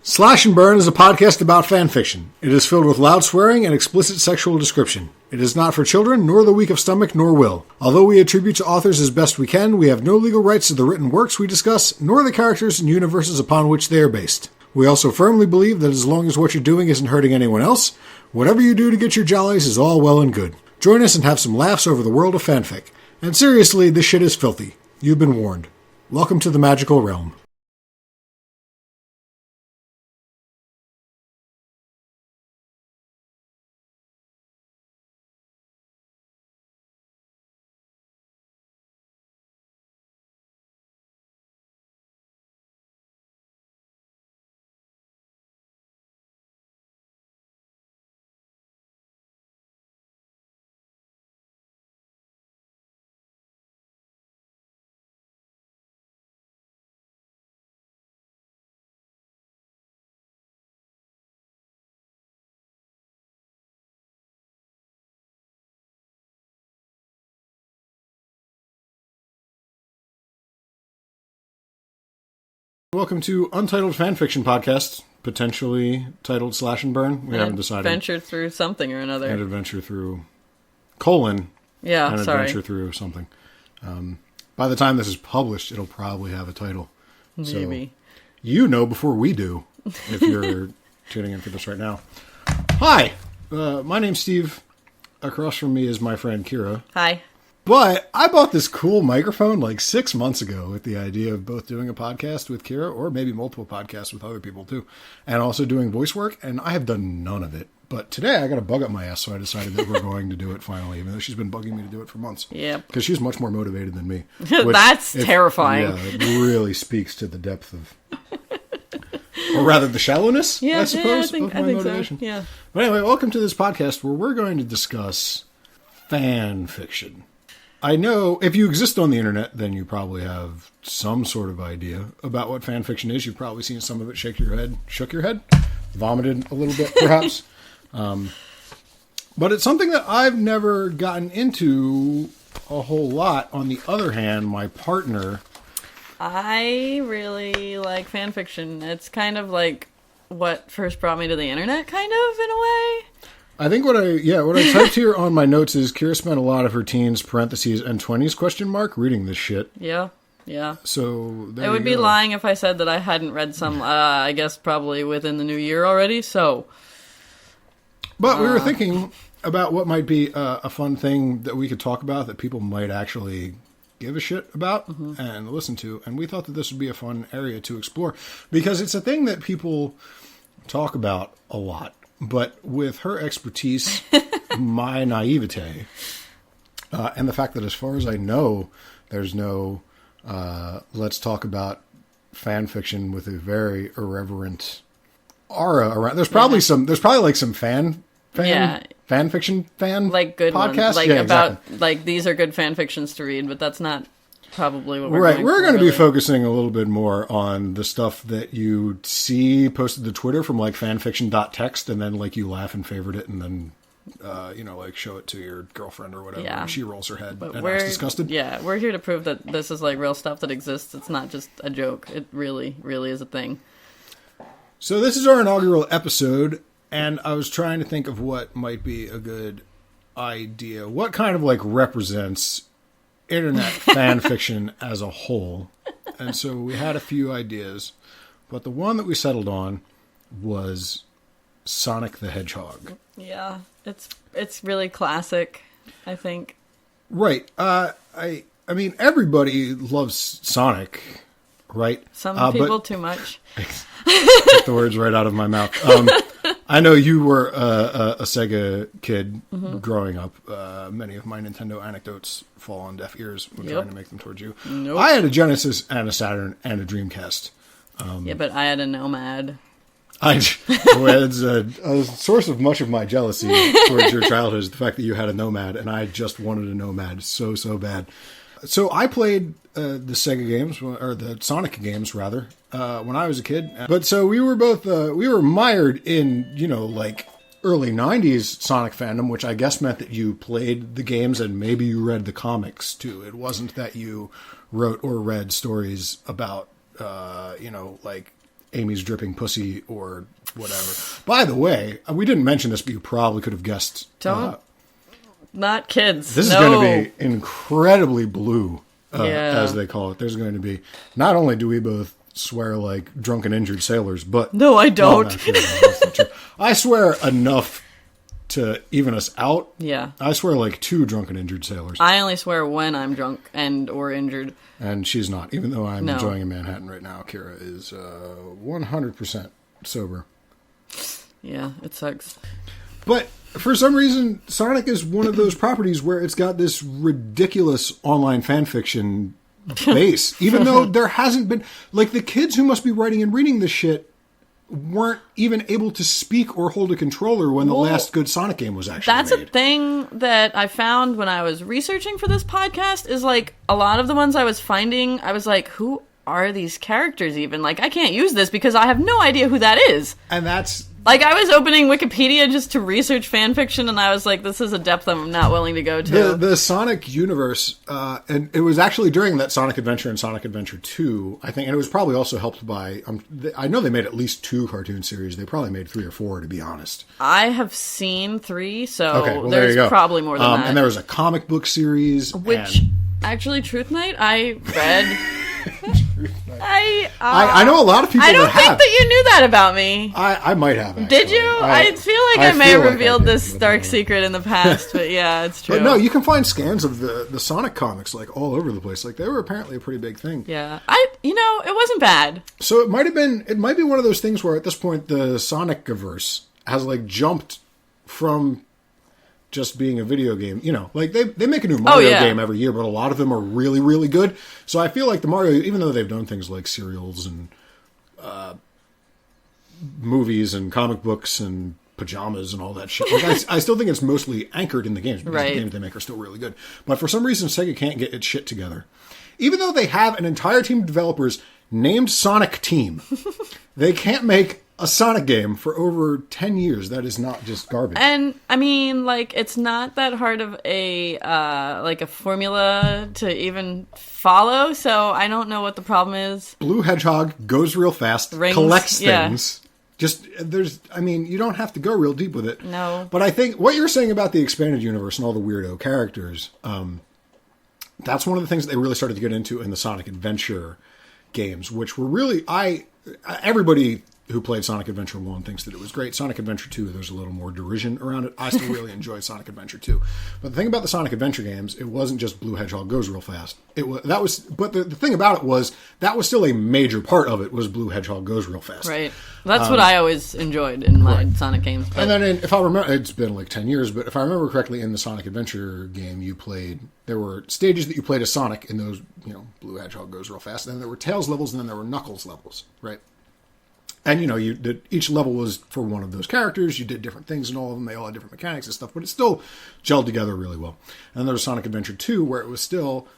Slash and Burn is a podcast about fanfiction. It is filled with loud swearing and explicit sexual description. It is not for children, nor the weak of stomach, nor will. Although we attribute to authors as best we can, we have no legal rights to the written works we discuss, nor the characters and universes upon which they are based. We also firmly believe that as long as what you're doing isn't hurting anyone else, whatever you do to get your jollies is all well and good. Join us and have some laughs over the world of fanfic. And seriously, this shit is filthy. You've been warned. Welcome to the magical realm. Welcome to Untitled Fanfiction Podcast, potentially titled Slash and Burn. We haven't decided. Adventure through something or another. And adventure through ... adventure through something. By the time this is published, it'll probably have a title. Maybe. So, you know before we do, if you're tuning in for this right now. Hi, my name's Steve. Across from me is my friend Kira. Hi. But I bought this cool microphone like 6 months ago with the idea of both doing a podcast with Kira or maybe multiple podcasts with other people too. And also doing voice work. And I have done none of it. But today I got a bug up my ass, so I decided that we're going to do it finally, even though she's been bugging me to do it for months. Yep. Because she's much more motivated than me. That's terrifying. Yeah, it really speaks to the depth of... or rather the shallowness, I suppose, of my motivation. So. Yeah. But anyway, welcome to this podcast where we're going to discuss fan fiction. I know if you exist on the internet, then you probably have some sort of idea about what fan fiction is. You've probably seen some of it shook your head, vomited a little bit, perhaps. But it's something that I've never gotten into a whole lot. On the other hand, my partner... I really like fan fiction. It's kind of like what first brought me to the internet, kind of, in a way. I think what I typed here on my notes is Kira spent a lot of her teens, parentheses, and 20s, reading this shit. Yeah. So, I would be lying if I said that I hadn't read some, I guess probably within the new year already, so. But we were thinking about what might be a fun thing that we could talk about that people might actually give a shit about and listen to. And we thought that this would be a fun area to explore because it's a thing that people talk about a lot. But with her expertise, my naivete, and the fact that as far as I know, there's no let's talk about fan fiction with a very irreverent aura around. There's probably some fan fiction like good podcasts. Ones, like about exactly. Like these are good fan fictions to read, but that's not probably what we're going to be focusing a little bit more on the stuff that you see posted to Twitter from like fanfiction.text and then like you laugh and favorite it and then like show it to your girlfriend or whatever and she rolls her head and acts disgusted. Yeah, we're here to prove that this is like real stuff that exists. It's not just a joke. It really, really is a thing. So this is our inaugural episode and I was trying to think of what might be a good idea. What kind of like represents internet fan fiction as a whole. And so we had a few ideas, but the one that we settled on was Sonic the Hedgehog. Yeah, it's really classic, I think. Right. I mean everybody loves Sonic, right? Some people too much. Get the words right out of my mouth. I know you were a Sega kid growing up. Many of my Nintendo anecdotes fall on deaf ears when trying to make them towards you. Nope. I had a Genesis and a Saturn and a Dreamcast. But I had a Nomad. It's a source of much of my jealousy towards your childhood is the fact that you had a Nomad, and I just wanted a Nomad so bad. So I played the Sega games, or the Sonic games, rather, when I was a kid. But so we were both, we were mired in, like early 90s Sonic fandom, which I guess meant that you played the games and maybe you read the comics too. It wasn't that you wrote or read stories about, like Amy's dripping pussy or whatever. By the way, we didn't mention this, but you probably could have guessed. Not kids. This is going to be incredibly blue, as they call it. There's going to be, not only do we both swear like drunken injured sailors, but... No, I don't. That's not true. I swear enough to even us out. Yeah. I swear like 2 drunken injured sailors. I only swear when I'm drunk and or injured. And she's not. Even though I'm enjoying in Manhattan right now, Kira is 100% sober. Yeah, it sucks. But for some reason, Sonic is one of those properties where it's got this ridiculous online fanfiction base. Even though there hasn't been... Like, the kids who must be writing and reading this shit weren't even able to speak or hold a controller when the last good Sonic game was actually made. That's a thing that I found when I was researching for this podcast, is like a lot of the ones I was finding, I was like, who are these characters even? Like, I can't use this because I have no idea who that is. And that's... Like, I was opening Wikipedia just to research fanfiction, and I was like, this is a depth I'm not willing to go to. The Sonic universe, and it was actually during that Sonic Adventure and Sonic Adventure 2, I think, and it was probably also helped by, I know they made at least 2 cartoon series. They probably made 3 or 4, to be honest. I have seen 3, so okay, well, there's probably more than that. And there was a comic book series. Which, actually, Truth Night, I read... I know a lot of people. I don't think that you knew that about me. I might have. Actually. Did you? I feel like I may have revealed this dark secret in the past, but yeah, it's true. But no, you can find scans of the Sonic comics like all over the place. Like they were apparently a pretty big thing. Yeah, it wasn't bad. So it might be one of those things where at this point the Sonic-verse has like jumped from just being a video game, like they make a new Mario game every year, but a lot of them are really, really good. So I feel like the Mario, even though they've done things like serials and movies and comic books and pajamas and all that shit, like I still think it's mostly anchored in the games because the games they make are still really good. But for some reason, Sega can't get its shit together. Even though they have an entire team of developers named Sonic Team, they can't make a Sonic game for over 10 years. That is not just garbage. And I mean, like, it's not that hard of a formula to even follow, so I don't know what the problem is. Blue Hedgehog goes real fast, collects things. You don't have to go real deep with it. No. But I think what you're saying about the expanded universe and all the weirdo characters, that's one of the things that they really started to get into in the Sonic Adventure games, which were really, everybody who played Sonic Adventure 1 thinks that it was great. Sonic Adventure 2, there's a little more derision around it. I still really enjoyed Sonic Adventure 2. But the thing about the Sonic Adventure games, it wasn't just Blue Hedgehog goes real fast. But the thing about it was, that was still a major part of it, was Blue Hedgehog goes real fast. Right. That's what I always enjoyed in my Sonic games. But... And then, if I remember, it's been like 10 years, but if I remember correctly, in the Sonic Adventure game there were stages that you played as Sonic in those, Blue Hedgehog goes real fast. And then there were Tails levels, and then there were Knuckles levels, right? And, each level was for one of those characters. You did different things in all of them. They all had different mechanics and stuff, but it still gelled together really well. And then there was Sonic Adventure 2, where it was still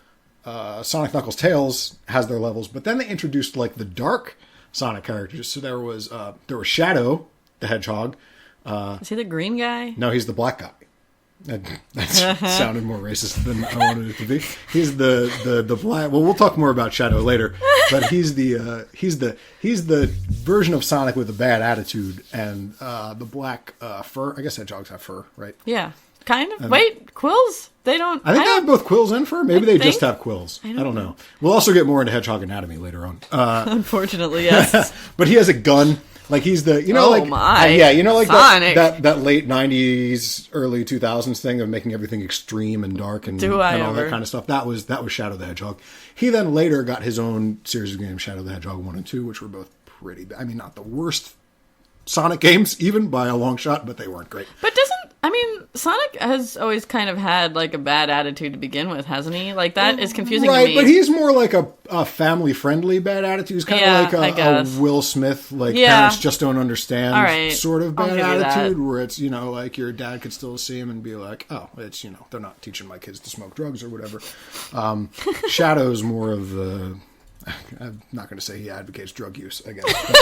Sonic, Knuckles, Tails has their levels, but then they introduced, like, the dark Sonic characters. So there was Shadow, the Hedgehog. Is he the green guy? No, he's the black guy. That sounded more racist than I wanted it to be. He's the black. Well, we'll talk more about Shadow later, but he's the version of Sonic with a bad attitude and the black fur. I guess hedgehogs have fur, right? Yeah, kind of. Wait, quills? They don't. I think they have both quills and fur. Maybe they just have quills. I don't know. We'll also get more into hedgehog anatomy later on. Unfortunately, yes. But he has a gun. Like he's the, Sonic. That late 90s, early 2000s thing of making everything extreme and dark and all that kind of stuff. That was Shadow the Hedgehog. He then later got his own series of games, Shadow the Hedgehog 1 and 2, which were both pretty bad. I mean, not the worst Sonic games, even by a long shot, but they weren't great. But Sonic has always kind of had like a bad attitude to begin with, hasn't he? Like that is confusing to me. Right, but he's more like a family-friendly bad attitude. He's kind of like a Will Smith, parents just don't understand sort of bad attitude, where it's, like your dad could still see him and be like, oh, it's, they're not teaching my kids to smoke drugs or whatever. Shadow's more of the... I'm not going to say he advocates drug use, I guess.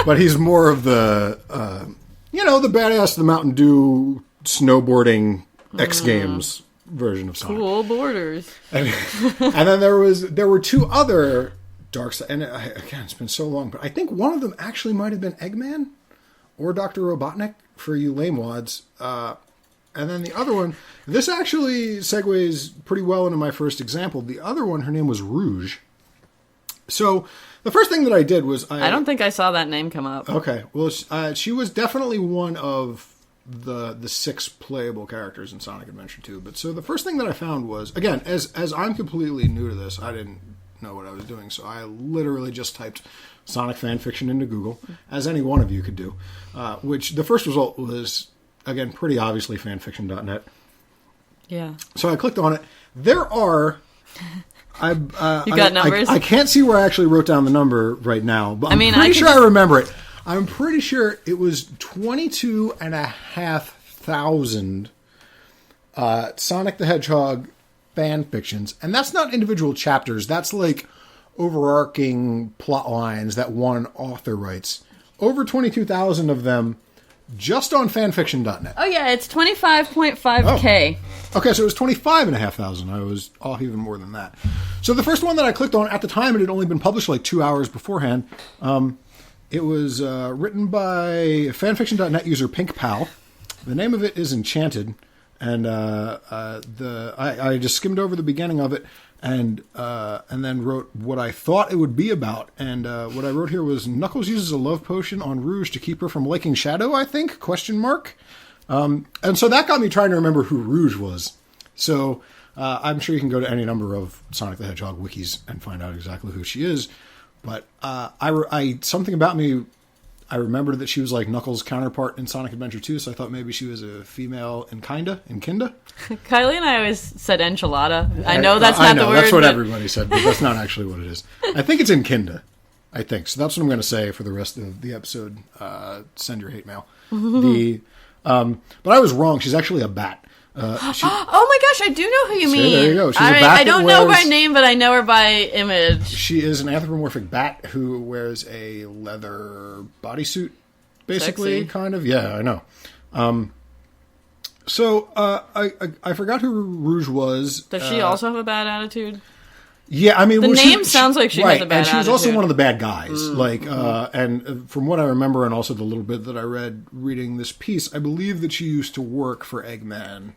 But he's more of the, the badass, the Mountain Dew snowboarding X Games version of Sonic. Cool borders. And then there were two other dark side. And again, it's been so long, but I think one of them actually might have been Eggman or Dr. Robotnik for you lame wads. And then the other one, this actually segues pretty well into my first example. The other one, her name was Rouge. So the first thing that I did was I don't think I saw that name come up. Okay, well, she was definitely one of the 6 playable characters in Sonic Adventure 2. But so the first thing that I found was, again, as I'm completely new to this, I didn't know what I was doing, so I literally just typed Sonic fanfiction into Google, as any one of you could do. Which the first result was, again, pretty obviously fanfiction.net. Yeah. So I clicked on it. There are. You got numbers? I can't see where I actually wrote down the number right now, but I'm pretty sure I remember it. I'm pretty sure it was 22,500 Sonic the Hedgehog fan fictions. And that's not individual chapters. That's like overarching plot lines that one author writes. Over 22,000 of them just on fanfiction.net. Oh, yeah, it's 25.5K. Oh. Okay, so it was 25,500. I was off even more than that. So the first one that I clicked on, at the time, it had only been published like 2 hours beforehand. It was written by fanfiction.net user Pink Pal. The name of it is Enchanted. And I just skimmed over the beginning of it and then wrote what I thought it would be about. And what I wrote here was, Knuckles uses a love potion on Rouge to keep her from liking Shadow, I think? ? And so that got me trying to remember who Rouge was. So I'm sure you can go to any number of Sonic the Hedgehog wikis and find out exactly who she is. But something about me, I remembered that she was like Knuckles' counterpart in Sonic Adventure 2, so I thought maybe she was a female in Kinda. Kylie and I always said enchilada. I know that's not the word. That's what everybody said, but that's not actually what it is. I think it's in Kinda, I think. So that's what I'm going to say for the rest of the episode. Send your hate mail. But I was wrong. She's actually a bat. Oh my gosh, I do know who you mean. There you go. She's a bat I don't know by name, but I know her by image. She is an anthropomorphic bat who wears a leather bodysuit, basically. Sexy. Kind of. Yeah, I know. So I forgot who Rouge was. Does she also have a bad attitude? Yeah, I mean, the name sounds like she has a bad attitude. And she was also one of the bad guys. And from what I remember, and also the little bit that I read reading this piece, I believe that she used to work for Eggman.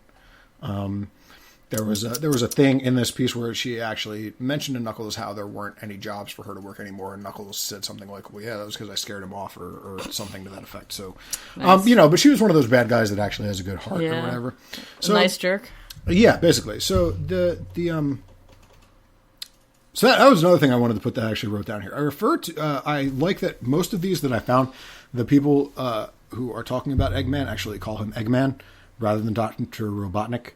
There was a thing in this piece where she actually mentioned to Knuckles how there weren't any jobs for her to work anymore, and Knuckles said something like, "Well, yeah, that was because I scared him off," or something to that effect. So, nice. But she was one of those bad guys that actually has a good heart or whatever. So, a nice jerk. Yeah, basically. So So that was another thing I wanted to put that I actually wrote down here. I like that most of these that I found, the people who are talking about Eggman actually call him Eggman rather than Dr. Robotnik,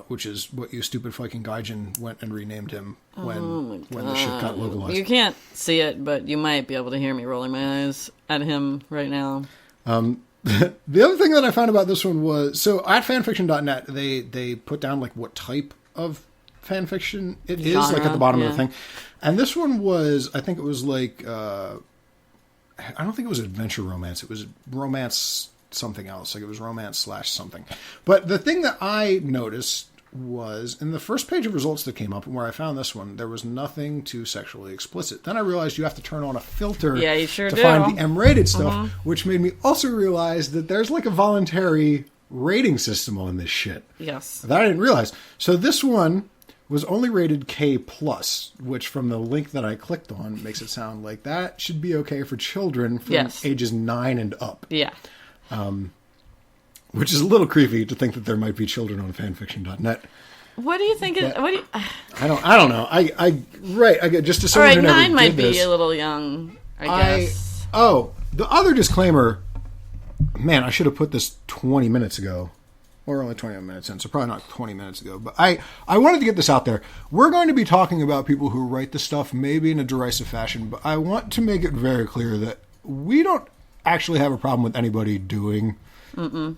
which is what you stupid fucking gaijin went and renamed him when the shit got localized. You can't see it, but you might be able to hear me rolling my eyes at him right now. The other thing that I found about this one was, so at fanfiction.net, they put down like what type of fanfiction it is, like at the bottom of the thing. And this one was, I think it was like, I don't think it was adventure romance. It was romance something else. Like it was romance / something. But the thing that I noticed was in the first page of results that came up, and where I found this one, there was nothing too sexually explicit. Then I realized you have to turn on a filter to find the M-rated stuff, which made me also realize that there's like a voluntary rating system on this shit. Yes. That I didn't realize. So this one was only rated K+, which from the link that I clicked on makes it sound like that should be okay for children from ages 9 and up. Yeah. Which is a little creepy to think that there might be children on fanfiction.net. What do you think? I don't know. I get just to someone who never 9 might did this, be a little young, I guess. The other disclaimer, man, I should have put this 20 minutes ago. We're only 20 minutes in, so probably not 20 minutes ago. But I wanted to get this out there. We're going to be talking about people who write this stuff maybe in a derisive fashion, but I want to make it very clear that we don't actually have a problem with anybody doing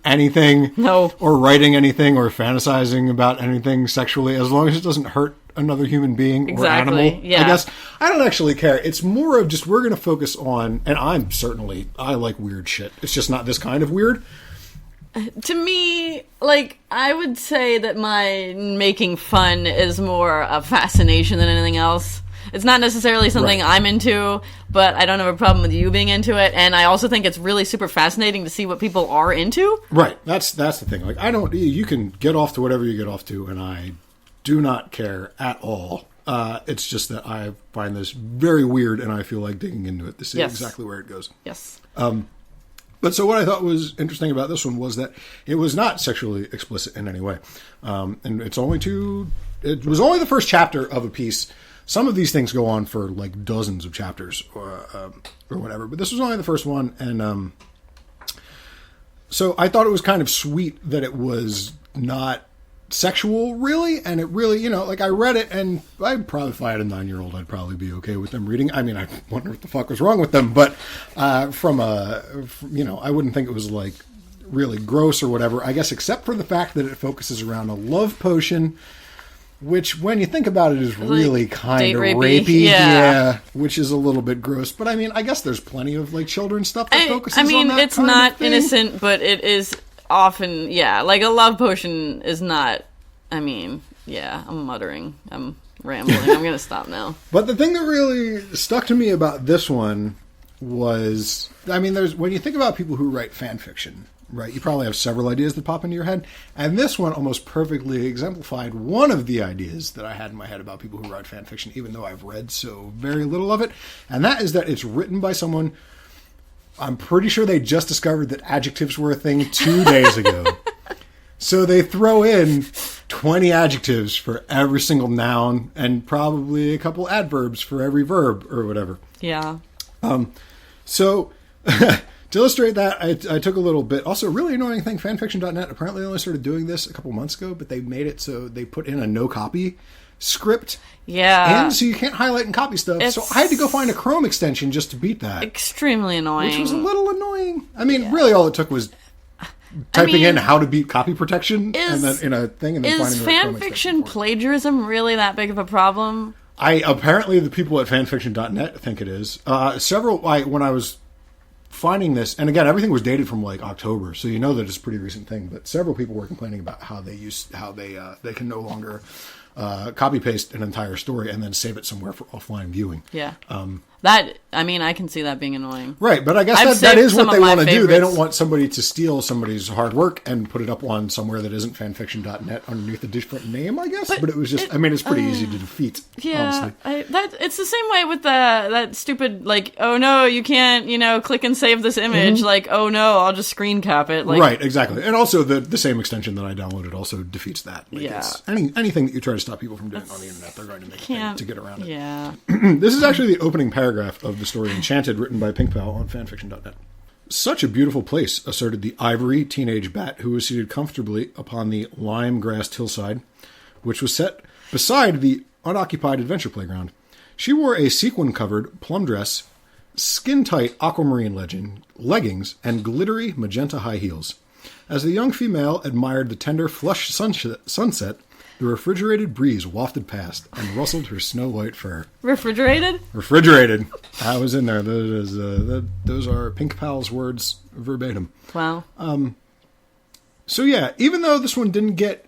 anything or writing anything or fantasizing about anything sexually, as long as it doesn't hurt another human being or animal. Yeah. I guess I don't actually care. It's more of just we're going to focus on, and I like weird shit. It's just not this kind of weird. To me, like, I would say that my making fun is more a fascination than anything else. It's not necessarily something Right. I'm into, but I don't have a problem with you being into it. And I also think it's really super fascinating to see what people are into. Right. That's the thing. Like, you can get off to whatever you get off to, and I do not care at all. It's just that I find this very weird, and I feel like digging into it to see exactly where it goes. Yes. But so what I thought was interesting about this one was that it was not sexually explicit in any way. And it was only the first chapter of a piece. Some of these things go on for like dozens of chapters or whatever, but this was only the first one. And so I thought it was kind of sweet that it was not sexual, really. And it really, like, I read it, and I'd probably, if I had a 9-year-old, I'd probably be okay with them reading. I mean, I wonder what the fuck was wrong with them, but I wouldn't think it was like really gross or whatever, I guess, except for the fact that it focuses around a love potion, which, when you think about it, is really kind of rapey. Yeah, which is a little bit gross. But I mean, I guess there's plenty of like children's stuff that focuses on that. It's not innocent, but it is often, like a love potion is not. I mean, I'm muttering, I'm rambling. I'm gonna stop now. But the thing that really stuck to me about this one was, I mean, when you think about people who write fan fiction, right, you probably have several ideas that pop into your head, and this one almost perfectly exemplified one of the ideas that I had in my head about people who write fan fiction, even though I've read so very little of it, and that is that it's written by someone. I'm pretty sure they just discovered that adjectives were a thing 2 days ago. So they throw in 20 adjectives for every single noun and probably a couple adverbs for every verb or whatever. Yeah. So to illustrate that, I took a little bit. Also, a really annoying thing, fanfiction.net apparently only started doing this a couple months ago, but they made it so they put in a no copy script. Yeah. And so you can't highlight and copy stuff. So I had to go find a Chrome extension just to beat that. Extremely annoying. Which was a little annoying. I mean, really all it took was typing in how to beat copy protection and then in a thing and then finding the Chrome extension. Is fanfiction plagiarism really that big of a problem? Apparently the people at fanfiction.net think it is. When I was finding this, and again, everything was dated from like October, so you know that it's a pretty recent thing, but several people were complaining about how they can no longer copy paste an entire story and then save it somewhere for offline viewing. Yeah. I can see that being annoying. Right, but I guess that is what they want to do. They don't want somebody to steal somebody's hard work and put it up on somewhere that isn't fanfiction.net underneath a different name, I guess. But it was just, it's pretty easy to defeat, honestly. It's the same way with that stupid, like, oh no, you can't, click and save this image. Mm-hmm. Like, oh no, I'll just screen cap it. Like, right, exactly. And also the same extension that I downloaded also defeats that. Like, anything that you try to stop people from doing on the internet, they're going to make a thing to get around it. Yeah. This is actually the opening paragraph of the story Enchanted, written by Pink Pal on fanfiction.net. Such a beautiful place, asserted the ivory teenage bat who was seated comfortably upon the lime-grassed hillside, which was set beside the unoccupied adventure playground. She wore a sequin-covered plum dress, skin-tight aquamarine leggings, and glittery magenta high heels. As the young female admired the tender, flush sunset, the refrigerated breeze wafted past and rustled her snow-white fur. Refrigerated? Refrigerated. I was in there. Those are Pink Pal's words verbatim. Wow. So yeah, even though this one didn't get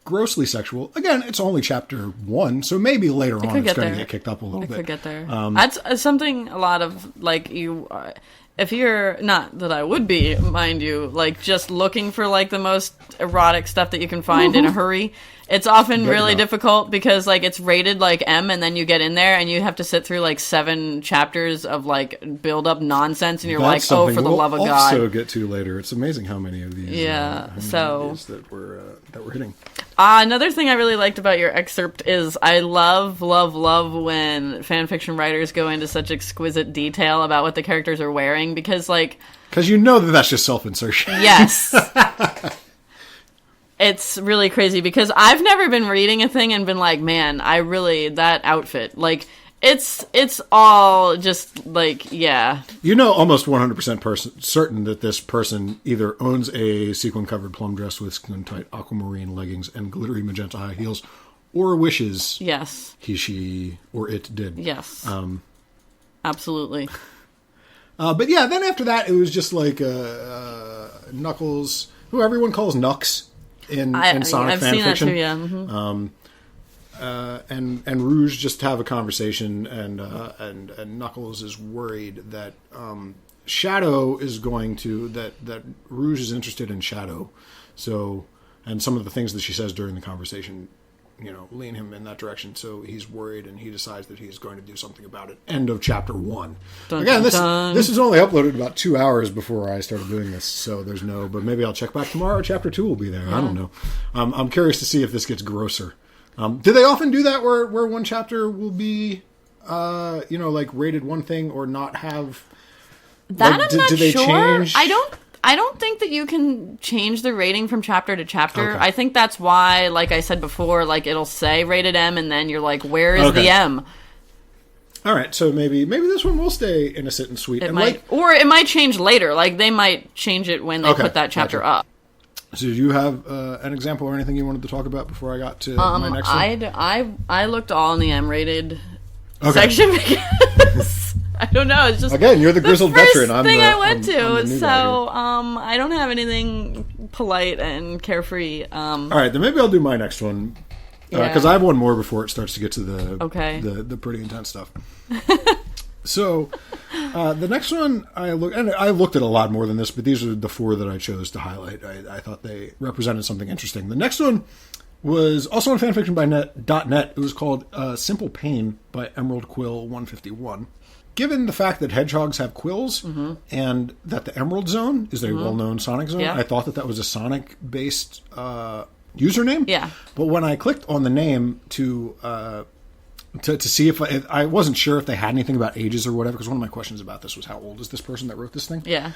grossly sexual, again, it's only chapter 1, so maybe later on it's going to get kicked up a little bit. It could get there. That's something a lot of, like, if you're, not that I would be, mind you, like, just looking for, like, the most erotic stuff that you can find in a hurry, it's often really difficult because, like, it's rated, like, M, and then you get in there and you have to sit through, like, 7 chapters of, like, build-up nonsense, and you're like, oh, for the love of God. We'll also get to later. It's amazing how many of these ideas that we're hitting. Another thing I really liked about your excerpt is I love, love, love when fanfiction writers go into such exquisite detail about what the characters are wearing, because you know that's just self-insertion. Yes. It's really crazy because I've never been reading a thing and been like, man, that outfit, like, it's all just, like, yeah. You know almost 100% certain that this person either owns a sequin-covered plum dress with skin-tight aquamarine leggings and glittery magenta high heels, or wishes he, she, or it did. Yes. Absolutely. But yeah, then after that, it was just like Knuckles, who everyone calls Nux in Sonic I've fanfiction. Seen that too, yeah. Mm-hmm. and Rouge just have a conversation, and Knuckles is worried that Shadow is going to that Rouge is interested in Shadow, so and some of the things that she says during the conversation, lean him in that direction. So he's worried, and he decides that he's going to do something about it. End of chapter 1. Dun, Again, dun. this is only uploaded about 2 hours before I started doing this, so there's no. But maybe I'll check back tomorrow. Chapter 2 will be there. Yeah. I don't know. I'm curious to see if this gets grosser. Do they often do that where one chapter will be, like rated one thing or not have? That like, I'm not do they sure. change? I don't think that you can change the rating from chapter to chapter. Okay. I think that's why, like I said before, like it'll say rated M, and then you're like, where is the M? All right, so maybe this one will stay innocent and sweet. Or it might change later. Like they might change it when they put that chapter up. So do you have an example or anything you wanted to talk about before I got to my next one? I looked all in the M-rated section because I don't know. It's just again, you're the grizzled veteran. I'm I went to, so I don't have anything polite and carefree. All right, then maybe I'll do my next one because I have one more before it starts to get to the pretty intense stuff. So the next one I looked at a lot more than this, but these are the 4 that I chose to highlight. I thought they represented something interesting. The next one was also on fanfiction by .net. It was called Simple Pain by Emerald Quill 151. Given the fact that hedgehogs have quills and that the Emerald Zone is a well-known Sonic zone, I thought that was a Sonic-based username. Yeah. But when I clicked on the name to see if I wasn't sure if they had anything about ages or whatever, because one of my questions about this was how old is this person that wrote this thing? Yeah.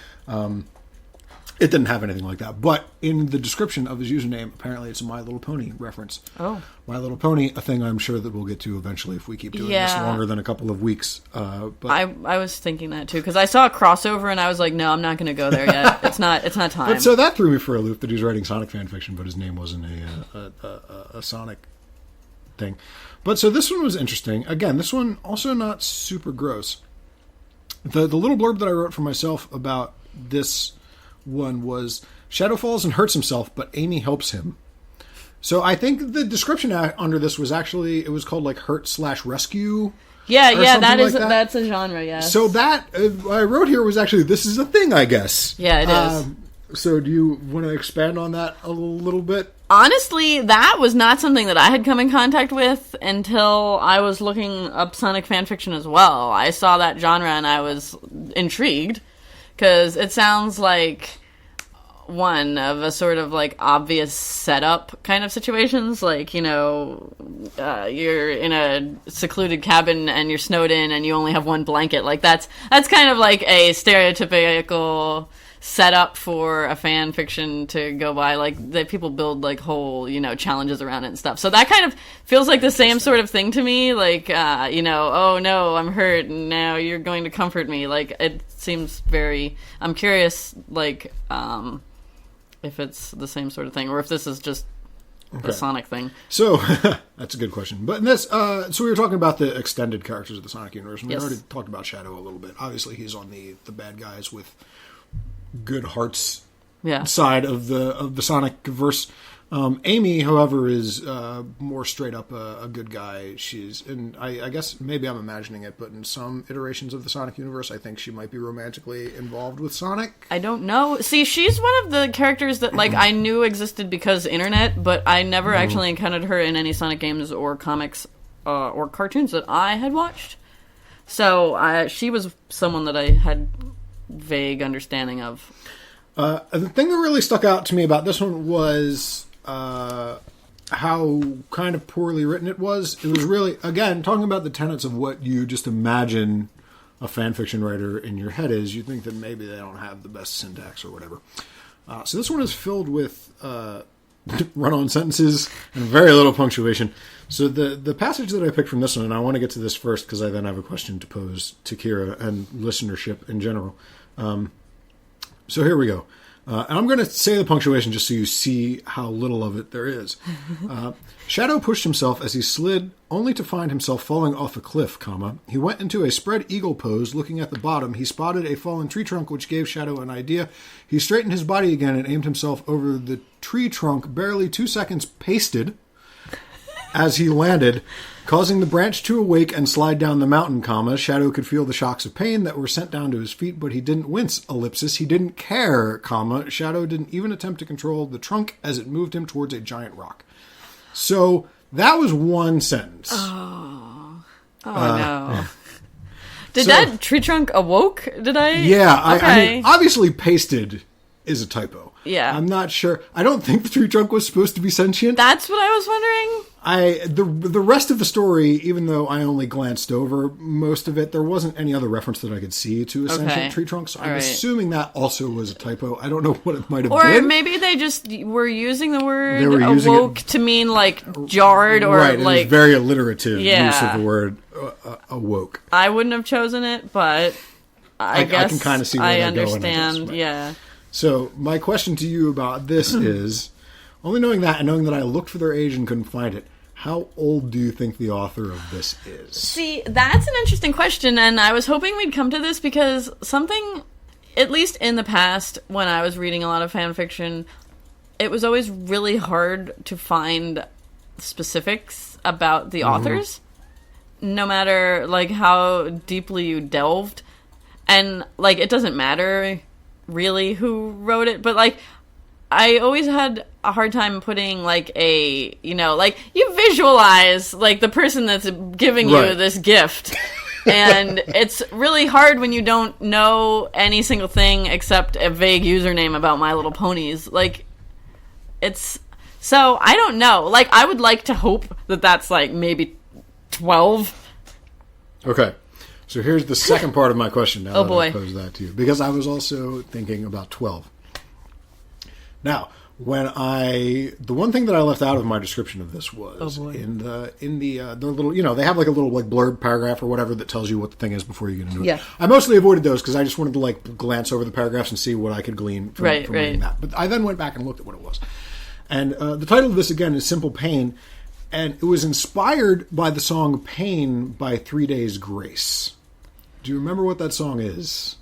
It didn't have anything like that. But in the description of his username, apparently it's a My Little Pony reference. Oh. My Little Pony, a thing I'm sure that we'll get to eventually if we keep doing this longer than a couple of weeks. But I was thinking that too, because I saw a crossover and I was like, no, I'm not going to go there yet. It's not time. But so that threw me for a loop that he's writing Sonic fanfiction, but his name wasn't a Sonic thing. But so this one was interesting. Again, this one also not super gross. The little blurb that I wrote for myself about this one was Shadow falls and hurts himself, but Amy helps him. So I think the description under this was actually, it was called like hurt/rescue. Yeah, that's a genre, yes. So that I wrote here was actually, this is a thing, I guess. Yeah, it is. So do you want to expand on that a little bit? Honestly, that was not something that I had come in contact with until I was looking up Sonic fanfiction as well. I saw that genre and I was intrigued because it sounds like one of a sort of like obvious setup kind of situations. Like, you're in a secluded cabin and you're snowed in and you only have one blanket. Like that's kind of like a stereotypical set up for a fan fiction to go by, like that people build like whole challenges around it and stuff. So that kind of feels like the same sort of thing to me, like oh no, I'm hurt and now you're going to comfort me. Like it seems very, I'm curious like if it's the same sort of thing or if this is just the Sonic thing. So that's a good question. But in this, so we were talking about the extended characters of the Sonic universe, and we already talked about Shadow a little bit. Obviously he's on the bad guys with good hearts side of the Sonic verse. Amy, however, is more straight up a good guy. And I guess maybe I'm imagining it, but in some iterations of the Sonic universe, I think she might be romantically involved with Sonic. I don't know. See, she's one of the characters that like I knew existed because internet, but I never actually encountered her in any Sonic games or comics or cartoons that I had watched. So she was someone that I had vague understanding of. The thing that really stuck out to me about this one was how kind of poorly written it was. It was really, again, talking about the tenets of what you just imagine a fan fiction writer in your head is. You think that maybe they don't have the best syntax or whatever. So this one is filled with run-on sentences and very little punctuation. So the passage that I picked from this one, and I want to get to this first because I then have a question to pose to Kira and listenership in general. So here we go. And I'm going to say the punctuation just so you see how little of it there is. Shadow pushed himself as he slid, only to find himself falling off a cliff, He went into a spread eagle pose. Looking at the bottom, he spotted a fallen tree trunk, which gave Shadow an idea. He straightened his body again and aimed himself over the tree trunk, barely 2 seconds pasted. As he landed, causing the branch to awake and slide down the mountain, Shadow could feel the shocks of pain that were sent down to his feet, but he didn't wince, he didn't care, Shadow didn't even attempt to control the trunk as it moved him towards a giant rock. So, that was one sentence. Oh no. Did that tree trunk awoke? Yeah, okay. I mean, obviously pasted is a typo. Yeah. I'm not sure. I don't think the tree trunk was supposed to be sentient. That's what I was wondering. The rest of the story, even though I only glanced over most of it, there wasn't any other reference that I could see to a sentient tree trunk. So I'm assuming that also was a typo. I don't know what it might have been. Or maybe they just were using the word awoke to mean like jarred or right, like... It was very alliterative use of the word awoke. I wouldn't have chosen it, but I guess I can kind of see where I they're understand. Going, I guess, yeah. So, my question to you about this is, only knowing that and knowing that I looked for their age and couldn't find it, how old do you think the author of this is? See, that's an interesting question, and I was hoping we'd come to this because something, at least in the past, when I was reading a lot of fan fiction, it was always really hard to find specifics about the authors, no matter, like, how deeply you delved. And, like, it doesn't matter really who wrote it, but like I always had a hard time putting like a, you know, like you visualize like the person that's giving you this gift, and it's really hard when you don't know any single thing except a vague username about My Little Ponies. Like it's so I don't know, like I would like to hope that that's like maybe 12. Okay. So here's the second part of my question now boy. I pose that to you. Because I was also thinking about 12. Now, the one thing that I left out of my description of this was in the little, you know, they have like a little like blurb paragraph or whatever that tells you what the thing is before you get into it. Yeah. I mostly avoided those because I just wanted to like glance over the paragraphs and see what I could glean from reading that. But I then went back and looked at what it was. And the title of this again is Simple Pain. And it was inspired by the song Pain by 3 Days Grace. Do you remember what that song is?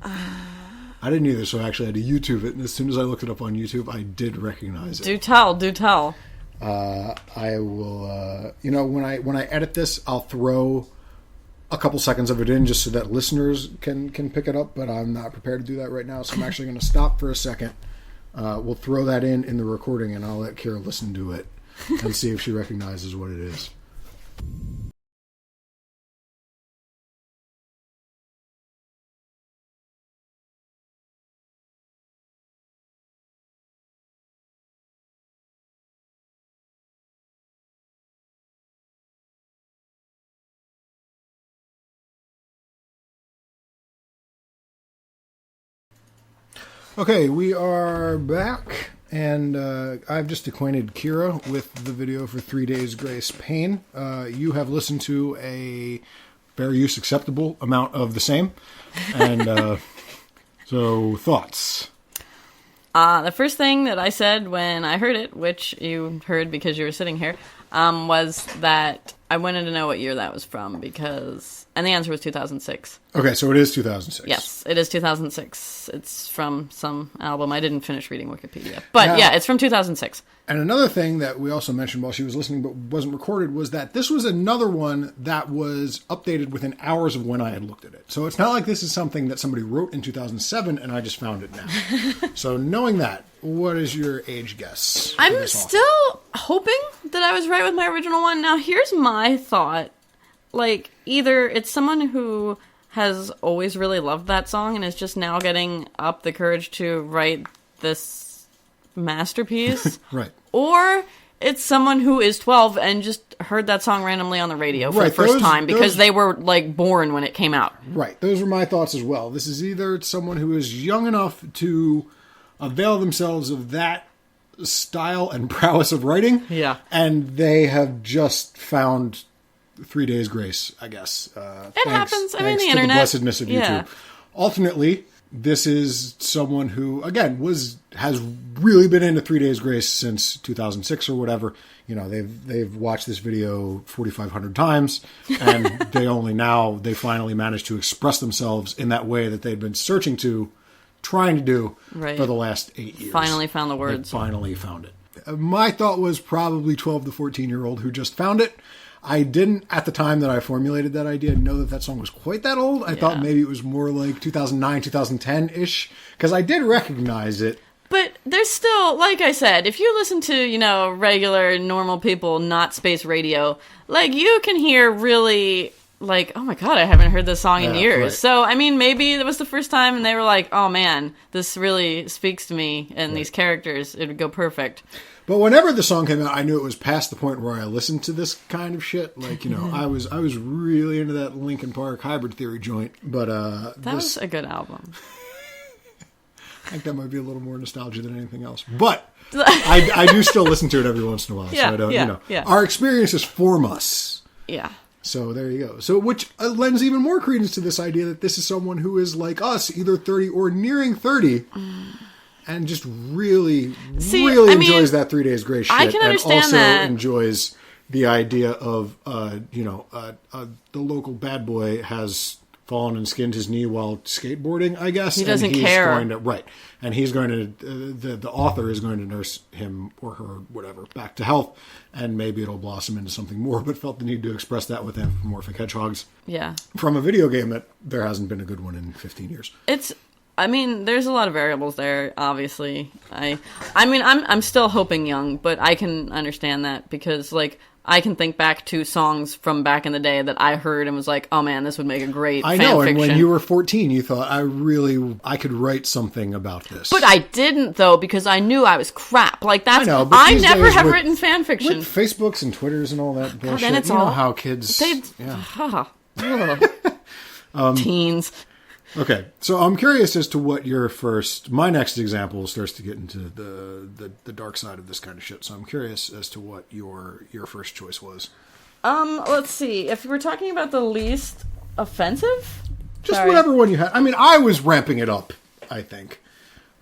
I didn't either, so I actually had to YouTube it. And as soon as I looked it up on YouTube, I did recognize it. Do tell. I will, you know, when I edit this, I'll throw a couple seconds of it in just so that listeners can pick it up. But I'm not prepared to do that right now, so I'm actually going to stop for a second. We'll throw that in the recording, and I'll let Kira listen to it and see if she recognizes what it is. Okay, we are back, and I've just acquainted Kira with the video for 3 Days Grace Pain. You have listened to a fair use acceptable amount of the same, and so thoughts? The first thing that I said when I heard it, which you heard because you were sitting here, was that I wanted to know what year that was from because... And the answer was 2006. Okay, so it is 2006. Yes, it is 2006. It's from some album. I didn't finish reading Wikipedia. But yeah, it's from 2006. And another thing that we also mentioned while she was listening but wasn't recorded was that this was another one that was updated within hours of when I had looked at it. So it's not like this is something that somebody wrote in 2007 and I just found it now. So knowing that, what is your age guess? I'm still hoping that I was right with my original one. Now, here's my thought. Like, either it's someone who has always really loved that song and is just now getting up the courage to write this masterpiece. Right. Or it's someone who is 12 and just heard that song randomly on the radio for the first time because they were, like, born when it came out. Right. Those were my thoughts as well. This is either someone who is young enough to avail themselves of that style and prowess of writing. Yeah. And they have just found 3 Days Grace, I guess. It happens. I mean, the internet. The blessedness of YouTube. Yeah. Alternately, this is someone who, again, has really been into 3 Days Grace since 2006 or whatever. You know, they've watched this video 4,500 times, and they finally managed to express themselves in that way that they'd been trying to do for the last 8 years. Finally found the words. They finally found it. My thought was probably 12 to 14-year-old who just found it. I didn't, at the time that I formulated that idea, know that that song was quite that old. I thought maybe it was more like 2009, 2010-ish, because I did recognize it. But there's still, like I said, if you listen to, regular, normal people, not space radio, like, you can hear really, like, oh my god, I haven't heard this song in years. Right. So, I mean, maybe it was the first time and they were like, oh man, this really speaks to me and these characters, it would go perfect. But whenever the song came out, I knew it was past the point where I listened to this kind of shit. Like, I was really into that Linkin Park Hybrid Theory joint. But that was a good album. I think that might be a little more nostalgia than anything else. But I do still listen to it every once in a while. Yeah, so I don't, Our experiences form us. Yeah. So there you go. So which lends even more credence to this idea that this is someone who is like us, either 30 or nearing 30. And just really enjoys that 3 Days Grace shit. I can understand and also that. enjoys the idea of, the local bad boy has fallen and skinned his knee while skateboarding, I guess. He doesn't and he's care. Right. And he's going to, the author is going to nurse him or her, whatever, back to health. And maybe it'll blossom into something more, but felt the need to express that with anthropomorphic hedgehogs. Yeah. From a video game that there hasn't been a good one in 15 years. There's a lot of variables there, obviously. I'm still hoping young, but I can understand that because, like, I can think back to songs from back in the day that I heard and was like, oh man, this would make a great I know, and when you were 14, you thought, I could write something about this. But I didn't, though, because I knew I was crap. Like, that's, I never have written fan fiction. With Facebooks and Twitters and all that bullshit, then it's you know how kids... Teens. Okay, so I'm curious as to what my next example starts to get into the dark side of this kind of shit. So I'm curious as to what your first choice was. Let's see. If we're talking about the least offensive? Just whatever one you had. I mean, I was ramping it up, I think.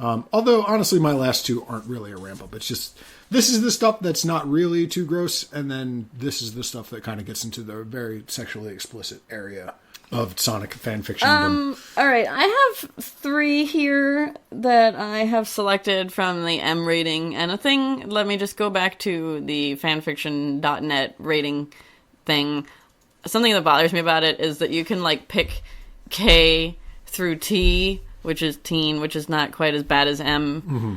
Although, honestly, my last two aren't really a ramp up. It's just, this is the stuff that's not really too gross, and then this is the stuff that kind of gets into the very sexually explicit area of Sonic fanfiction. All right, I have 3 here that I have selected from the M rating, and let me just go back to the fanfiction.net rating thing. Something that bothers me about it is that you can, like, pick K through T, which is teen, which is not quite as bad as M. Mm-hmm.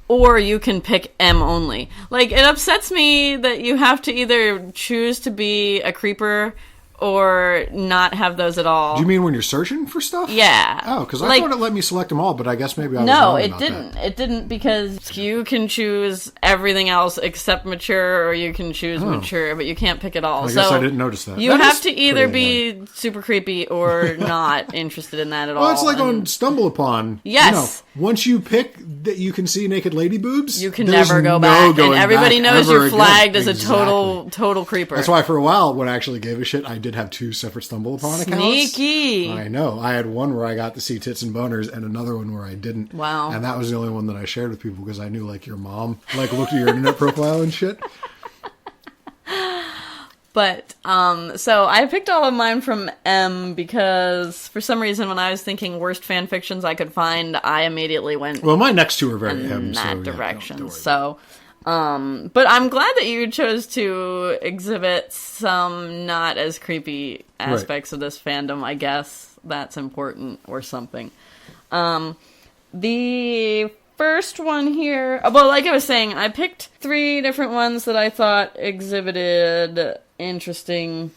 Or you can pick M only. Like, it upsets me that you have to either choose to be a creeper or not have those at all. Do you mean when you're searching for stuff? Yeah. Oh, because I thought it let me select them all, but I guess maybe I was wrong about didn't. that. It didn't, because you can choose everything else except mature, or you can choose mature, but you can't pick it all. I guess I didn't notice that. You have to either be super creepy or not interested in that at all. Well, it's like on Stumble Upon. Yes. Once you pick that you can see naked lady boobs, you can never go back, and everybody knows you're flagged as a total creeper. That's why for a while, when I actually gave a shit, I did have 2 separate Stumble Upon accounts. Sneaky. I know. I had one where I got to see tits and boners, and another one where I didn't. Wow. And that was the only one that I shared with people because I knew, like, your mom, like, looked at your internet profile and shit. But, so I picked all of mine from M because for some reason when I was thinking worst fan fictions I could find, I immediately went... Well, my next 2 are very M, in that direction. Don't so, but I'm glad that you chose to exhibit some not as creepy aspects of this fandom. I guess that's important or something. The first one here... Well, like I was saying, I picked 3 different ones that I thought exhibited interesting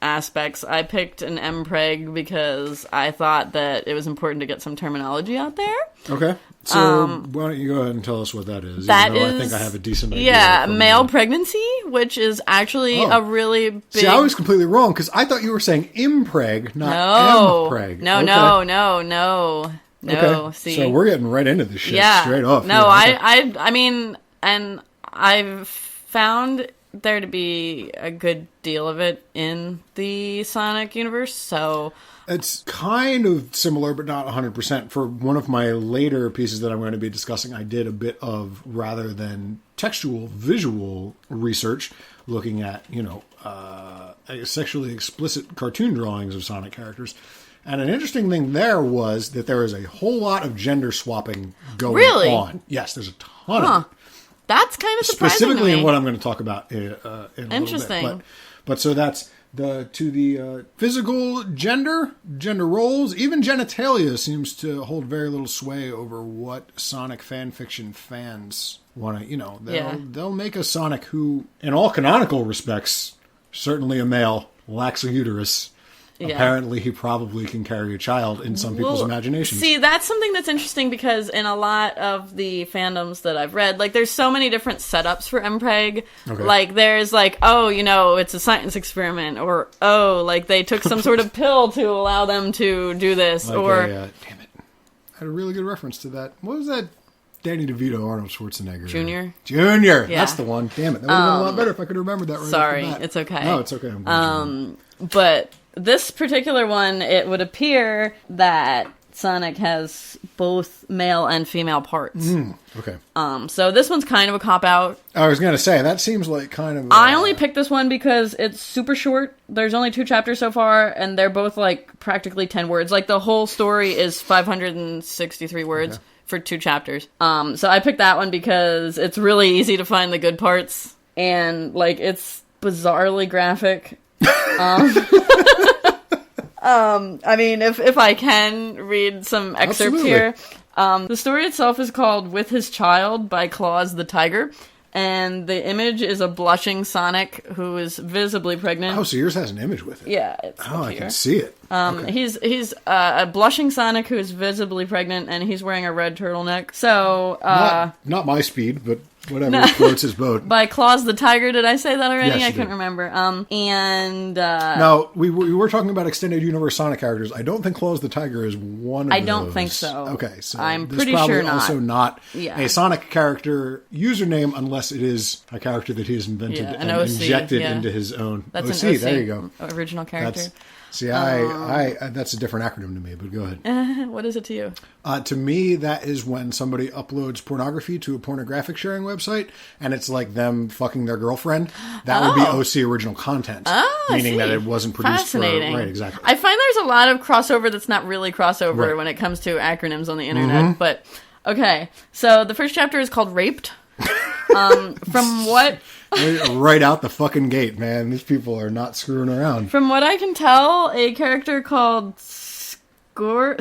aspects. I picked an MPreg because I thought that it was important to get some terminology out there. Okay. So why don't you go ahead and tell us what that is? That even though is, I think I have a decent idea. Yeah, male pregnancy, which is actually a really big... See, I was completely wrong because I thought you were saying impreg, not mpreg. No. Okay. See, so we're getting right into this shit straight off. No, I mean, and I've found there to be a good deal of it in the Sonic universe, so... It's kind of similar, but not 100%. For one of my later pieces that I'm going to be discussing, I did a bit of, rather than textual, visual research, looking at, sexually explicit cartoon drawings of Sonic characters. And an interesting thing there was that there is a whole lot of gender swapping going on. Yes, there's a ton of it. That's kind of surprising specifically to me. in what I'm going to talk about in a Interesting. little bit. But so that's the physical gender roles, even genitalia seems to hold very little sway over what Sonic fanfiction fans want to. They'll make a Sonic who, in all canonical respects, certainly a male, lacks a uterus. Yeah. Apparently, he probably can carry a child in some people's imaginations. See, that's something that's interesting because in a lot of the fandoms that I've read, like, there's so many different setups for MPreg. Okay. Like, there's like, it's a science experiment, or like they took some sort of pill to allow them to do this, like or damn it, I had a really good reference to that. What was that? Danny DeVito, Arnold Schwarzenegger. Junior. Yeah. That's the one. Damn it, that would have been a lot better if I could remember that. Right. Sorry, it's okay. No, it's okay. But this particular one, it would appear that Sonic has both male and female parts. Okay. So this one's kind of a cop-out. I was going to say, that seems like kind of... I only picked this one because it's super short. There's only 2 chapters so far, and they're both, like, practically 10 words. Like, the whole story is 563 words for 2 chapters. So I picked that one because it's really easy to find the good parts, and, like, it's bizarrely graphic. I mean, if I can read some excerpts here. The story itself is called With His Child by Claus the Tiger, and the image is a blushing Sonic who is visibly pregnant. Oh, so yours has an image with it. Yeah, it's I can see it. Okay. He's a blushing Sonic who is visibly pregnant, and he's wearing a red turtleneck. So, not my speed, but whatever floats his boat. By Claus the Tiger, did I say that already? Yes, I couldn't remember. Now, we were talking about extended universe Sonic characters. I don't think Claus the Tiger is one of those. I don't think so. Okay, so I'm this pretty probably sure not. Also not a Sonic character username unless it is a character that he has invented and OC, injected into his own. That's OC, an OC, there you go. Original character. I that's a different acronym to me, but go ahead. What is it to you? To me, that is when somebody uploads pornography to a pornographic sharing website, and it's like them fucking their girlfriend. That would be OC original content, meaning that it wasn't produced Fascinating. Right, exactly. I find there's a lot of crossover that's not really crossover when it comes to acronyms on the internet. But, okay, so the first chapter is called Raped. From what... Right out the fucking gate, man. These people are not screwing around. From what I can tell, a character called Scourge?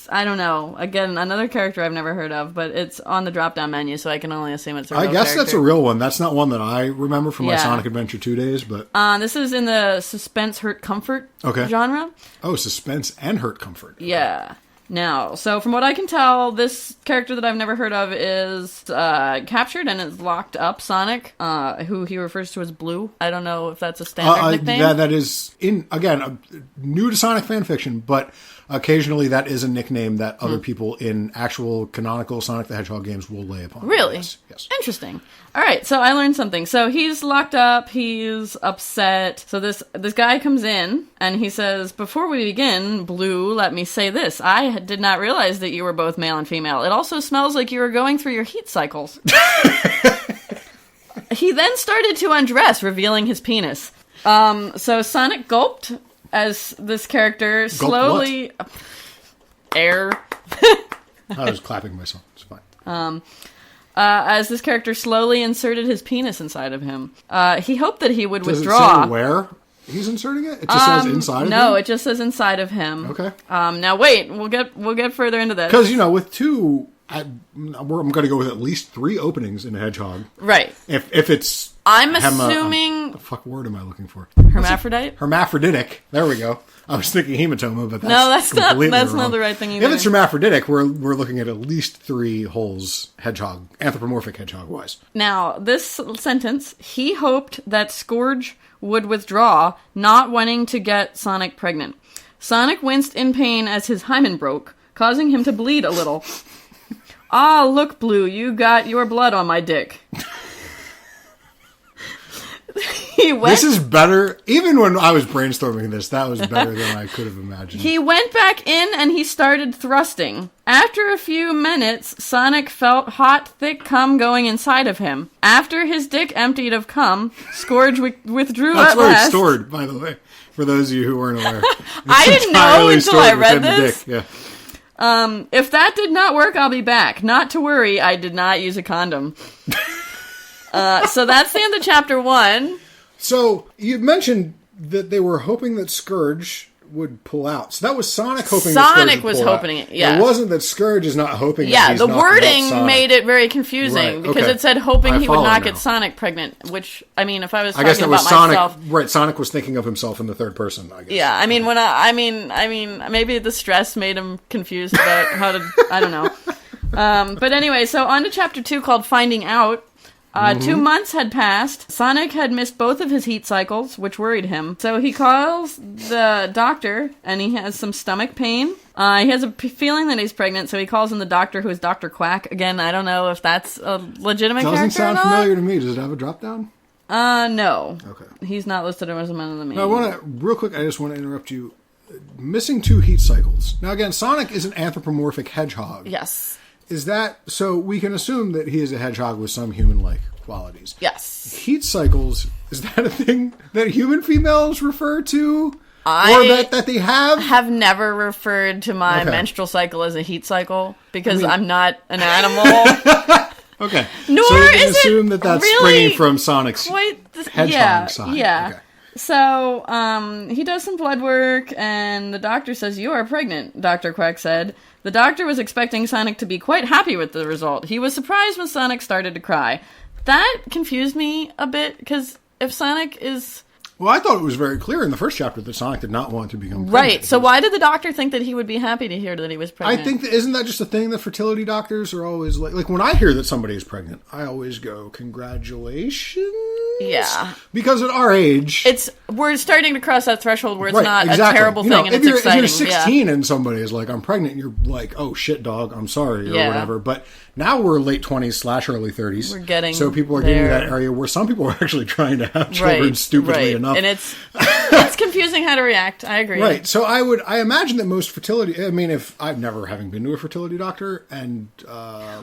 I don't know. Again, another character I've never heard of, but it's on the drop-down menu, so I can only assume it's a real character. That's a real one. That's not one that I remember from my Sonic Adventure 2 days, but... this is in the suspense, hurt, comfort genre. Oh, suspense and hurt, comfort. Yeah. Now, so from what I can tell, this character that I've never heard of is captured and is locked up. Sonic, who he refers to as Blue. I don't know if that's a standard nickname. That is, new to Sonic fanfiction, but occasionally that is a nickname that other people in actual canonical Sonic the Hedgehog games will lay upon. Really? Yes. Interesting. All right, so I learned something. So he's locked up, he's upset. So this guy comes in, and he says, "Before we begin, Blue, let me say this. I did not realize that you were both male and female. It also smells like you were going through your heat cycles." He then started to undress, revealing his penis. So Sonic gulped as this character slowly... Air. I was clapping myself. It's fine. As this character slowly inserted his penis inside of him. He hoped that he would withdraw. Does it say where he's inserting it? It just says inside of him? No, it just says inside of him. Okay. Now wait, we'll get further into this. Because, with 2... I'm going to go with at least 3 openings in a Hedgehog. Right. If it's... I'm assuming... What the fuck word am I looking for? Hermaphrodite? Hermaphroditic. There we go. I was thinking hematoma, but that's not the right thing either. If it's hermaphroditic, we're looking at least 3 holes hedgehog, anthropomorphic hedgehog-wise. Now, this sentence, he hoped that Scourge would withdraw, not wanting to get Sonic pregnant. Sonic winced in pain as his hymen broke, causing him to bleed a little. "Ah, look, Blue, you got your blood on my dick." This is better. Even when I was brainstorming this, that was better than I could have imagined. He went back in and he started thrusting. After a few minutes, Sonic felt hot, thick cum going inside of him. After his dick emptied of cum, Scourge withdrew That's at where last. it's stored, by the way, for those of you who weren't aware. I didn't know until I read this. Yeah. If that did not work, I'll be back. Not to worry, I did not use a condom. So that's the end of chapter 1. So you mentioned that they were hoping that Scourge would pull out. So that was Sonic hoping that Scourge Sonic would was pull hoping out. it, yeah. It wasn't that Scourge is not hoping that Yeah, he's the knocking out wording Sonic. made it very confusing Right, because okay. it said hoping I he would follow not now. get Sonic pregnant, which, I mean, if I was I guess talking that was about Sonic. myself... Right, Sonic was thinking of himself in the third person, I guess. Yeah, I mean, when I mean, maybe the stress made him confused about how to, I don't know. But anyway, so on to chapter 2 called Finding Out. 2 months had passed. Sonic had missed both of his heat cycles, which worried him. So he calls the doctor, and he has some stomach pain. He has a feeling that he's pregnant, so he calls in the doctor, who is Dr. Quack. Again, I don't know if that's a legitimate character Doesn't sound or not. familiar to me. Does it have a drop down? No. Okay. He's not listed as a man of the main. Now, real quick, I just want to interrupt you. Missing 2 heat cycles. Now, again, Sonic is an anthropomorphic hedgehog. Yes. Is that, so we can assume that he is a hedgehog with some human-like qualities. Yes. Heat cycles, is that a thing that human females refer to? Or that they have? Have never referred to my Okay. menstrual cycle as a heat cycle because I'm not an animal. Okay. Nor so we can is it assume that that's really springing from Sonic's hedgehog side. Yeah. Okay. So, he does some blood work, and the doctor says, "You are pregnant," Dr. Quack said. The doctor was expecting Sonic to be quite happy with the result. He was surprised when Sonic started to cry. That confused me a bit, because if Sonic is... Well, I thought it was very clear in the first chapter that Sonic did not want to become pregnant. Right, so why did the doctor think that he would be happy to hear that he was pregnant? I think isn't that just a thing that fertility doctors are always like when I hear that somebody is pregnant, I always go, congratulations. Yeah. Because at our age, we're starting to cross that threshold where it's right, not exactly. a terrible thing and if it's exciting. If you're 16 and somebody is like, I'm pregnant, you're like, oh shit, dog, I'm sorry, or whatever. But now we're late 20s / early 30s. We're getting so people are getting to that area where some people are actually trying to have children stupidly enough. And it's confusing how to react. I agree. Right. So I imagine that most fertility, I mean, if I've never having been to a fertility doctor and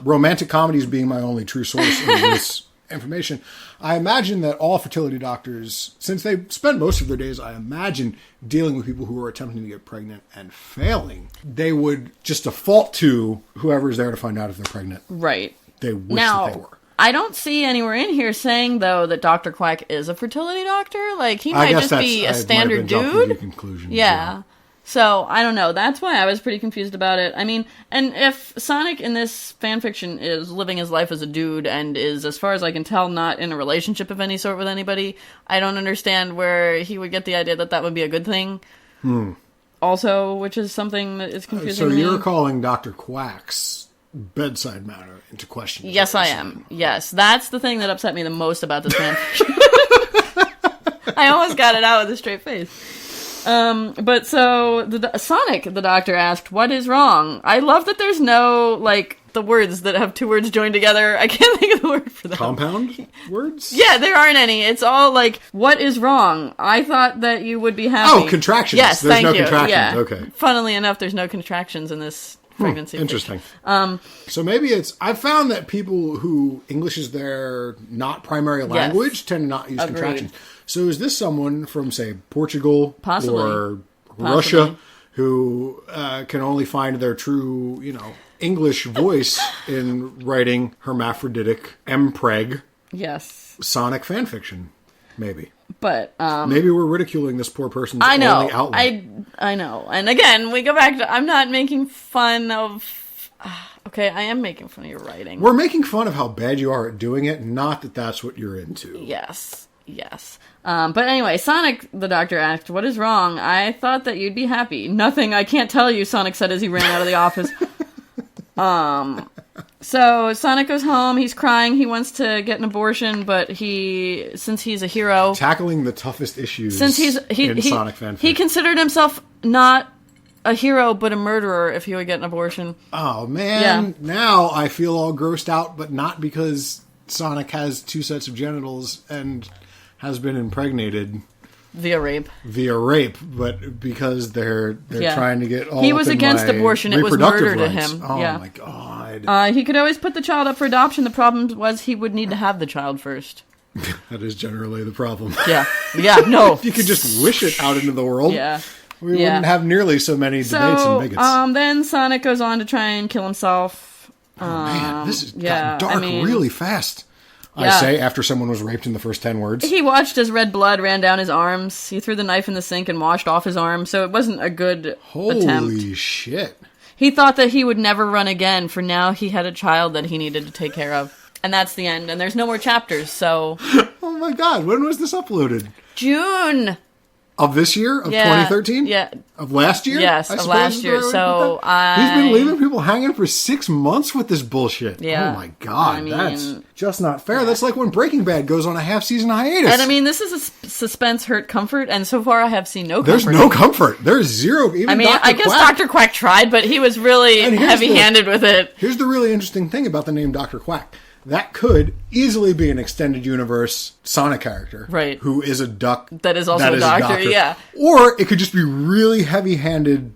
romantic comedies being my only true source of this information, I imagine that all fertility doctors, since they spend most of their days, I imagine, dealing with people who are attempting to get pregnant and failing, they would just default to whoever's there to find out if they're pregnant. Right. They wish that they were. I don't see anywhere in here saying, though, that Dr. Quack is a fertility doctor. Like, he might just be a standard dude. Yeah. So, I don't know. That's why I was pretty confused about it. I mean, and if Sonic in this fanfiction is living his life as a dude and is, as far as I can tell, not in a relationship of any sort with anybody, I don't understand where he would get the idea that that would be a good thing. Also, which is something that is confusing So me. you're calling Dr. Quack's bedside manner into question. Yes, I am. Yes, that's the thing that upset me the most about this fanfiction. I almost got it out with a straight face. But so Sonic, the doctor asked, "What is wrong?" I love that there's no the words that have 2 words joined together. I can't think of the word for that. Compound words? Yeah, there aren't any. It's all "What is wrong?" I thought that you would be happy. Oh, contractions. Yes, there's thank no you. contractions. Yeah. Okay. Funnily enough, there's no contractions in this pregnancy. Interesting. So maybe I've found that people who English is their not primary language tend to not use contractions. So is this someone from, say, Portugal or Russia who can only find their true, English voice in writing hermaphroditic mpreg Sonic fanfiction? Maybe. But maybe we're ridiculing this poor person's only outlet. I know. And again, we go back to I'm not making fun of okay, I am making fun of your writing. We're making fun of how bad you are at doing it, not that that's what you're into. Yes. But anyway, Sonic, the doctor asked, "What is wrong? I thought that you'd be happy." "Nothing, I can't tell you," Sonic said as he ran out of the office. So Sonic goes home, he's crying, he wants to get an abortion, but since he's a hero... Tackling the toughest issues in Sonic fanfic. He considered himself not a hero, but a murderer if he would get an abortion. Oh, man. Yeah. Now I feel all grossed out, but not because Sonic has 2 sets of genitals and has been impregnated via rape, but because they're trying to get all. He was against abortion; it was murder to him. Oh my god! He could always put the child up for adoption. The problem was he would need to have the child first. That is generally the problem. Yeah. No. If you could just wish it out into the world. Yeah. we wouldn't have nearly so many debates and bigots. Then Sonic goes on to try and kill himself. Oh, man, this has gotten dark really fast. I say, after someone was raped in the first 10 words. He watched as red blood ran down his arms. He threw the knife in the sink and washed off his arm, so it wasn't a good attempt. Holy shit. He thought that he would never run again, for now he had a child that he needed to take care of. And that's the end, and there's no more chapters, so... Oh my god, when was this uploaded? June! Of this year? Of 2013? Yeah. Of last year? Yes, of last year. So He's been leaving people hanging for 6 months with this bullshit. Yeah. Oh my god, that's just not fair. That's like when Breaking Bad goes on a half-season hiatus. And I mean, this is a suspense, hurt, comfort, and so far I have seen no comfort. There's no comfort. There's zero. Even I guess Dr. Quack tried, but he was really heavy-handed with it. Here's the really interesting thing about the name Dr. Quack. That could easily be an extended universe Sonic character. Right. Who is a duck. That is also a doctor, yeah. Or it could just be really heavy-handed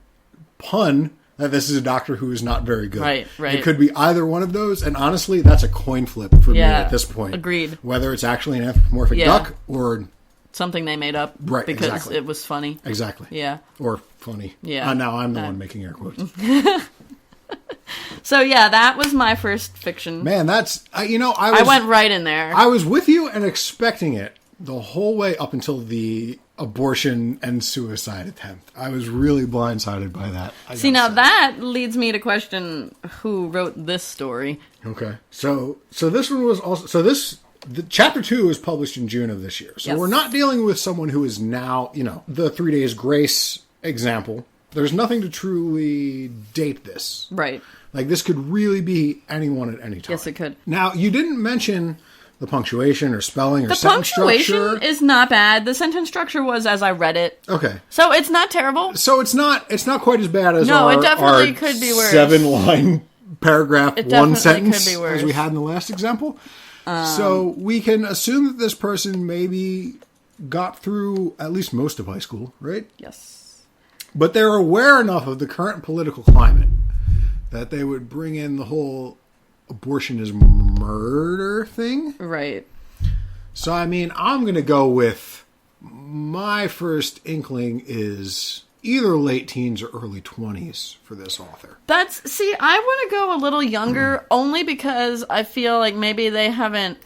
pun that this is a doctor who is not very good. Right. It could be either one of those, and honestly, that's a coin flip for me at this point. Agreed. Whether it's actually an anthropomorphic duck or... something they made up. Right, because it was funny. Exactly. Yeah. Or funny. Yeah. Now I'm the one making air quotes. So yeah, that was my first fiction. Man, that's I went right in there. I was with you and expecting it the whole way up until the abortion and suicide attempt. I was really blindsided by that. See, now that leads me to question who wrote this story. Okay, so this one was also the chapter 2 was published in June of this year. So we're not dealing with someone who is now the 3 days grace example. There's nothing to truly date this. Right. Like, this could really be anyone at any time. Yes, it could. Now, you didn't mention the punctuation or spelling or sentence structure. The punctuation is not bad. The sentence structure was as I read it. Okay. So it's not terrible. So it's not quite as bad as it definitely could be worse. 7-line paragraph, one sentence, could be worse. as we had in the last example. So we can assume that this person maybe got through at least most of high school, right? Yes. But they're aware enough of the current political climate that they would bring in the whole abortion is murder thing. Right. So, I mean, I'm going to go with my first inkling is either late teens or early 20s for this author. I want to go a little younger only because I feel like maybe they haven't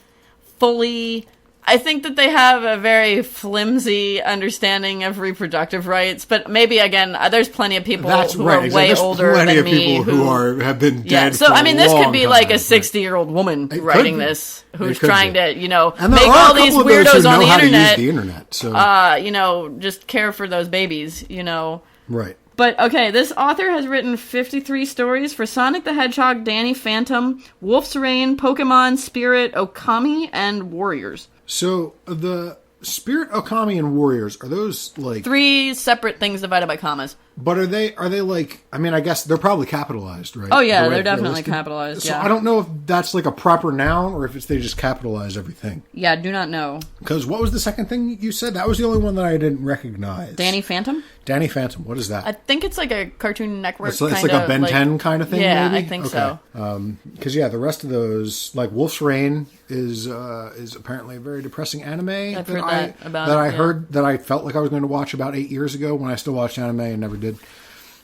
fully... I think that they have a very flimsy understanding of reproductive rights, but maybe again, there's plenty of people who are way older than me. Plenty of people who have been dead. So for I mean, this could be time, like a 60-year-old woman writing this, who's trying to, and make all these weirdos on the internet. The internet, so just care for those babies, Right. But, okay, this author has written 53 stories for Sonic the Hedgehog, Danny Phantom, Wolf's Rain, Pokemon, Spirit, Okami, and Warriors. So, the Spirit, Okami, and Warriors, are those, like... 3 separate things divided by commas. But are they like... I mean, I guess they're probably capitalized, right? Oh, yeah, they're definitely capitalized, So I don't know if that's, like, a proper noun, or if they just capitalize everything. Yeah, I do not know. Because what was the second thing you said? That was the only one that I didn't recognize. Danny Phantom? Danny Phantom, what is that? I think it's like a Cartoon Network it's like a Ben 10 kind of thing, yeah, maybe? I think so. Because, the rest of those, like Wolf's Rain is apparently a very depressing anime I've heard that I heard that I felt like I was going to watch about 8 years ago when I still watched anime and never did.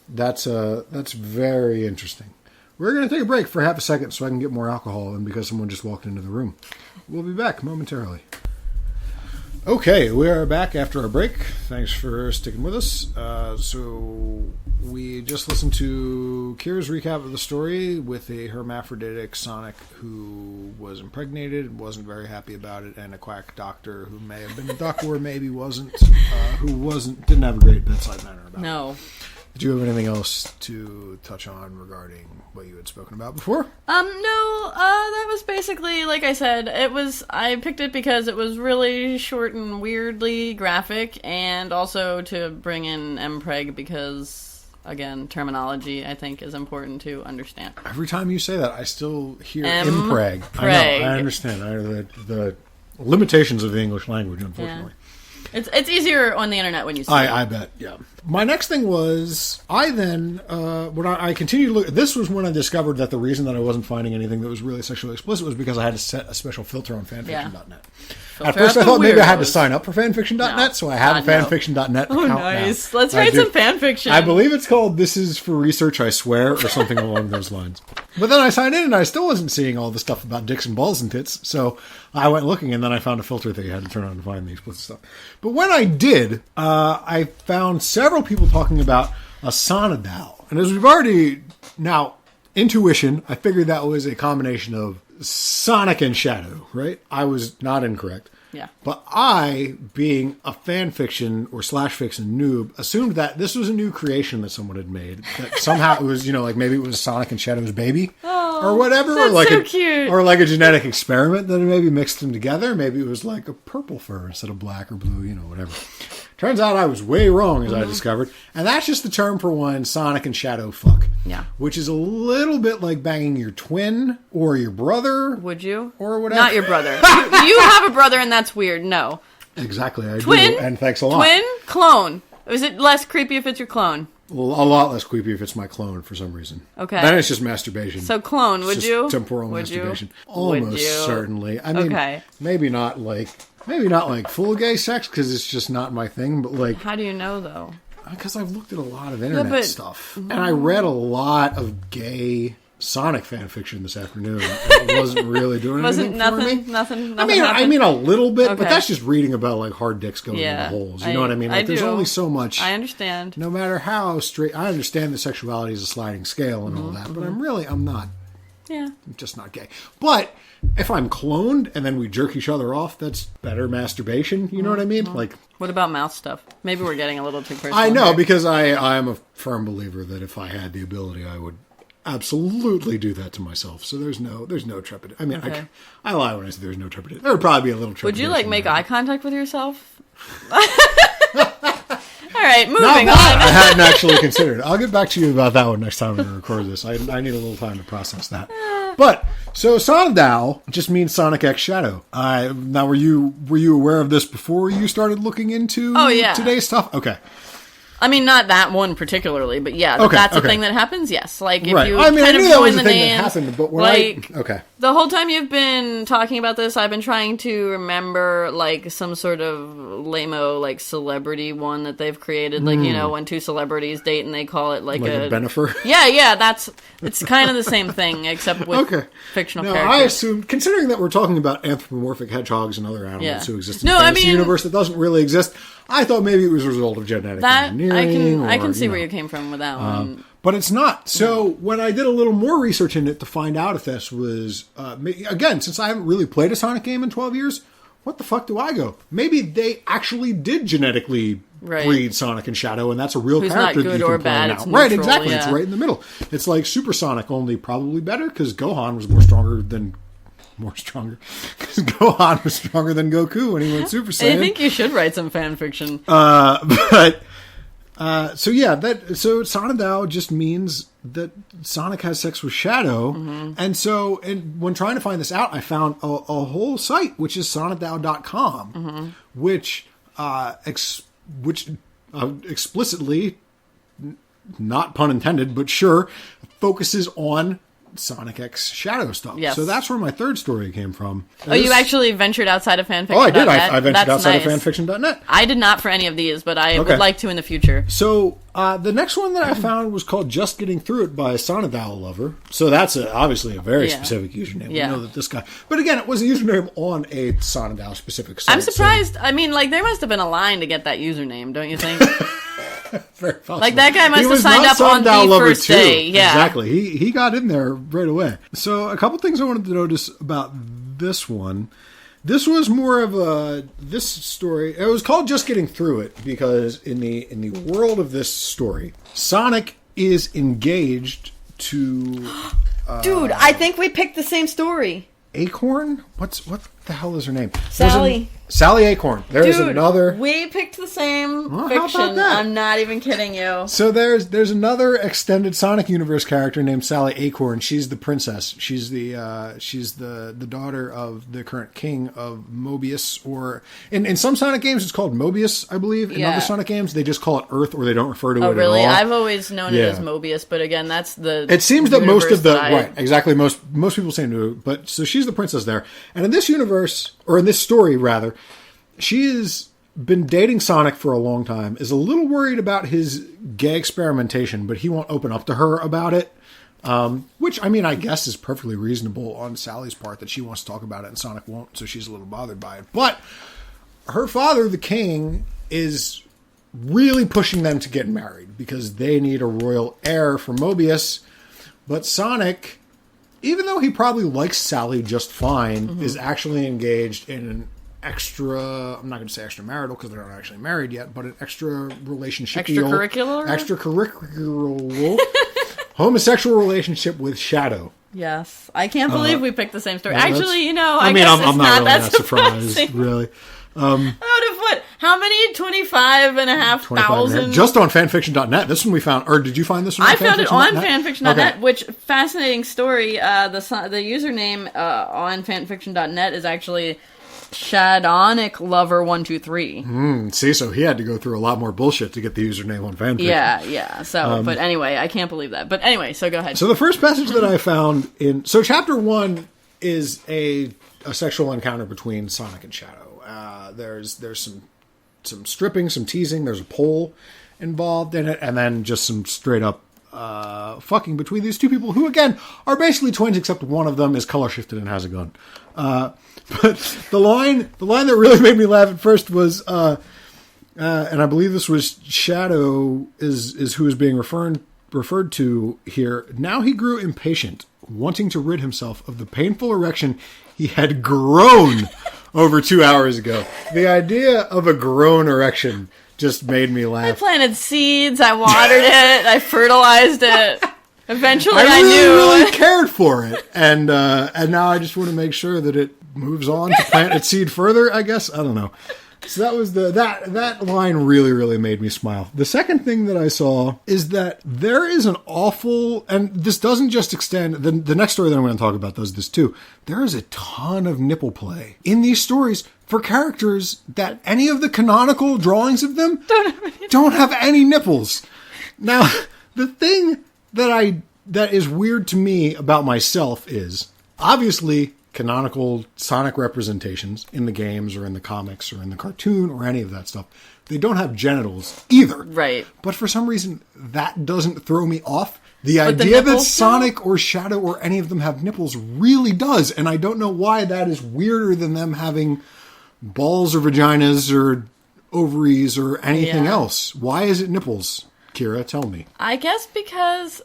That's very interesting. We're going to take a break for half a second so I can get more alcohol in because someone just walked into the room. We'll be back momentarily. Okay, we are back after our break. Thanks for sticking with us. So we just listened to Kira's recap of the story with a hermaphroditic Sonic who was impregnated, wasn't very happy about it, and a quack doctor who may have been a duck or maybe wasn't, didn't have a great bedside manner about it. No. Do you have anything else to touch on regarding what you had spoken about before? No, that was basically, like I said, I picked it because it was really short and weirdly graphic, and also to bring in mpreg because, again, terminology, I think, is important to understand. Every time you say that, I still hear mpreg. I know, I understand. The limitations of the English language, unfortunately. Yeah. It's easier on the internet when you see it. I bet, yeah. My next thing was, I then, when I continued to look, this was when I discovered that the reason that I wasn't finding anything that was really sexually explicit was because I had to set a special filter on fanfiction.net. At first I thought maybe I had to sign up for fanfiction.net, so I have a fanfiction.net account nice. now. Let's write some fanfiction. I believe it's called This Is For Research, I Swear, or something along those lines. But then I signed in and I still wasn't seeing all the stuff about dicks and balls and tits, so I went looking and then I found a filter that you had to turn on to find the explicit stuff. But when I did, I found several people talking about a sonidal. And as we've already, now, intuition, I figured that was a combination of Sonic and Shadow, right? I was not incorrect. Yeah. But I, being a fan-fiction or /fiction noob, assumed that this was a new creation that someone had made. That somehow it was, like maybe it was Sonic and Shadow's baby or whatever. That's or like so cute. Or like a genetic experiment that maybe mixed them together. Maybe it was like a purple fur instead of black or blue, whatever. Turns out I was way wrong, as I discovered. And that's just the term for when Sonic and Shadow fuck. Yeah. Which is a little bit like banging your twin or your brother. Would you? Or whatever. Not your brother. You have a brother and that's weird. No. Exactly. I Twin? do. And thanks a lot. Twin? Clone. Is it less creepy if it's your clone? Well, a lot less creepy if it's my clone for some reason. Okay. Then it's just masturbation. So clone, would It's you? just temporal Would masturbation. you? Almost Would you? certainly. I mean, Okay. maybe not like full gay sex because it's just not my thing, but like How do you know, though? because I've looked at a lot of internet but- stuff and I read a lot of gay Sonic fan fiction this afternoon. And it wasn't really doing anything for me. Nothing I happened? mean a little bit, Okay. but that's just reading about like hard dicks going in the Yeah, holes. You know what I mean? Like there's do. only so much. I understand. No matter how straight, I understand that sexuality is a sliding scale and all that, but I'm not. Yeah. I'm just not gay. But if I'm cloned and then we jerk each other off, that's better masturbation. You know what I mean? Like, What about mouth stuff? Maybe we're getting a little too personal. I know here. because I am a firm believer that if I had the ability, I would absolutely do that to myself. So there's no trepidation. I mean, Okay. I lie when I say there's no trepidation. There would probably be a little trepidation. Would you make eye contact with yourself? All right, moving Not on. that I hadn't actually considered. I'll get back to you about that one next time we record this. I need a little time to process that. But so Sonidal just means Sonic X Shadow. Now were you aware of this before you started looking into today's stuff? Okay. I mean, not that one particularly, but yeah, that's a thing that happens. Yes, like if you I mean, I kind knew of that join was the a thing names, that happened, but when like the whole time you've been talking about this, I've been trying to remember like some sort of lame-o like celebrity one that they've created, like when two celebrities date and they call it like a Benifer. Yeah, it's kind of the same thing except with fictional characters. I assume, considering that we're talking about anthropomorphic hedgehogs and other animals who exist in the fantasy universe that doesn't really exist, I thought maybe it was a result of genetic engineering. I can see where you came from with that one. But it's not. So when I did a little more research in it to find out if this was, again, since I haven't really played a Sonic game in 12 years, what the fuck do I go? Maybe they actually did genetically breed Sonic and Shadow, and that's a real Who's character not good that you or can play bad, now. it's Right, neutral, exactly. yeah. It's right in the middle. It's like Super Sonic, only probably better because Gohan was Gohan was stronger than Goku when he went Super Saiyan. I think you should write some fan fiction. So Sonidal just means that Sonic has sex with Shadow, and when trying to find this out, I found a whole site which is sonidal.com, which explicitly, not pun intended, but sure, focuses on Sonic X Shadow stuff. Yes. So that's where my third story came from. You actually ventured outside of fanfiction.net? Oh, I did. I ventured outside of fanfiction.net. I did not for any of these, but I would like to in the future. So the next one that I found was called Just Getting Through It by a Sonidal Lover. So that's obviously a very specific username. Yeah. We know that this guy... But again, it was a username on a Sonidal specific site. I'm surprised. I mean, there must have been a line to get that username, don't you think? Very possible. Like that guy must have signed up on the first day. Yeah, exactly. He got in there right away. So a couple things I wanted to notice about this one. This was more of this story. It was called Just Getting Through It because in the world of this story, Sonic is engaged to. Dude, I think we picked the same story. Acorn? What the hell is her name? Sally. Sally Acorn. There's another. We picked the same Well, fiction. how about that? I'm not even kidding you. So there's another extended Sonic universe character named Sally Acorn. She's the princess. She's the daughter of the current king of Mobius, or in some Sonic games it's called Mobius, I believe. In other Sonic games they just call it Earth, or they don't refer to it really? at all. I've always known it as Mobius, but again, that's the. It seems that most of the right, exactly most people seem to. But so she's the princess there, and in this universe, or in this story rather. She has been dating Sonic for a long time, is a little worried about his gay experimentation, but he won't open up to her about it. Which, I mean, I guess is perfectly reasonable on Sally's part that she wants to talk about it and Sonic won't, so she's a little bothered by it. But her father, the king, is really pushing them to get married because they need a royal heir for Mobius. But Sonic, even though he probably likes Sally just fine, is actually engaged in an extra, I'm not going to say extramarital because they're not actually married yet, but an extra relationship. Extracurricular? Homosexual relationship with Shadow. Yes. I can't believe we picked the same story. Well, actually, I guess I'm it's not not really that surprised, really. Out of what? How many? 25,500? Just on fanfiction.net. This one we found, or did you find this one on I found it on fanfiction.net, okay. which, fascinating story. The username on fanfiction.net is actually Shadonic Lover 123. See, so he had to go through a lot more bullshit to get the username on fanfiction. Yeah. So, but anyway, I can't believe that. But anyway, so go ahead. So the first passage that I found so chapter 1 is a sexual encounter between Sonic and Shadow. There's some stripping, some teasing. There's a pole involved in it, and then just some straight up fucking between these two people who, again, are basically twins, except one of them is color shifted and has a gun. But the line that really made me laugh at first was, and I believe this was Shadow is who is being referred to here. Now he grew impatient, wanting to rid himself of the painful erection he had grown over 2 hours ago. The idea of a grown erection just made me laugh. I planted seeds, I watered it, I fertilized it. Eventually I really cared for it. And now I just want to make sure that it moves on to plant its seed further, I guess. I don't know. So that was that line really made me smile. The second thing that I saw is that there is an awful, and this doesn't just extend, the next story that I'm going to talk about does this too. There is a ton of nipple play in these stories for characters that any of the canonical drawings of them don't have any nipples. Now, the thing that is weird to me about myself is, obviously, canonical Sonic representations in the games or in the comics or in the cartoon or any of that stuff, they don't have genitals either. Right. But for some reason, that doesn't throw me off. The idea that Sonic or Shadow or any of them have nipples really does. And I don't know why that is weirder than them having balls or vaginas or ovaries or anything else. Why is it nipples? Kira, tell me. I guess because,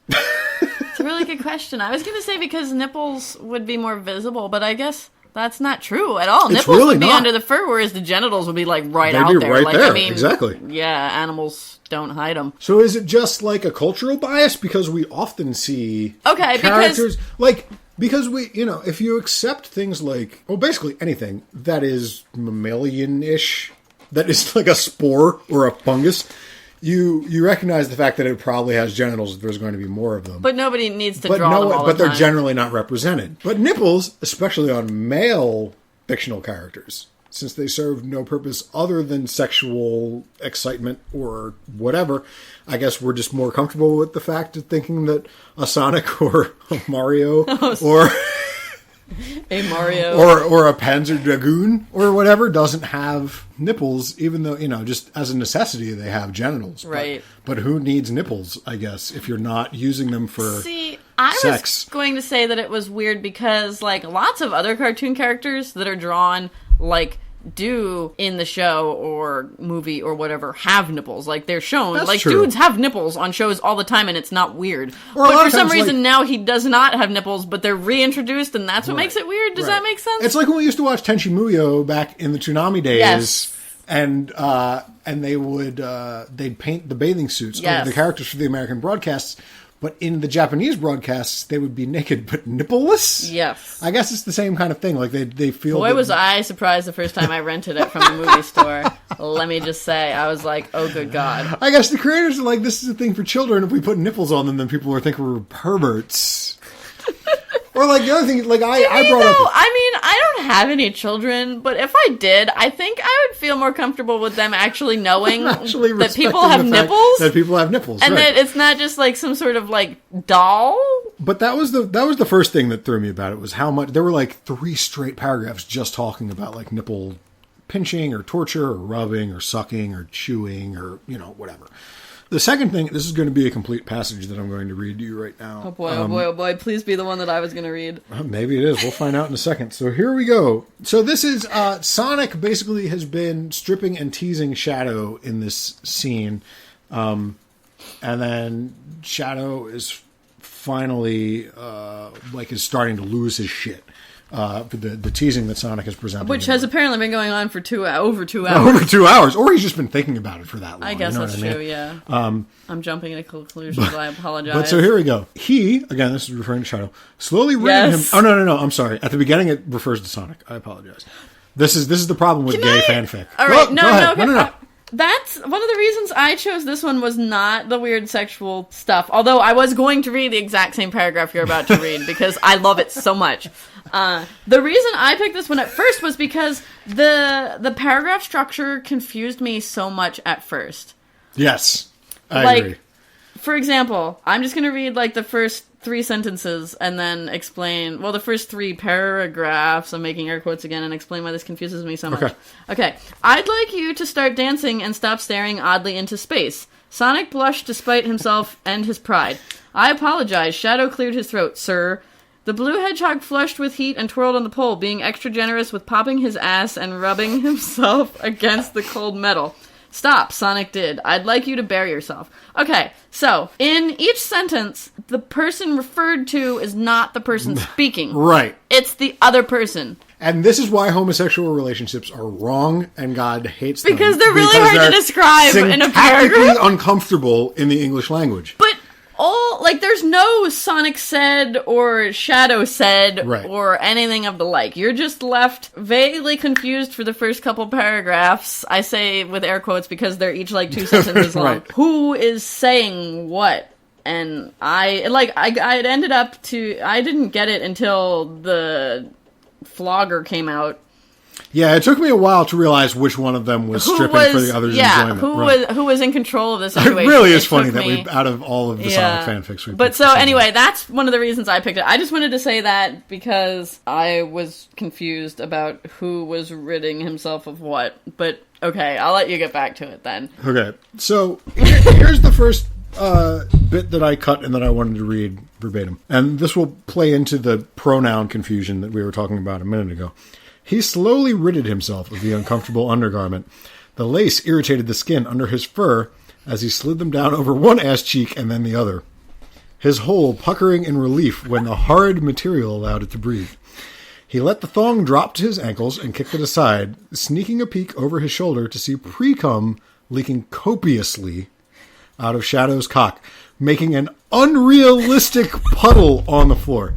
it's a really good question. I was going to say because nipples would be more visible, but I guess that's not true at all. Nipples really would be not. under the fur, whereas the genitals would be right They'd out be there. right there, exactly. Yeah, animals don't hide them. So is it just like a cultural bias? Because we often see characters because we, if you accept things like, basically anything that is mammalian-ish, that is like a spore or a fungus, you recognize the fact that it probably has genitals if there's going to be more of them. But nobody needs to draw them all the But they're time. generally not represented. But nipples, especially on male fictional characters, since they serve no purpose other than sexual excitement or whatever, I guess we're just more comfortable with the fact of thinking that a Sonic or a Mario or a Mario or a Panzer Dragoon or whatever doesn't have nipples, even though, just as a necessity they have genitals. Right. But who needs nipples, I guess, if you're not using them for I sex? was going to say that it was weird because, lots of other cartoon characters that are drawn, do in the show or movie or whatever have nipples. They're shown. That's true. Dudes have nipples on shows all the time and it's not weird. Or but for some reason now he does not have nipples, but they're reintroduced and that's what makes it weird. Does that make sense? It's like when we used to watch Tenchi Muyo back in the Toonami days. Yes. And they would they'd paint the bathing suits of the characters for the American broadcasts. But in the Japanese broadcasts, they would be naked but nippleless. Yes. I guess it's the same kind of thing. Like they feel. Boy, was I surprised the first time I rented it from the movie store. Let me just say, I was like, oh, good God. I guess the creators are like, this is a thing for children. If we put nipples on them, then people will think we're perverts. Or like the other thing, like I brought up. I mean, I don't have any children, but if I did, I think I would feel more comfortable with them actually knowing that people have nipples. That people have nipples, and right. that it's not just like some sort of like doll. But that was the first thing that threw me about it, was how much there were like 3 straight paragraphs just talking about like nipple pinching or torture or rubbing or sucking or chewing or whatever. The second thing, this is going to be a complete passage that I'm going to read to you right now. Oh boy, oh boy, oh boy. Please be the one that I was going to read. Maybe it is. We'll find out in a second. So here we go. So this is, Sonic basically has been stripping and teasing Shadow in this scene. And then Shadow is finally, is starting to lose his shit. The teasing that Sonic has presented. Which has apparently been going on for over 2 hours. Over 2 hours. Or he's just been thinking about it for that long. I guess that's true, yeah. I'm jumping into conclusions. I apologize. But so here we go. He, again, this is referring to Shadow, slowly ridded him. Oh, no. I'm sorry. At the beginning, it refers to Sonic. I apologize. This is the problem with gay fanfic. All right. Go ahead. No. That's one of the reasons I chose this one, was not the weird sexual stuff. Although I was going to read the exact same paragraph you're about to read because I love it so much. The reason I picked this one at first was because the paragraph structure confused me so much at first. Yes, I agree. For example, I'm just going to read like the first 3 sentences and then explain, the first 3 paragraphs, I'm making air quotes again, and explain why this confuses me so much. Okay. I'd like you to start dancing and stop staring oddly into space. Sonic blushed despite himself and his pride. I apologize. Shadow cleared his throat. Sir. The blue hedgehog flushed with heat and twirled on the pole, being extra generous with popping his ass and rubbing himself against the cold metal. Stop, Sonic did. I'd like you to bury yourself. Okay, so, in each sentence, the person referred to is not the person speaking. Right. It's the other person. And this is why homosexual relationships are wrong and God hates them. Because they're really hard to describe in a paragraph. Uncomfortable in the English language. But there's no Sonic said or Shadow said or anything of the like. You're just left vaguely confused for the first couple paragraphs. I say with air quotes because they're each like 2 sentences long. Right. Who is saying what? And I ended up I didn't get it until the flogger came out. Yeah, it took me a while to realize which one of them was stripping for the other's enjoyment. Who was in control of the situation. It really is funny that out of all of the Sonic fanfics we But so anyway, that's one of the reasons I picked it. I just wanted to say that because I was confused about who was ridding himself of what. But okay, I'll let you get back to it then. Okay, so here's the first bit that I cut and that I wanted to read verbatim. And this will play into the pronoun confusion that we were talking about a minute ago. He slowly ridded himself of the uncomfortable undergarment. The lace irritated the skin under his fur as he slid them down over one ass cheek and then the other, his hole puckering in relief when the horrid material allowed it to breathe. He let the thong drop to his ankles and kicked it aside, sneaking a peek over his shoulder to see pre-cum leaking copiously out of Shadow's cock, making an unrealistic puddle on the floor.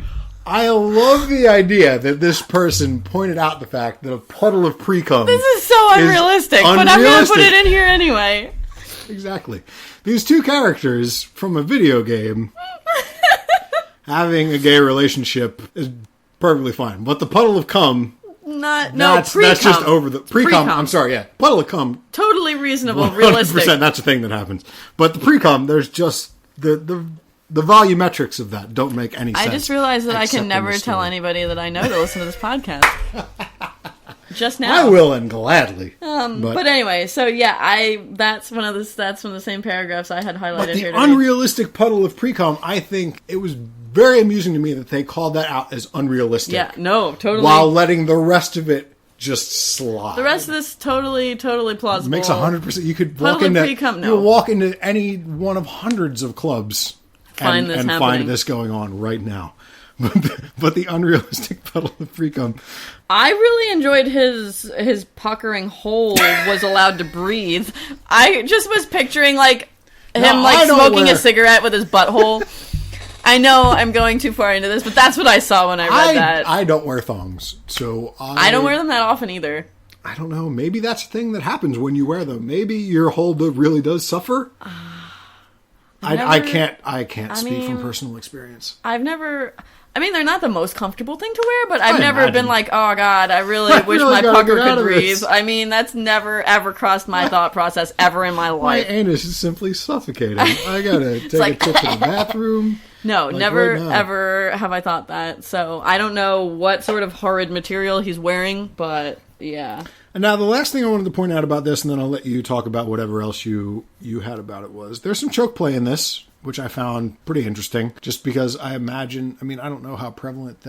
I love the idea that this person pointed out the fact that a puddle of pre-cum This is so unrealistic, but I'm going to put it in here anyway. Exactly. These 2 characters from a video game having a gay relationship is perfectly fine. But the puddle of cum... That's just over the... Pre-cum, I'm sorry, yeah. Puddle of cum... Totally reasonable, realistic. 100%, that's a thing that happens. But the pre-cum, there's just... The volumetrics of that don't make any sense. I just realized that I can never tell anybody that I know to listen to this podcast. Just now. I will, and gladly. But anyway, so yeah, that's one of the same paragraphs I had highlighted here. The unrealistic puddle of pre-cum, I think it was very amusing to me that they called that out as unrealistic. Yeah, no, totally. While letting the rest of it just slide. The rest of this totally plausible. Makes 100%. You could walk into any one of hundreds of clubs. And find this going on right now. But the unrealistic puddle of pre-cum. I really enjoyed his puckering hole was allowed to breathe. I just was picturing him smoking a cigarette with his butthole. I know I'm going too far into this, but that's what I saw when I read that. I don't wear thongs, so I don't wear them that often either. I don't know. Maybe that's the thing that happens when you wear them. Maybe your hole really does suffer. I can't speak from personal experience. I've never... I mean, they're not the most comfortable thing to wear, but I've never been like, oh God, I really wish my pucker could breathe. I mean, that's never, ever crossed my thought process ever in my life. My anus is simply suffocating. I gotta take a trip to the bathroom. No, never, ever have I thought that. So I don't know what sort of horrid material he's wearing, but yeah. And now the last thing I wanted to point out about this, and then I'll let you talk about whatever else you had about it, was there's some choke play in this, which I found pretty interesting, just because I imagine, I mean, I don't know how prevalent,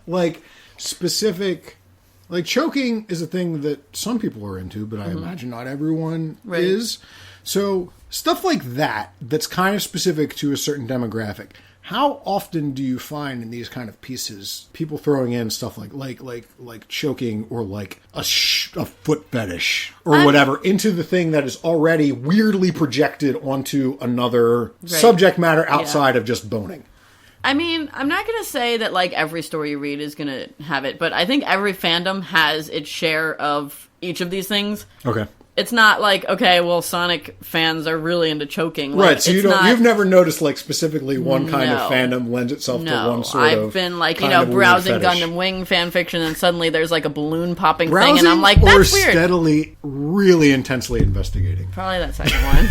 like, specific, like, choking is a thing that some people are into, but I imagine not everyone is. So, stuff like that, that's kind of specific to a certain demographic. How often do you find in these kind of pieces people throwing in stuff like choking or like a foot fetish or whatever into the thing that is already weirdly projected onto another subject matter outside of just boning? I mean, I'm not going to say that like every story you read is going to have it, but I think every fandom has its share of each of these things. Okay. It's not like, okay, well, Sonic fans are really into choking. Like, right, so you've never noticed, like, specifically one kind of fandom lends itself to one sort of... I've been, like, browsing Gundam Wing fanfiction, and suddenly there's, like, a balloon popping thing, and I'm like, that's weird. Or steadily, really intensely investigating? Probably that second one.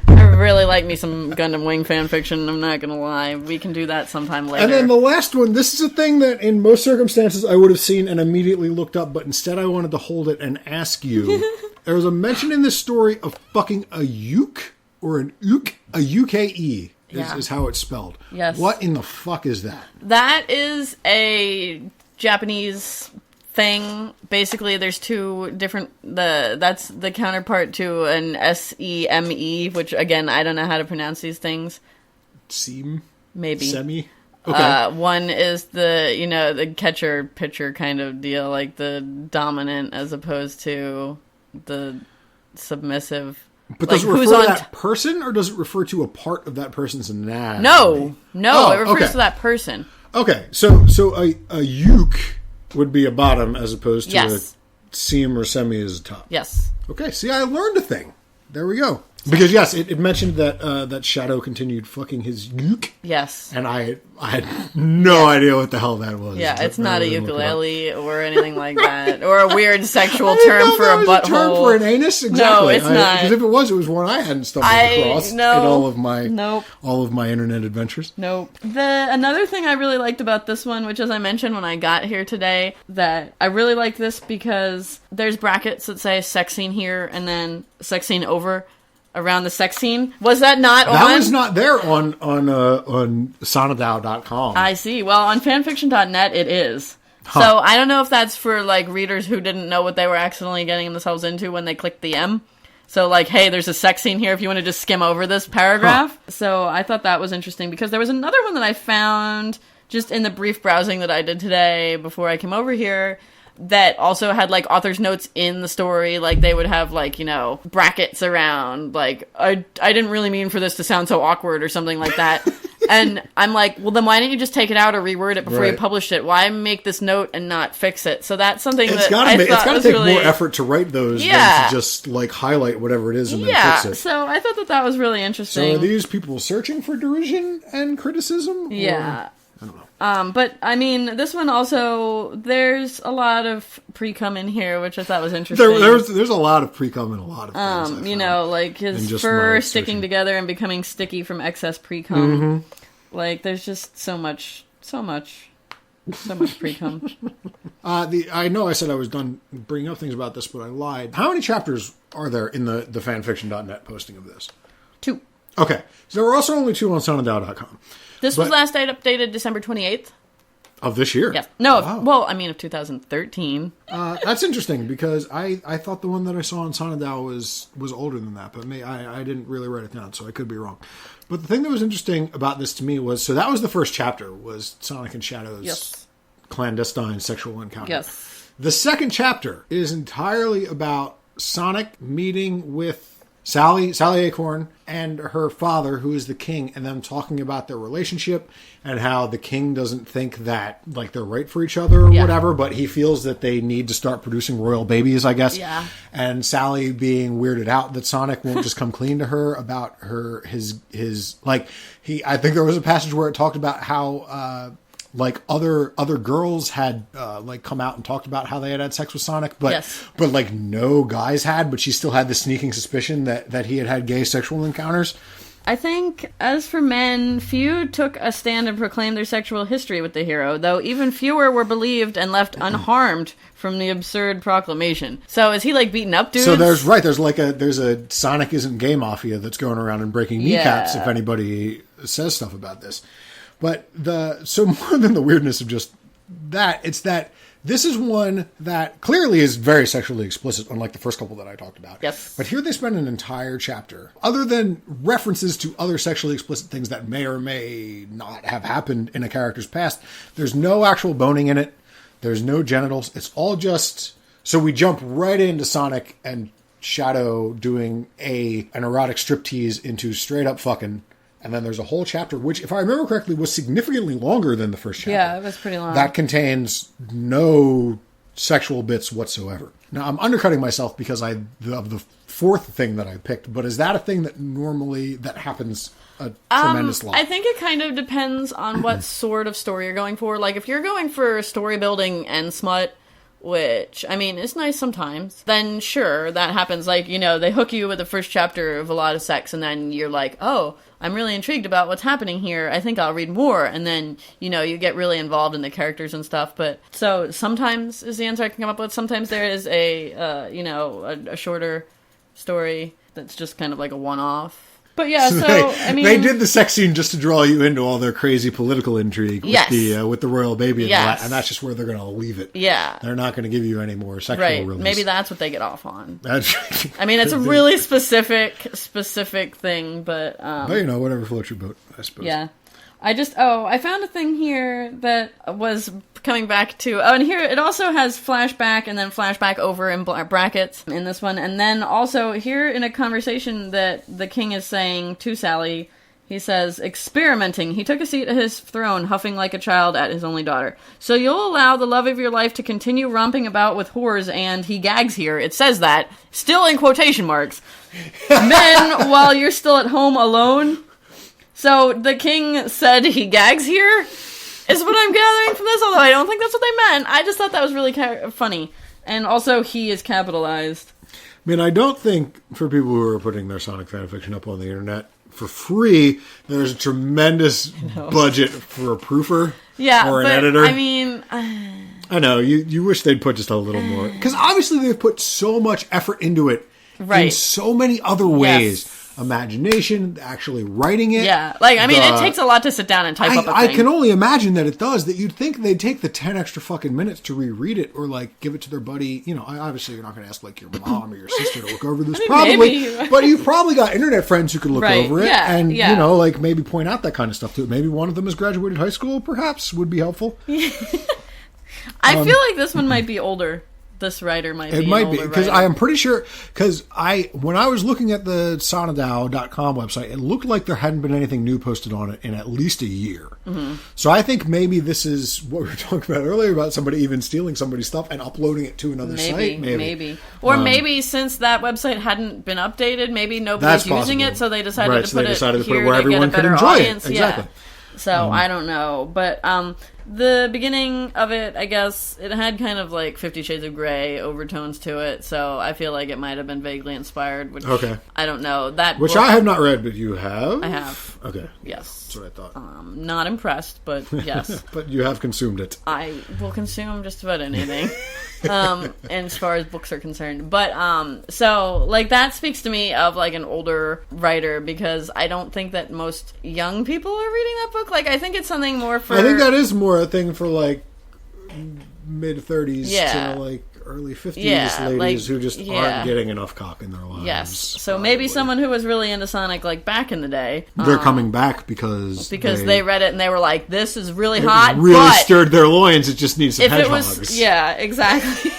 I really like me some Gundam Wing fanfiction, I'm not gonna lie. We can do that sometime later. And then the last one, this is a thing that in most circumstances I would have seen and immediately looked up, but instead I wanted to hold it and ask you. There was a mention in this story of fucking a uke, or an uke, a U-K-E is how it's spelled. Yes. What in the fuck is that? That is a Japanese thing. Basically, there's two different, that's the counterpart to an S-E-M-E, which, again, I don't know how to pronounce these things. Seem? Maybe. Semi? Okay. One is the catcher-pitcher kind of deal, like the dominant as opposed to the submissive. But does it refer to that person, or does it refer to a part of that person's anatomy? No, it refers to that person. Okay, so a uke would be a bottom as opposed to a seam or semi as a top. Yes. Okay, see, I learned a thing. There we go. Because, yes, it mentioned that that Shadow continued fucking his uke. Yes. And I had no idea what the hell that was. Yeah, it's not a ukulele or anything like that. Or a weird sexual term for a butthole. A term for an anus? Exactly. No, it's not. Because if it was one I hadn't stumbled across in all of my internet adventures. Nope. Another thing I really liked about this one, which as I mentioned when I got here today, that I really like this because there's brackets that say sex scene here and then sex scene over. Around the sex scene. Was that not on? That was not there on sonadao.com. I see. Well, on fanfiction.net it is. Huh. So I don't know if that's for like readers who didn't know what they were accidentally getting themselves into when they clicked the M. So like, hey, there's a sex scene here if you want to just skim over this paragraph. Huh. So I thought that was interesting because there was another one that I found just in the brief browsing that I did today before I came over here that also had like author's notes in the story. Like they would have like, brackets around like, I didn't really mean for this to sound so awkward or something like that. And I'm like, well then why didn't you just take it out or reword it before you published it? Why make this note and not fix it? So that's something it's gotta take more effort to write those than to just like highlight whatever it is and then fix it. So I thought that was really interesting. So are these people searching for derision and criticism? Yeah. Or? I don't know. But I mean, this one also, there's a lot of pre-cum in here, which I thought was interesting. There's a lot of pre-cum in a lot of things. Like his fur sticking together and becoming sticky from excess pre-cum. Mm-hmm. Like, there's just so much pre-cum. I know I said I was done bringing up things about this, but I lied. How many chapters are there in the fanfiction.net posting of this? 2. Okay. So there were also only 2 on sonadao.com. This was last updated December 28th. Of this year? Yes. No, of 2013. That's interesting, because I thought the one that I saw on Sonadao was older than that, but I didn't really write it down, so I could be wrong. But the thing that was interesting about this to me was, so that was the first chapter, was Sonic and Shadow's clandestine sexual encounter. Yes. The second chapter is entirely about Sonic meeting with Sally Acorn and her father, who is the king, and them talking about their relationship and how the king doesn't think that like they're right for each other or whatever, but he feels that they need to start producing royal babies, I guess. Yeah. And Sally being weirded out that Sonic won't just come clean to her about his like I think there was a passage where it talked about how like other girls had like come out and talked about how they had sex with Sonic, but like no guys had, but she still had the sneaking suspicion that he had gay sexual encounters. I think, as for men, few took a stand and proclaimed their sexual history with the hero, though even fewer were believed and left unharmed from the absurd proclamation. So is he, like, beating up dudes? So there's a Sonic isn't gay mafia that's going around and breaking kneecaps if anybody says stuff about this. But so more than the weirdness of just that, it's that this is one that clearly is very sexually explicit, unlike the first couple that I talked about. Yes. But here they spend an entire chapter, other than references to other sexually explicit things that may or may not have happened in a character's past. There's no actual boning in it. There's no genitals. It's all just... So we jump right into Sonic and Shadow doing an erotic striptease into straight up fucking... And then there's a whole chapter, which, if I remember correctly, was significantly longer than the first chapter. Yeah, it was pretty long. That contains no sexual bits whatsoever. Now, I'm undercutting myself because of the fourth thing that I picked, but is that a thing that happens a tremendous lot? I think it kind of depends on what sort of story you're going for. Like, if you're going for story building and smut, which, I mean, is nice sometimes, then sure, that happens. Like, they hook you with the first chapter of a lot of sex, and then you're like, oh, I'm really intrigued about what's happening here. I think I'll read more. And then, you get really involved in the characters and stuff. But so sometimes is the answer I can come up with. Sometimes there is a shorter story that's just kind of like a one-off. But yeah, so they did the sex scene just to draw you into all their crazy political intrigue with the royal baby and all that, and that's just where they're going to leave it. Yeah, they're not going to give you any more sexual release. Maybe that's what they get off on. I mean, it's a really specific thing, but whatever floats your boat, I suppose. Yeah, I found a thing here that was coming back to... Oh, and here it also has flashback and then flashback over in brackets in this one. And then also here in a conversation that the king is saying to Sally, he says, experimenting. He took a seat at his throne, huffing like a child at his only daughter. So you'll allow the love of your life to continue romping about with whores, and he gags here. It says that. Still in quotation marks. Men, while you're still at home alone... So the king said he gags here, is what I'm gathering from this, although I don't think that's what they meant. I just thought that was really funny. And also, he is capitalized. I mean, I don't think, for people who are putting their Sonic fanfiction up on the internet for free, there's a tremendous budget for a proofer or an editor. I mean... I know, you wish they'd put just a little more. Because obviously they've put so much effort into it in so many other ways. Yes. Imagination, actually writing it. Yeah, it takes a lot to sit down and type up a thing. I can only imagine that it does, that you'd think they'd take the 10 extra fucking minutes to reread it or, give it to their buddy. Obviously you're not going to ask, your mom or your sister to look over this, probably. But you've probably got internet friends who could look over it and, maybe point out that kind of stuff to it. Maybe one of them has graduated high school, perhaps, would be helpful. I feel like this one might be older. This writer might be. It might be, because I am pretty sure, when I was looking at the sonadao.com website, it looked like there hadn't been anything new posted on it in at least a year. Mm-hmm. So I think maybe this is what we were talking about earlier about somebody even stealing somebody's stuff and uploading it to another site. Maybe. Or maybe since that website hadn't been updated, maybe nobody's using it, so they decided to put it here where everyone to get a better enjoy audience. It. Exactly. Yeah. So I don't know, but the beginning of it, I guess, it had kind of 50 Shades of Grey overtones to it, so I feel like it might have been vaguely inspired, which I don't know. Which I have not read, but you have? I have. Okay. Yes. That's what I thought. Not impressed, but yes. But you have consumed it. I will consume just about anything. As far as books are concerned. But, so, that speaks to me of, an older writer, because I don't think that most young people are reading that book. I think it's something more for... I think that is more a thing for, mid-30s to, early 50s ladies who just aren't getting enough cock in their lives. Yes. So maybe someone who was really into Sonic, back in the day. They're coming back because they read it and they were like, this is really hot, really stirred their loins. It just needs some hedgehogs. Yeah, exactly.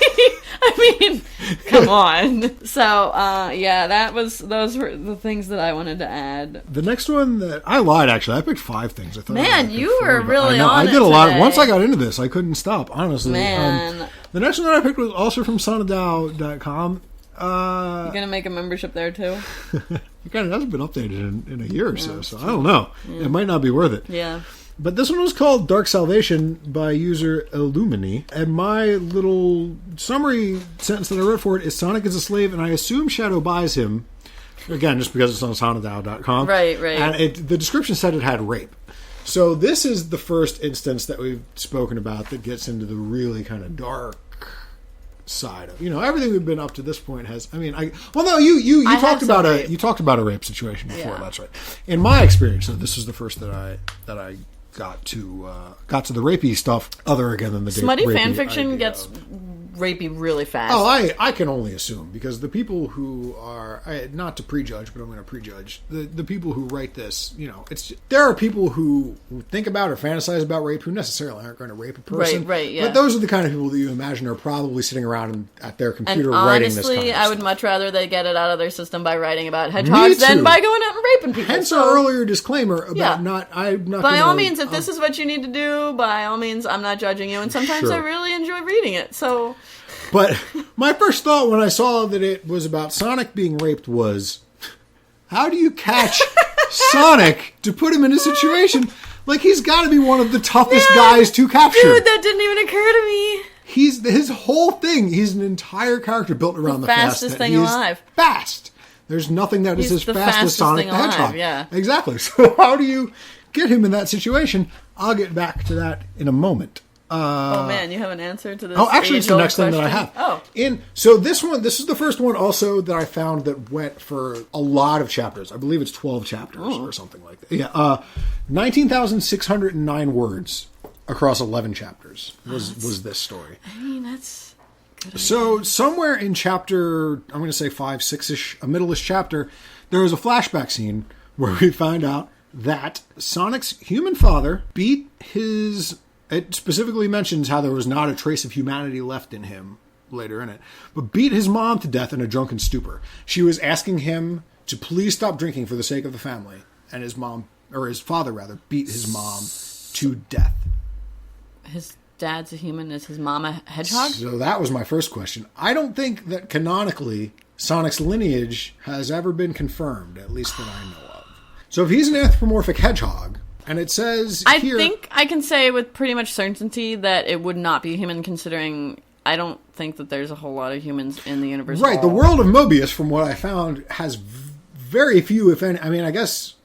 I mean, come on. So, yeah, those were the things that I wanted to add. The next one that I lied, actually. I picked 5 things. I thought Man, you were really on on it. I did a lot. today. Once I got into this, I couldn't stop, honestly. Man. The next one that I picked was also from sonidao.com. You're going to make a membership there, too? It kind of hasn't been updated in a year or so I don't know. Yeah. It might not be worth it. Yeah. But this one was called Dark Salvation by user Illumini. And my little summary sentence that I wrote for it is Sonic is a slave, and I assume Shadow buys him. Again, just because it's on sonidao.com. Right. And the description said it had rape. So this is the first instance that we've spoken about that gets into the really kind of dark side of, everything we've been up to this point has, you talked about a rape situation before. Yeah. That's right. In my experience, this is the first that I got to the rapey stuff, other again than the smutty fanfiction gets rapey really fast. Oh, I can only assume, because the people who are, not to prejudge, but I'm going to prejudge the people who write this. There are people who think about or fantasize about rape who necessarily aren't going to rape a person. Right, yeah. But those are the kind of people that you imagine are probably sitting around at their computer and writing this honestly, kind of I would stuff. much rather they get it out of their system by writing about hedgehogs than by going out and raping people. Hence our earlier disclaimer about I'm not. By all means, if this is what you need to do, by all means, I'm not judging you. And sometimes I really enjoy reading it. So. But my first thought when I saw that it was about Sonic being raped was, how do you catch Sonic to put him in a situation? Like, he's got to be one of the toughest guys to capture. Dude, that didn't even occur to me. His whole thing, he's an entire character built around the fastest thing alive. Fast. There's nothing that is as fast as Sonic the Hedgehog. Yeah. Exactly. So how do you get him in that situation? I'll get back to that in a moment. Oh man, you have an answer to this? Oh, actually, it's the next thing that I have. Oh. So this is the first one also that I found that went for a lot of chapters. I believe it's 12 chapters or something like that. Yeah, 19,609 words across 11 chapters was this story. I mean, that's good. So somewhere in chapter, I'm going to say 5, 6-ish, a middle-ish chapter, there was a flashback scene where we find out that Sonic's human father beat his... It specifically mentions how there was not a trace of humanity left in him later in it, but beat his mom to death in a drunken stupor. She was asking him to please stop drinking for the sake of the family, and his father rather, beat his mom to death. His dad's a human. Is his mom a hedgehog? So that was my first question. I don't think that canonically Sonic's lineage has ever been confirmed, at least that I know of. So if he's an anthropomorphic hedgehog, and it says here... I think I can say with pretty much certainty that it would not be human, considering I don't think that there's a whole lot of humans in the universe. Right, the world of Mobius, from what I found, has very few, if any... I mean, I guess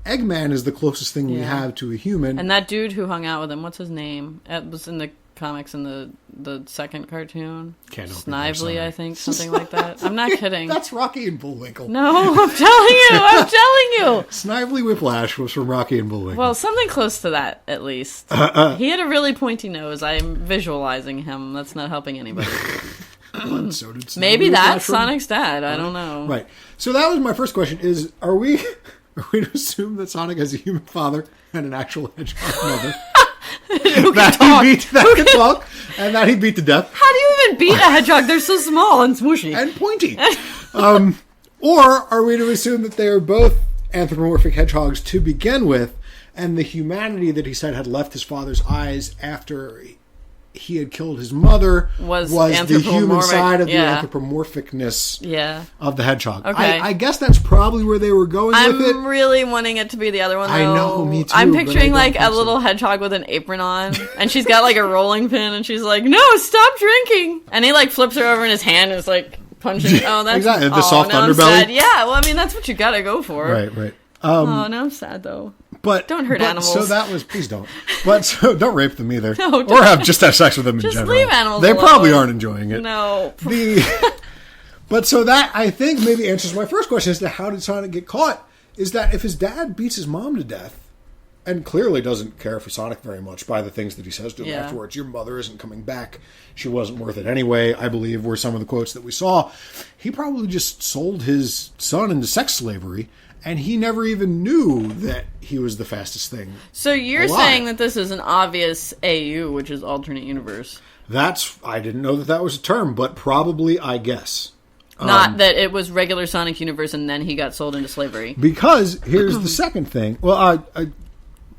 Eggman is the closest thing we have to a human. And that dude who hung out with him, what's his name? It was in the comics in the second cartoon. Snively, I think, something like that. I'm not kidding. That's Rocky and Bullwinkle. No, I'm telling you. Snively Whiplash was from Rocky and Bullwinkle. Well, something close to that, at least. He had a really pointy nose. I'm visualizing him. That's not helping anybody. Well, so did maybe that's Sonic's dad. I don't know. Right. So that was my first question, is are we to assume that Sonic has a human father and an actual hedgehog mother? Who can talk, and that he beat to death. How do you even beat a hedgehog? They're so small and smooshy. And pointy. Or are we to assume that they are both anthropomorphic hedgehogs to begin with, and the humanity that he said had left his father's eyes after he had killed his mother was the human side of the anthropomorphicness of the hedgehog. Okay. I guess that's probably where they were going with it. I'm really wanting it to be the other one, though. I know, me too. I'm picturing like a little hedgehog with an apron on, and she's got like a rolling pin, and she's like, "No, stop drinking!" And he like flips her over in his hand and is like punching. Oh, that's exactly the soft underbelly. Yeah, well, I mean that's what you gotta go for. Right. Oh, now I'm sad though. But don't hurt animals. So that was, please don't. But so don't rape them either, no, or just have sex with them in general. Just leave animals They alone. Probably aren't enjoying it. No. But so that I think maybe answers my first question as to how did Sonic get caught. Is that if his dad beats his mom to death, and clearly doesn't care for Sonic very much by the things that he says to him afterwards. Your mother isn't coming back. She wasn't worth it anyway, I believe, were some of the quotes that we saw. He probably just sold his son into sex slavery, and he never even knew that he was the fastest thing. So you're saying that this is an obvious AU, which is alternate universe. I didn't know that was a term, but probably, I guess. Not that it was regular Sonic Universe and then he got sold into slavery. Because here's the second thing. Well, I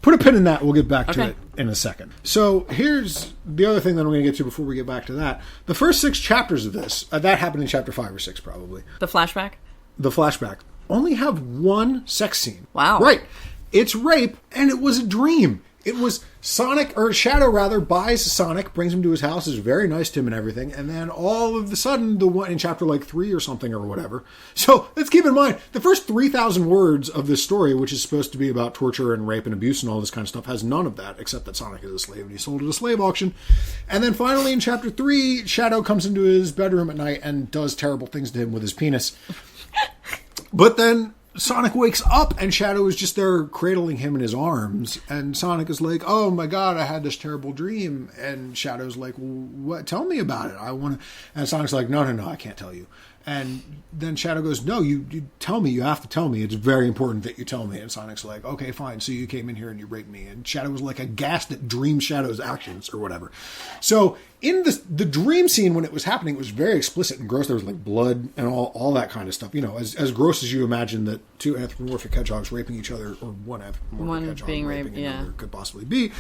put a pin in that. We'll get back to it in a second. So here's the other thing that I'm going to get to before we get back to that. The first 6 chapters of this, that happened in chapter 5 or 6 probably. The flashback? The flashback. Only have one sex scene. Wow. Right. It's rape, and it was a dream. It was Sonic, or Shadow rather, buys Sonic, brings him to his house, is very nice to him and everything, and then all of a sudden, the one in chapter 3 or something or whatever. So let's keep in mind, the first 3,000 words of this story, which is supposed to be about torture and rape and abuse and all this kind of stuff, has none of that, except that Sonic is a slave and he's sold at a slave auction. And then finally in chapter 3, Shadow comes into his bedroom at night and does terrible things to him with his penis. But then Sonic wakes up and Shadow is just there cradling him in his arms, and Sonic is like, "Oh my god, I had this terrible dream." And Shadow's like, "Well, what? Tell me about it. I want to." And Sonic's like, "No, I can't tell you." And then Shadow goes, "No, you tell me. You have to tell me. It's very important that you tell me." And Sonic's like, "Okay, fine. So you came in here and you raped me." And Shadow was like aghast at Dream Shadow's actions or whatever. So in the dream scene when it was happening, it was very explicit and gross. There was like blood and all that kind of stuff. You know, as gross as you imagine that 2 anthropomorphic hedgehogs raping each other, or one anthropomorphic hedgehog being raping another could possibly be,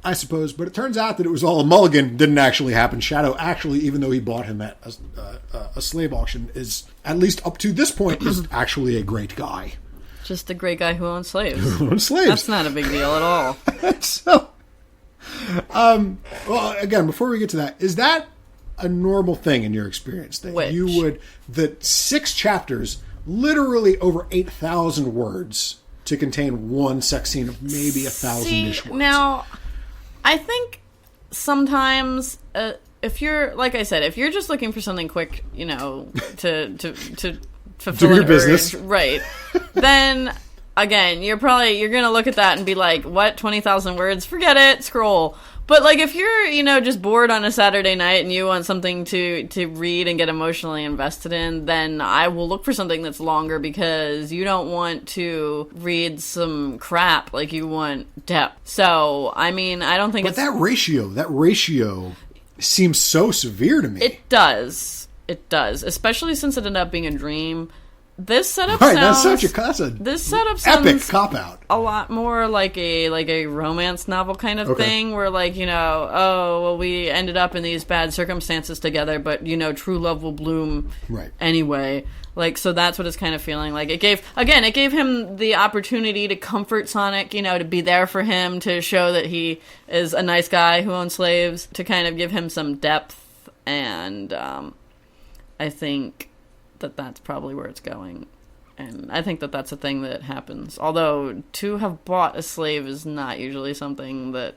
I suppose. But it turns out that it was all a mulligan. Didn't actually happen. Shadow actually, even though he bought him at a slave auction, is, at least up to this point, is actually a great guy. Just a great guy who owns slaves. Who owns slaves. That's not a big deal at all. So, well, again, before we get to that, is that a normal thing in your experience? That you would, that 6 chapters, literally over 8,000 words, to contain one sex scene of maybe 1,000-ish words? Now, I think sometimes, if you're, like I said, if you're just looking for something quick, you know, to fulfill do your business, right? Then again, you're gonna look at that and be like, "What? 20,000 words? Forget it. Scroll." But like, if you're, you know, just bored on a Saturday night and you want something to read and get emotionally invested in, then I will look for something that's longer, because you don't want to read some crap. Like, you want depth. So, I mean, I don't think But that ratio seems so severe to me. It does, especially since it ended up being a dream. This setup sounds this setup epic sounds cop out. A lot more like a romance novel kind of thing, where, like, you know, oh well, we ended up in these bad circumstances together, but, you know, true love will bloom anyway. Like, so that's what it's kind of feeling like. It gave him the opportunity to comfort Sonic, you know, to be there for him, to show that he is a nice guy who owns slaves, to kind of give him some depth, and I think that's probably where it's going. And I think that's a thing that happens. Although, to have bought a slave is not usually something that...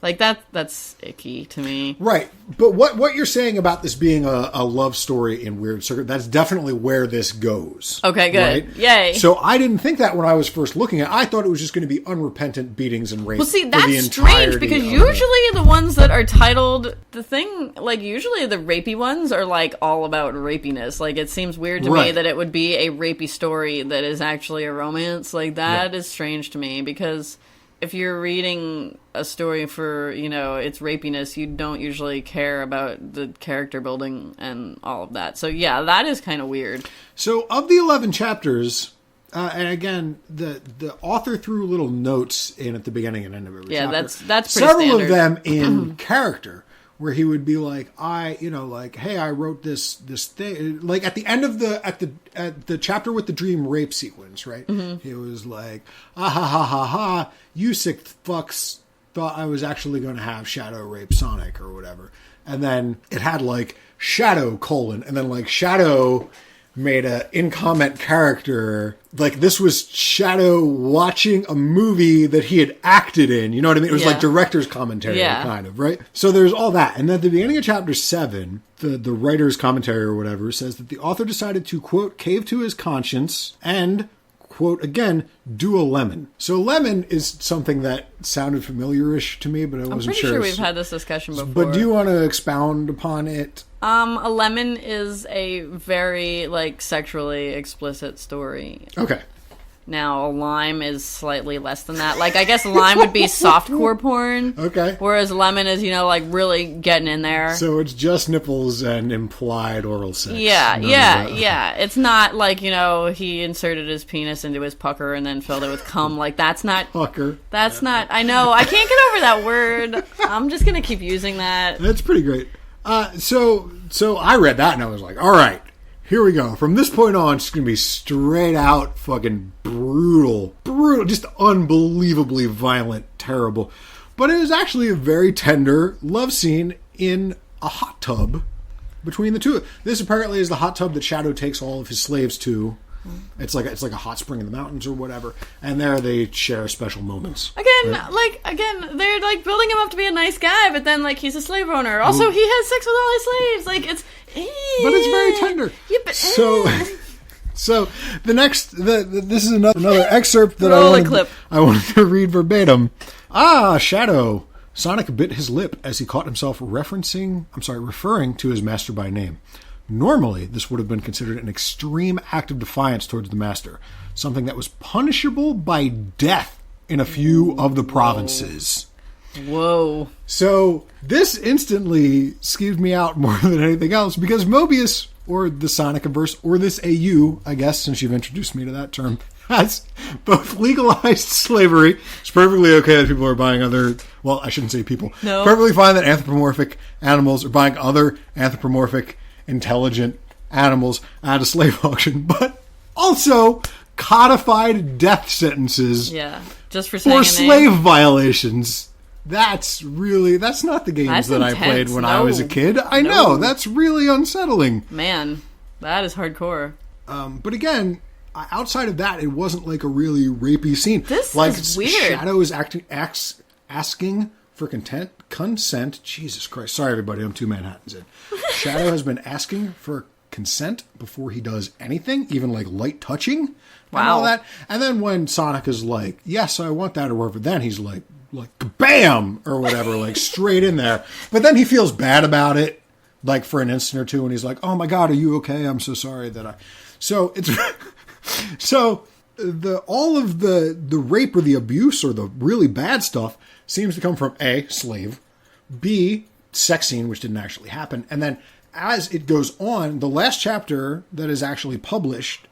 Like, that's icky to me. Right. But what you're saying about this being a love story in weird circles, that's definitely where this goes. Okay, good. Right? Yay. So I didn't think that when I was first looking at it. I thought it was just going to be unrepentant beatings and rape. Well, see, that's strange, because usually the ones that are titled... The thing, like, usually the rapey ones are, like, all about rapiness. Like, it seems weird to me that it would be a rapey story that is actually a romance. Like, that is strange to me, because... If you're reading a story for, you know, its rapiness, you don't usually care about the character building and all of that. So, yeah, that is kind of weird. So, of the 11 chapters, and again, the author threw little notes in at the beginning and end of every chapter. Yeah, that's pretty Several standard. of them in character, where he would be like, hey, I wrote this thing. Like, at the end of the chapter with the dream rape sequence, right? Mm-hmm. He was like, ha ha ha ha ha, you sick fucks thought I was actually going to have Shadow rape Sonic or whatever. And then it had like Shadow : and then like Shadow made a in-comment character. Like, this was Shadow watching a movie that he had acted in. You know what I mean? It was like director's commentary, kind of, right? So there's all that. And then at the beginning of chapter 7, the writer's commentary or whatever says that the author decided to, quote, cave to his conscience and, quote, again, do a lemon. So lemon is something that sounded familiar-ish to me, but I wasn't sure. I'm pretty sure we've had this discussion before. But do you want to expound upon it? A lemon is a very, like, sexually explicit story. Okay. Now, lime is slightly less than that. Like, I guess lime would be softcore porn. Okay. Whereas lemon is, like, really getting in there. So it's just nipples and implied oral sex. Yeah. It's not like, he inserted his penis into his pucker and then filled it with cum. Like, that's not... Pucker. That's not... I know. I can't get over that word. I'm just going to keep using that. That's pretty great. So I read that and I was like, all right. Here we go. From this point on, it's going to be straight out fucking brutal, just unbelievably violent, terrible. But it is actually a very tender love scene in a hot tub between the two. This apparently is the hot tub that Shadow takes all of his slaves to. It's like a hot spring in the mountains or whatever, and there they share special moments. Again, they're like building him up to be a nice guy, but then like he's a slave owner. Also, he has sex with all his slaves. Like but it's very tender. Yeah, but, so this is another excerpt that I wanted to read verbatim. Shadow. Sonic bit his lip as he caught himself referring to his master by name. Normally, this would have been considered an extreme act of defiance towards the master, something that was punishable by death in a few of the provinces. Whoa. So, this instantly skeeved me out more than anything else, because Mobius, or the Sonic-averse, or this AU, I guess, since you've introduced me to that term, has both legalized slavery. It's perfectly okay that people are buying I shouldn't say people. No. Perfectly fine that anthropomorphic animals are buying other anthropomorphic intelligent animals at a slave auction, but also codified death sentences just for saying for slave violations. That's not the games that I played when I was a kid. I know, that's really unsettling. Man, that is hardcore. But again, outside of that, it wasn't like a really rapey scene. This is weird. Shadow is asking for consent. Jesus Christ. Sorry, everybody. I'm 2 Manhattans in. Shadow has been asking for consent before he does anything, even like light touching and all that. And then when Sonic is like, yes, I want that or whatever, then he's like bam or whatever, like straight in there. But then he feels bad about it, like for an instant or two, and he's like, oh my God, are you okay? I'm so sorry that So it's... So all of the rape or the abuse or the really bad stuff seems to come from A, slave, B, sex scene, which didn't actually happen, and then as it goes on, the last chapter that is actually published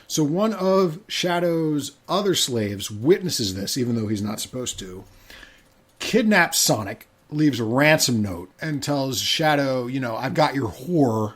so one of Shadow's other slaves witnesses this, even though he's not supposed to, kidnaps Sonic, leaves a ransom note, and tells Shadow, I've got your whore.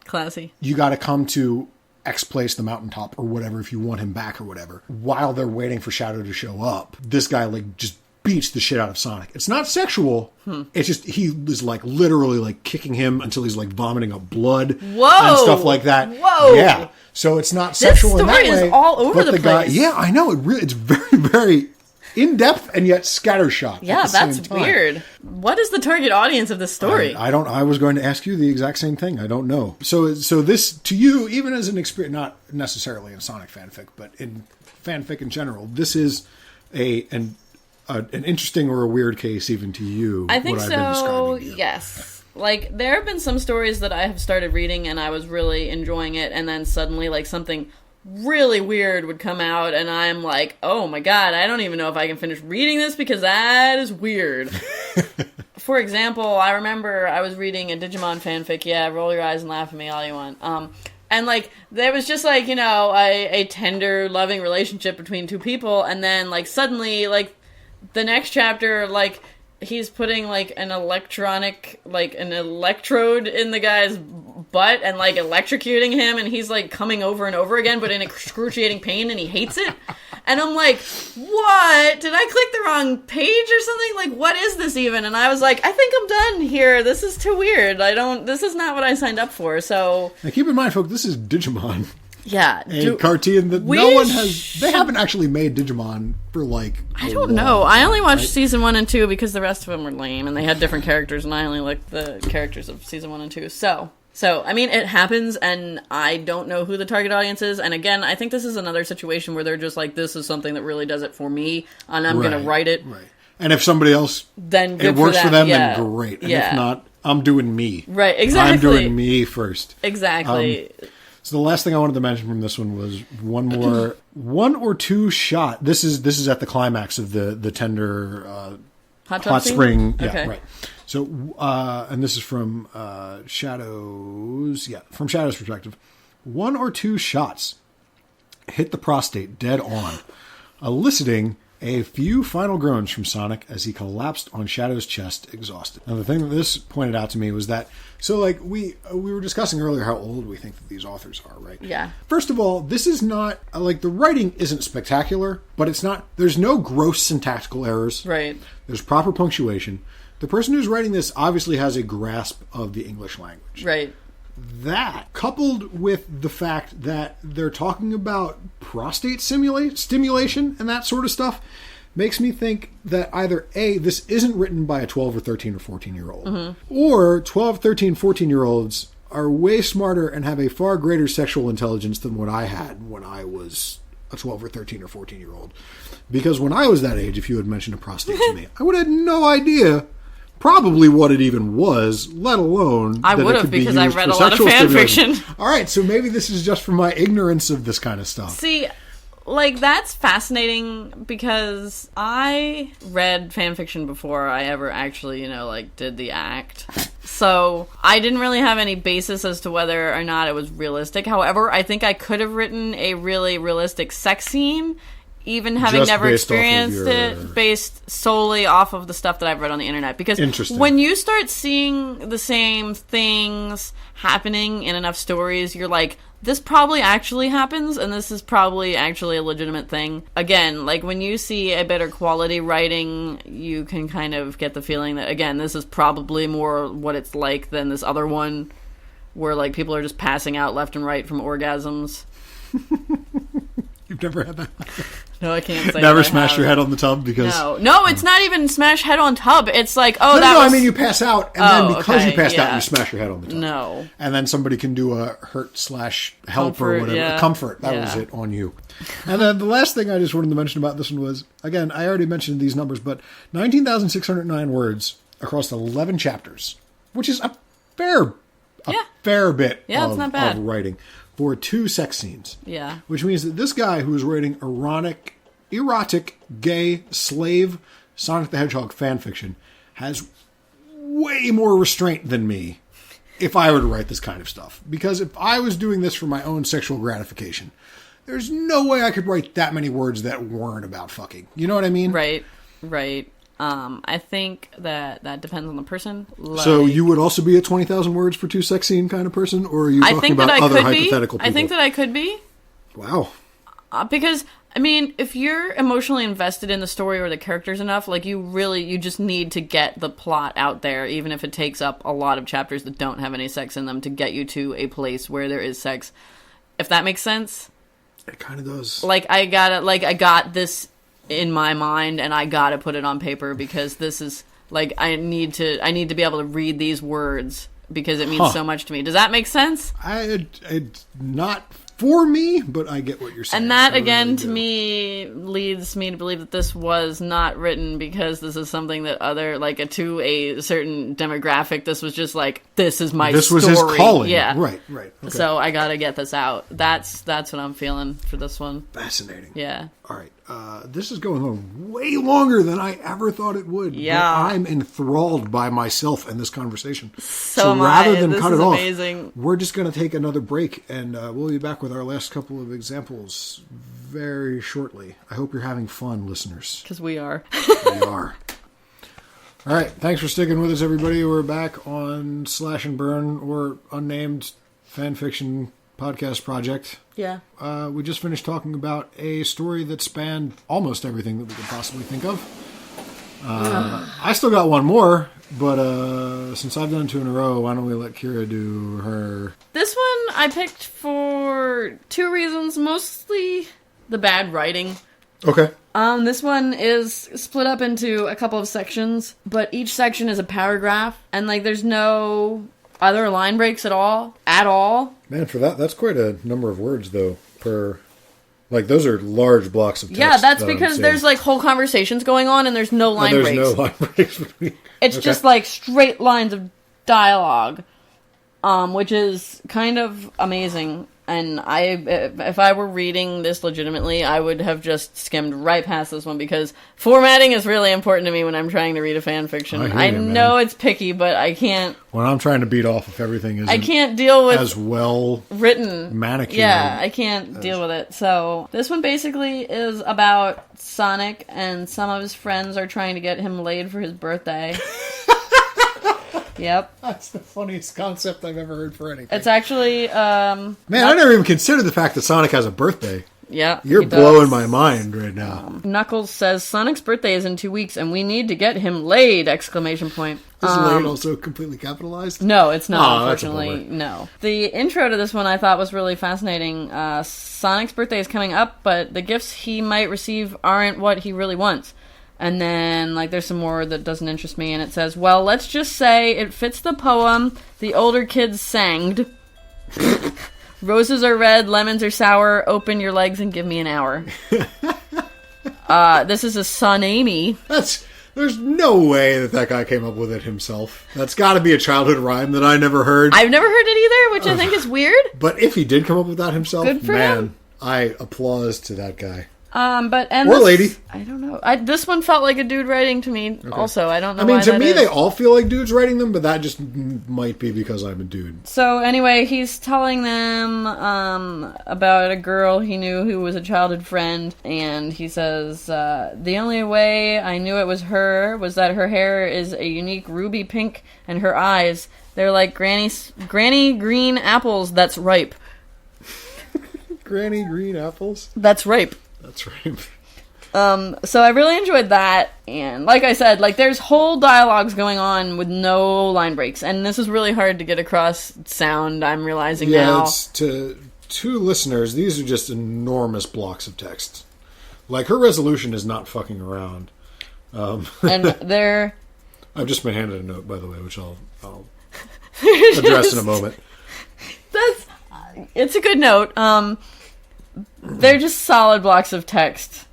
Classy. You got to come to X place, the mountaintop, or whatever, if you want him back or whatever. While they're waiting for Shadow to show up, this guy just beats the shit out of Sonic. It's not sexual. It's just he is literally kicking him until he's vomiting up blood. Whoa. And stuff like that. Whoa. Yeah. So it's not sexual in that way. This story is all over the place. Guy, yeah, I know. It's very, very in depth and yet scattershot. Yeah, that's weird. What is the target audience of this story? I was going to ask you the exact same thing. I don't know. So this to you, even as an experience, not necessarily in Sonic fanfic, but in fanfic in general, this is an interesting or a weird case even to you. I think what I've been describing to you. Yes. There have been some stories that I have started reading and I was really enjoying it, and then suddenly something really weird would come out and I'm like, oh my God, I don't even know if I can finish reading this because that is weird. For example, I remember I was reading a Digimon fanfic. Yeah, roll your eyes and laugh at me all you want. And there was just a tender, loving relationship between two people, and then suddenly the next chapter, he's putting an electronic, an electrode in the guy's butt and electrocuting him, and he's coming over and over again, but in excruciating pain, and he hates it. And I'm like, what? Did I click the wrong page or something? What is this even? And I was like, I think I'm done here. This is too weird. This is not what I signed up for. So now keep in mind, folks, this is Digimon. Yeah. A cartoon that no one has... They haven't actually made Digimon for, I don't know. I only watched season 1 and 2 because the rest of them were lame, and they had different characters, and I only liked the characters of season 1 and 2. So, I mean, it happens, and I don't know who the target audience is, and again, I think this is another situation where they're just this is something that really does it for me, and I'm going to write it. Right. And if somebody else... Then good it works for them, yeah. then great. And if not, I'm doing me. Right, exactly. I'm doing me first. Exactly. So the last thing I wanted to mention from this one was one or two shot. This is at the climax of the tender hot spring. Yeah, okay. Right. So and this is from Shadow's. Yeah, from Shadow's perspective. One or two shots hit the prostate dead on, eliciting a few final groans from Sonic as he collapsed on Shadow's chest, exhausted. Now, the thing that this pointed out to me was that, so like we were discussing earlier how old we think that these authors are, right? Yeah. First of all, this is not, like, the writing isn't spectacular, but it's not, there's no gross syntactical errors. Right. There's proper punctuation. The person who's writing this obviously has a grasp of the English language. Right. That, coupled with the fact that they're talking about prostate stimulation and that sort of stuff, makes me think that either A, this isn't written by a 12 or 13 or 14-year-old, or 12, 13, 14-year-olds are way smarter and have a far greater sexual intelligence than what I had when I was a 12 or 13 or 14-year-old. Because when I was that age, if you had mentioned a prostate to me, I would have had no idea probably what it even was, let alone I would have, because I read a lot of fan fiction. All right, so maybe this is just from my ignorance of this kind of stuff. See, like, that's fascinating because I read fan fiction before I ever actually, did the act. So I didn't really have any basis as to whether or not it was realistic. However, I think I could have written a really realistic sex scene, even having never experienced it, based solely off of the stuff that I've read on the internet. Because when you start seeing the same things happening in enough stories, you're like, this probably actually happens, and this is probably actually a legitimate thing. Again, like, when you see a better quality writing, you can kind of get the feeling that, again, this is probably more what it's like than this other one, where, like, people are just passing out left and right from orgasms. You've never had that? No, I can't say. Never smash your head on the tub because no, it's not even smash head on tub. It's like, I mean, you pass out, and then because you passed out, you smash your head on the tub. No, and then somebody can do a hurt/help or whatever. Yeah. Comfort. That was it on you. And then the last thing I just wanted to mention about this one was, again, I already mentioned these numbers, but 19,609 words across 11 chapters, which is a fair bit it's not bad. of writing. For 2 sex scenes. Yeah. Which means that this guy who is writing erotic, gay, slave, Sonic the Hedgehog fanfiction has way more restraint than me if I were to write this kind of stuff. Because if I was doing this for my own sexual gratification, there's no way I could write that many words that weren't about fucking. You know what I mean? Right. I think that depends on the person. Like, so you would also be a 20,000 words for 2 sex scene kind of person? Or are you talking about other hypothetical people? I think that I could be. Wow. Because, I mean, if you're emotionally invested in the story or the characters enough, like, you just need to get the plot out there, even if it takes up a lot of chapters that don't have any sex in them to get you to a place where there is sex. If that makes sense? It kind of does. I got this in my mind, and I gotta put it on paper because this is, like, I need to be able to read these words because it means so much to me. Does that make sense? It's not for me, but I get what you're saying. And that, again, to me, leads me to believe that this was not written because this is something that to a certain demographic, this was just like, this is my story. This was his calling. Yeah. Right. Okay. So I gotta get this out. That's what I'm feeling for this one. Fascinating. Yeah. All right. This is going on way longer than I ever thought it would. Yeah. But I'm enthralled by myself in this conversation. So rather than this cut is it off, amazing. we're just going to take another break, and we'll be back with our last couple of examples very shortly. I hope you're having fun, listeners. Because we are. We are. All right. Thanks for sticking with us, everybody. We're back on Slash and Burn, or unnamed fanfiction podcast project. Yeah. We just finished talking about a story that spanned almost everything that we could possibly think of. I still got one more, but since I've done 2 in a row, why don't we let Kira do her... This one I picked for 2 reasons, mostly the bad writing. Okay. This one is split up into a couple of sections, but each section is a paragraph, and, like, there's no other line breaks at all. Man, for that's quite a number of words, though, per... Like, those are large blocks of text. Yeah, that's because there's, like, whole conversations going on, and there's no line breaks. There's no line breaks between... It's just, like, straight lines of dialogue, which is kind of amazing. And if I were reading this legitimately, I would have just skimmed right past this one because formatting is really important to me when I'm trying to read a fan fiction. I know it's picky, but I can't. When I'm trying to beat off if everything isn't I can't deal with as well written manicured. Yeah, I can't deal with it. So this one basically is about Sonic, and some of his friends are trying to get him laid for his birthday. Yep. That's the funniest concept I've ever heard for anything. It's actually, Man, I never even considered the fact that Sonic has a birthday. Yeah. You're blowing my mind right now. Knuckles says, Sonic's birthday is in 2 weeks, and we need to get him laid! Exclamation point. Is laid also completely capitalized? No, it's not, that's unfortunately. No. The intro to this one I thought was really fascinating. Sonic's birthday is coming up, but the gifts he might receive aren't what he really wants. And then, there's some more that doesn't interest me, and it says, well, let's just say it fits the poem the older kids sang. Roses are red, lemons are sour, open your legs and give me an hour. This is a son, Amy. There's no way that guy came up with it himself. That's got to be a childhood rhyme that I never heard. I've never heard it either, which I think is weird. But if he did come up with that himself, good for him. I applause to that guy. Lady. I don't know. This one felt like a dude writing to me. Okay. Also, I don't know. To me, they all feel like dudes writing them, but that just might be because I'm a dude. So anyway, he's telling them about a girl he knew who was a childhood friend, and he says the only way I knew it was her was that her hair is a unique ruby pink, and her eyes, they're like granny green apples that's ripe. Granny green apples? That's ripe. That's right. So I really enjoyed that, and like I said, there's whole dialogues going on with no line breaks, and this is really hard to get across sound, I'm realizing now. Yeah, to listeners, these are just enormous blocks of text. Her resolution is not fucking around. And they're... I've just been handed a note, by the way, which I'll address in a moment. It's a good note. They're just solid blocks of text.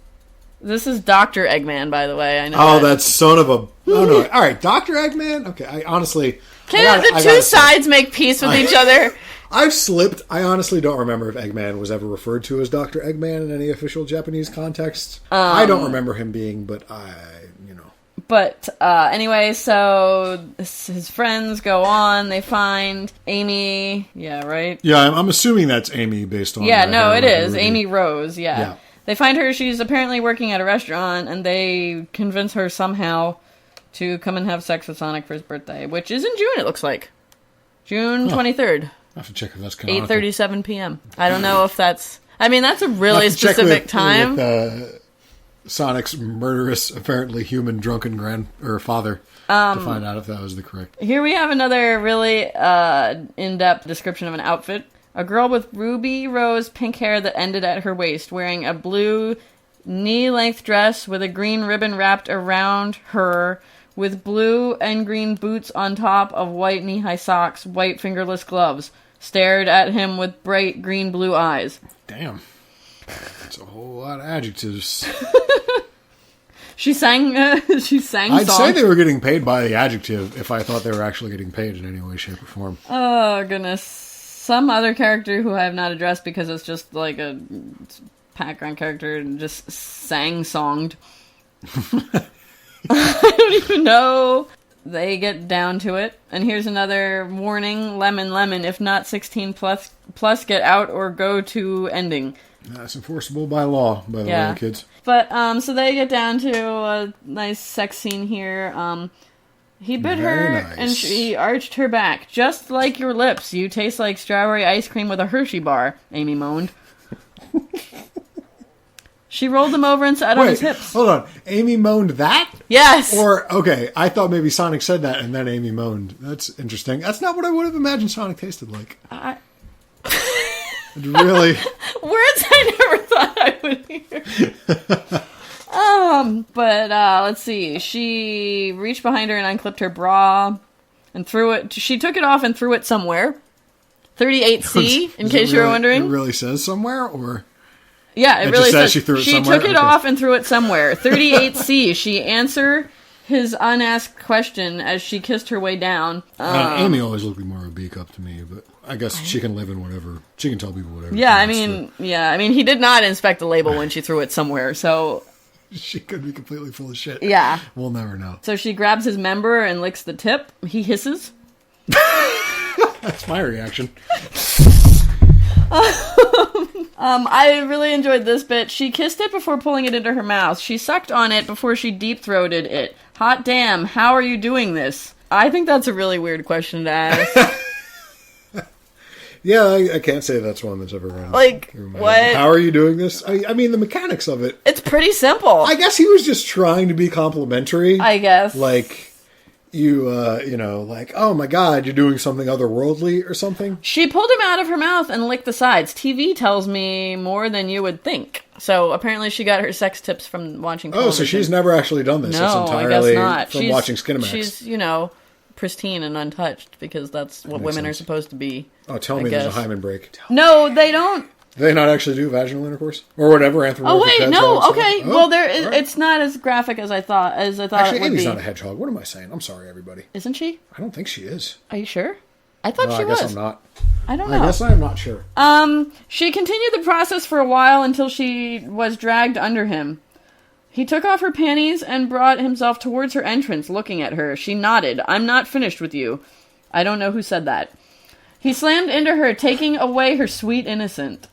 This is Dr. Eggman, by the way. I know. Oh, that son of a... Oh, no. All right, Dr. Eggman? Okay, I honestly... Can the two sides make peace with each other? I've slipped. I honestly don't remember if Eggman was ever referred to as Dr. Eggman in any official Japanese context. I don't remember him being, but But anyway, so his friends go on. They find Amy. Yeah, right? Yeah, I'm assuming that's Amy based on... Yeah, no, it is. Amy Rose, yeah. They find her. She's apparently working at a restaurant, and they convince her somehow to come and have sex with Sonic for his birthday, which is in June, it looks like. June 23rd. I have to check if that's canonical. 8:37 p.m. I don't know if that's... I mean, that's a really specific time. With, Sonic's murderous, apparently human, drunken father to find out if that was the correct. Here we have another really in-depth description of an outfit. A girl with ruby rose pink hair that ended at her waist, wearing a blue knee-length dress with a green ribbon wrapped around her, with blue and green boots on top of white knee-high socks, white fingerless gloves, stared at him with bright green-blue eyes. Damn. That's a whole lot of adjectives. She sang I'd songs. say they were getting paid by the adjective if I thought they were actually getting paid in any way, shape, or form. Oh, goodness. Some other character who I have not addressed because it's just like a background character and just sang-songed. I don't even know. They get down to it. And here's another warning. Lemon, lemon. If not 16 plus, get out or go to ending. That's enforceable by law, by the way, kids. But, so they get down to a nice sex scene here. He bit her, and she arched her back. Just like your lips. You taste like strawberry ice cream with a Hershey bar, Amy moaned. She rolled him over and sat on his hips. Hold on. Amy moaned that? Yes! Okay, I thought maybe Sonic said that, and then Amy moaned. That's interesting. That's not what I would have imagined Sonic tasted like. Really? Words I never thought I would hear. But let's see. She reached behind her and unclipped her bra and threw it. She took it off and threw it somewhere. 38C, in case you were wondering. It really says somewhere, or? Yeah, it really says she threw it somewhere. She took it off and threw it somewhere. 38C. She answered his unasked question as she kissed her way down. Amy always looked more of a B cup to me, but I guess she can live in whatever. She can tell people whatever. Yeah, I mean, he did not inspect the label when she threw it somewhere, so... She could be completely full of shit. Yeah. We'll never know. So she grabs his member and licks the tip. He hisses. That's my reaction. I really enjoyed this bit. She kissed it before pulling it into her mouth. She sucked on it before she deep-throated it. Hot damn, how are you doing this? I think that's a really weird question to ask. Yeah, I can't say that's one that's ever run. Like, what? How are you doing this? I mean, the mechanics of it. It's pretty simple. I guess he was just trying to be complimentary. I guess. Like, like, oh my god, you're doing something otherworldly or something. She pulled him out of her mouth and licked the sides. TV tells me more than you would think. So apparently she got her sex tips from watching television. Oh, so she's never actually done this. No, it's entirely I guess not. From watching Skinemax. She's, pristine and untouched because that's what women are supposed to be. Oh, tell me there's a hymen break. No, they don't. Do they not actually do vaginal intercourse or whatever? Oh wait, no. Okay, well, it's not as graphic as I thought. Actually, it would Amy's be. not a hedgehog. What am I saying? I'm sorry, everybody. Isn't she? I don't think she is. Are you sure? I thought she was. I guess I'm not. I don't know. I guess I'm not sure. She continued the process for a while until she was dragged under him. He took off her panties and brought himself towards her entrance, looking at her. She nodded. I'm not finished with you. I don't know who said that. He slammed into her, taking away her sweet innocence.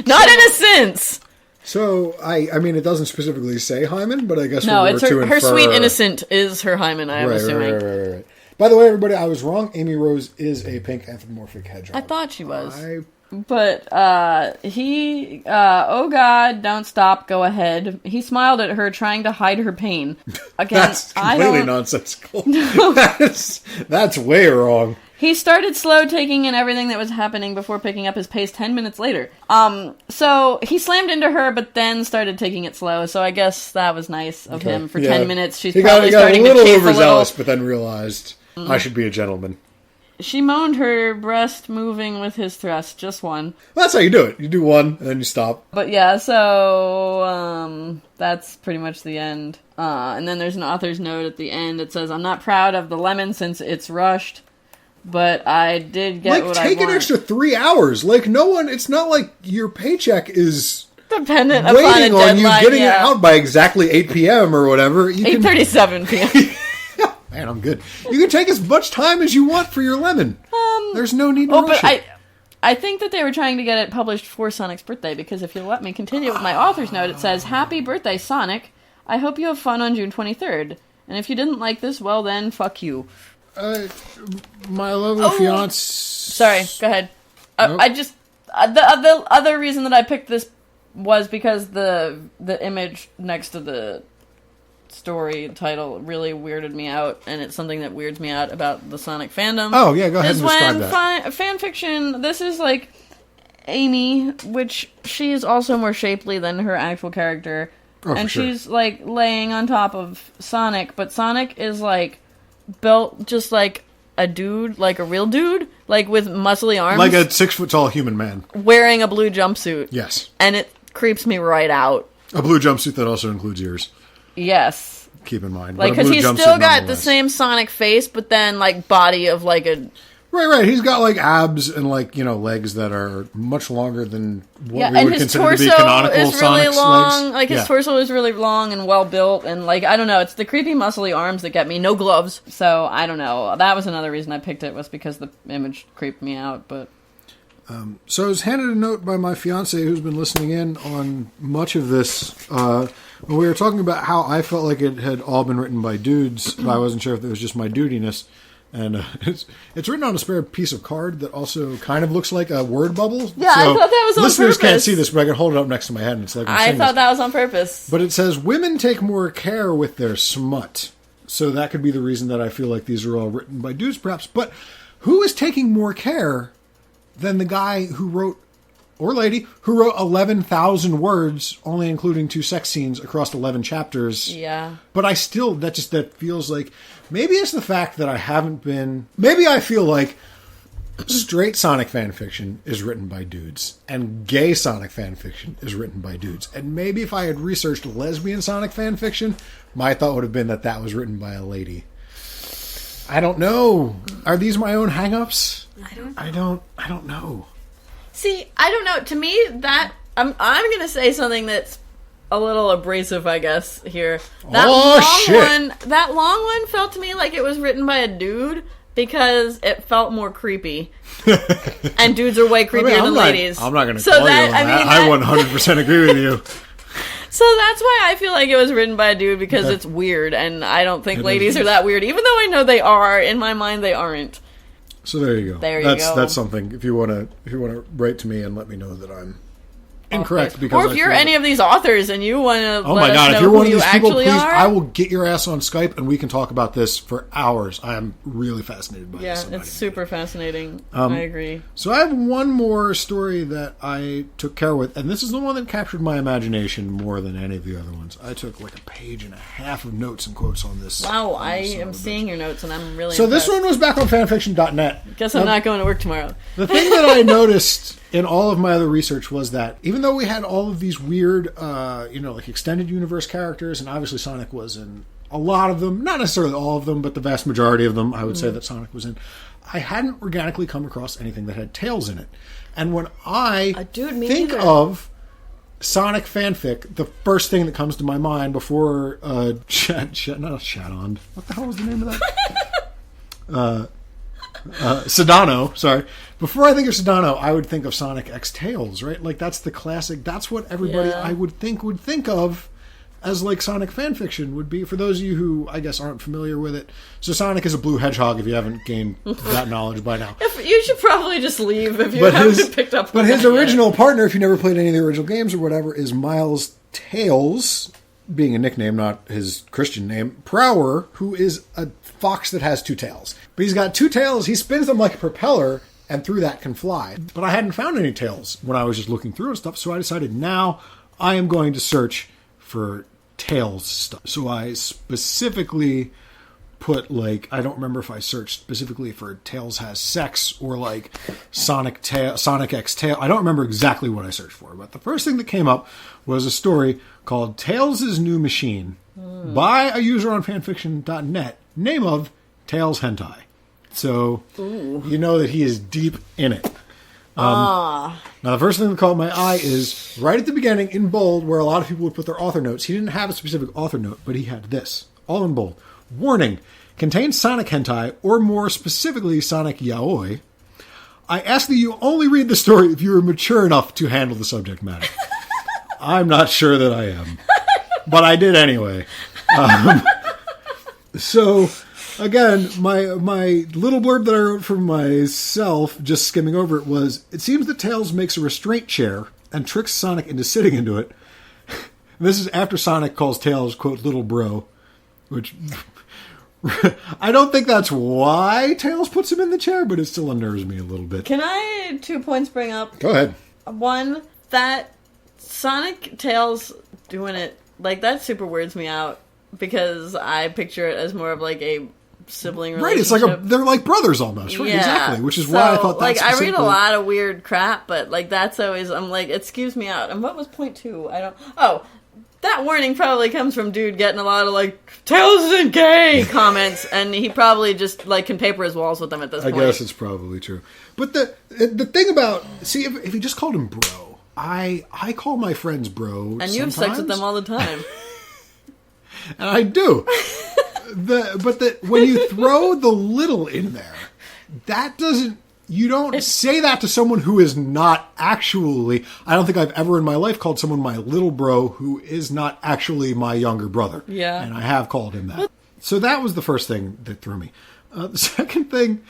Not innocence! So, I mean, it doesn't specifically say hymen, but I guess no, we were it's to infer... her sweet innocent is her hymen, I'm assuming. Right. By the way, everybody, I was wrong. Amy Rose is a pink anthropomorphic hedgehog. I thought she was. But, oh god, don't stop, go ahead. He smiled at her, trying to hide her pain. Again, that's completely nonsensical. That's way wrong. He started slow taking in everything that was happening before picking up his pace 10 minutes later. So he slammed into her, but then started taking it slow. So I guess that was nice of him. For 10 minutes, she's probably starting to chafe a little. He got a little overzealous, but then realized, I should be a gentleman. She moaned, her breast moving with his thrust. Just one. Well, that's how you do it. You do one, and then you stop. But yeah, so that's pretty much the end. And then there's an author's note at the end. It says, I'm not proud of the lemon since it's rushed, but I did get what I want. Take an extra 3 hours. It's not like your paycheck is... dependent upon a deadline, on you getting it out by exactly 8 p.m. or whatever. 8:37 p.m. Man, I'm good. You can take as much time as you want for your lemon. There's no need to rush it. I think that they were trying to get it published for Sonic's birthday, because if you'll let me continue with my author's note, it says, Happy birthday, Sonic. I hope you have fun on June 23rd. And if you didn't like this, well then, fuck you. My lovely fiance... Sorry, go ahead. Nope. I just... the other reason that I picked this was because the image next to the story title really weirded me out, and it's something that weirds me out about the Sonic fandom. Oh, yeah, go ahead and describe that. Fanfiction, this is like Amy, which she is also more shapely than her actual character, and she's like laying on top of Sonic, but Sonic is like built just like a dude, like a real dude, like with muscly arms. Like a 6-foot-tall human man. Wearing a blue jumpsuit. Yes. And it creeps me right out. A blue jumpsuit that also includes ears. Yes. Keep in mind. Like, because he's still got the same Sonic face, but then, like, body of, like, a... Right. He's got, like, abs and, like, legs that are much longer than what we would consider to be canonical Sonic's legs. Like, his torso is really long and well-built, and, like, I don't know, it's the creepy muscly arms that get me. No gloves. So, I don't know. That was another reason I picked it, was because the image creeped me out, but... So I was handed a note by my fiance, who's been listening in on much of this, when we were talking about how I felt like it had all been written by dudes, but I wasn't sure if it was just my dudiness. And it's written on a spare piece of card that also kind of looks like a word bubble. Yeah, so I thought that was on purpose. Listeners can't see this, but I can hold it up next to my head, and it's like I thought that was on purpose. But it says, women take more care with their smut. So that could be the reason that I feel like these are all written by dudes, perhaps. But who is taking more care than the guy who wrote, or lady, who wrote 11,000 words, only including 2 sex scenes across 11 chapters? Yeah. But that feels like, maybe it's the fact that maybe I feel like straight Sonic fanfiction is written by dudes, and gay Sonic fanfiction is written by dudes. And maybe if I had researched lesbian Sonic fanfiction, my thought would have been that was written by a lady. I don't know. Are these my own hang-ups? I don't know. See, I don't know. To me, that I'm going to say something that's a little abrasive, I guess, here. That long one felt to me like it was written by a dude because it felt more creepy. And dudes are way creepier than ladies. I'm not going to call you on that. I 100% agree with you. So that's why I feel like it was written by a dude, because it's weird, and I don't think ladies are that weird, even though I know they are. In my mind, they aren't. So there you go. That's something. If you want to write to me and let me know that I'm incorrect, because or if you're any of these authors and you want to, if you're one of these people, please, I will get your ass on Skype and we can talk about this for hours. I am really fascinated by this. Yeah, it's super fascinating. I agree. So I have one more story that I took care with, and this is the one that captured my imagination more than any of the other ones. I took like a page and a half of notes and quotes on this. Wow, I am seeing your notes and I'm really So impressed. this one was back on fanfiction.net. Guess I'm not going to work tomorrow. The thing that I noticed in all of my other research was that even though we had all of these weird, like extended universe characters, and obviously Sonic was in a lot of them, not necessarily all of them, but the vast majority of them, I would say that Sonic was in, I hadn't organically come across anything that had Tails in it. And when I think of Sonic fanfic, the first thing that comes to my mind before Shadond. What the hell was the name of that? Sedano, sorry. Before I think of Sedano, I would think of Sonic X Tails, right? Like, that's the classic. That's what everybody I would think of as, like, Sonic fanfiction would be. For those of you who, I guess, aren't familiar with it. So Sonic is a blue hedgehog, if you haven't gained that knowledge by now. You should probably just leave if you haven't picked up on But his that original partner, if you never played any of the original games or whatever, is Miles Tails, being a nickname, not his Christian name, Prower, who is a fox that has two tails. But he's got two tails, he spins them like a propeller, and through that can fly. But I hadn't found any tails when I was just looking through and stuff, so I decided now I am going to search for tails stuff. So I specifically put, like, I don't remember if I searched specifically for Tails has sex or like Sonic X Tail. I don't remember exactly what I searched for, but the first thing that came up was a story called Tails' New Machine by a user on fanfiction.net, name of Tails Hentai. So you know that he is deep in it. Now, the first thing that caught my eye is right at the beginning in bold, where a lot of people would put their author notes. He didn't have a specific author note, but he had this, all in bold. Warning, contains Sonic hentai, or more specifically Sonic yaoi. I ask that you only read the story if you are mature enough to handle the subject matter. I'm not sure that I am, but I did anyway. So, again, my little blurb that I wrote for myself, just skimming over it, was, it seems that Tails makes a restraint chair and tricks Sonic into sitting into it. This is after Sonic calls Tails, quote, little bro, which I don't think that's why Tails puts him in the chair, but it still unnerves me a little bit. Can I 2 points bring up? Go ahead. One, that Sonic Tails doing it, like, that super weirds me out, because I picture it as more of like a sibling relationship. Right, it's like they're like brothers almost, right? Yeah. Exactly, which is why I thought that. Like, I read a lot of weird crap, but like that's always, I'm like, it skews me out. And what was point 2? That warning probably comes from dude getting a lot of like, Tails isn't gay comments, and he probably just like can paper his walls with them at this point. I guess it's probably true. But the thing about, see, if he just called him bro, I call my friends bro. And you have sex with them all the time. And I do. But when you throw the little in there, that doesn't, you don't say that to someone who is not actually, I don't think I've ever in my life called someone my little bro who is not actually my younger brother. Yeah. And I have called him that. So that was the first thing that threw me. The second thing,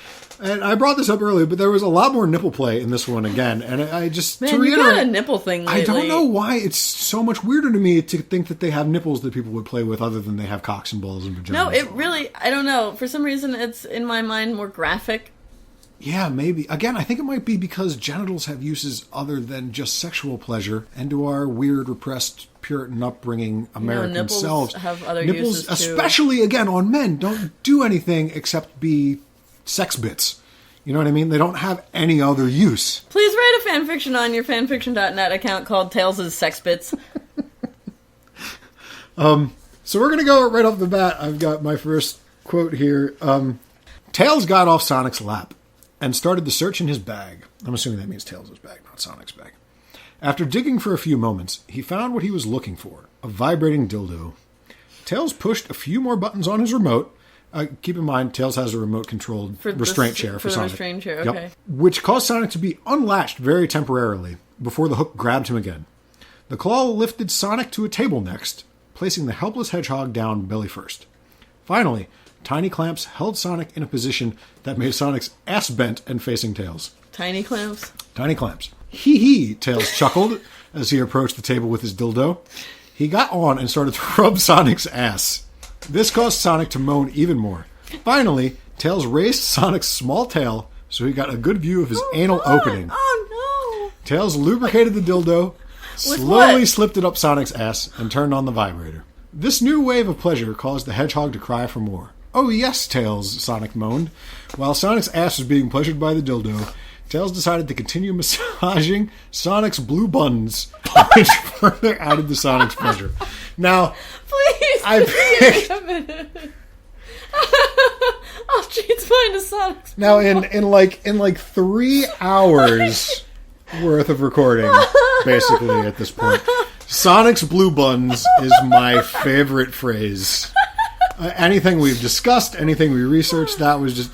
and I brought this up earlier, but there was a lot more nipple play in this one again. And I just, to reiterate, you got a nipple thing lately. I don't know why it's so much weirder to me to think that they have nipples that people would play with other than they have cocks and balls and vaginas. No, it really, I don't know. For some reason, it's in my mind more graphic. Yeah, maybe. Again, I think it might be because genitals have uses other than just sexual pleasure, and to our weird, repressed, Puritan upbringing American nipples selves. Have other uses too. Especially, again, on men, don't do anything except be sex bits. You know what I mean? They don't have any other use. Please write a fanfiction on your fanfiction.net account called Tails' Sex Bits. So we're going to go right off the bat. I've got my first quote here. Tails got off Sonic's lap and started to search in his bag. I'm assuming that means Tails' bag, not Sonic's bag. After digging for a few moments, he found what he was looking for, a vibrating dildo. Tails pushed a few more buttons on his remote. Keep in mind, Tails has a remote-controlled restraint chair for Sonic. Restraint chair, okay. Yep. Which caused Sonic to be unlatched very temporarily before the hook grabbed him again. The claw lifted Sonic to a table next, placing the helpless hedgehog down belly first. Finally, tiny clamps held Sonic in a position that made Sonic's ass bent and facing Tails. Tiny clamps? Tiny clamps. Hee, Tails chuckled as he approached the table with his dildo. He got on and started to rub Sonic's ass. This caused Sonic to moan even more. Finally, Tails raised Sonic's small tail so he got a good view of his anal opening. Oh, no. Tails lubricated the dildo, slowly slipped it up Sonic's ass, and turned on the vibrator. This new wave of pleasure caused the hedgehog to cry for more. Oh yes, Tails, Sonic moaned. While Sonic's ass was being pleasured by the dildo, Tails decided to continue massaging Sonic's blue buns, which further added to Sonic's pleasure. Now, please, a minute. I'll change mine to Sonic's. Now, in like 3 hours worth of recording, basically at this point, Sonic's blue buns is my favorite phrase. Anything we've discussed, anything we researched, that was just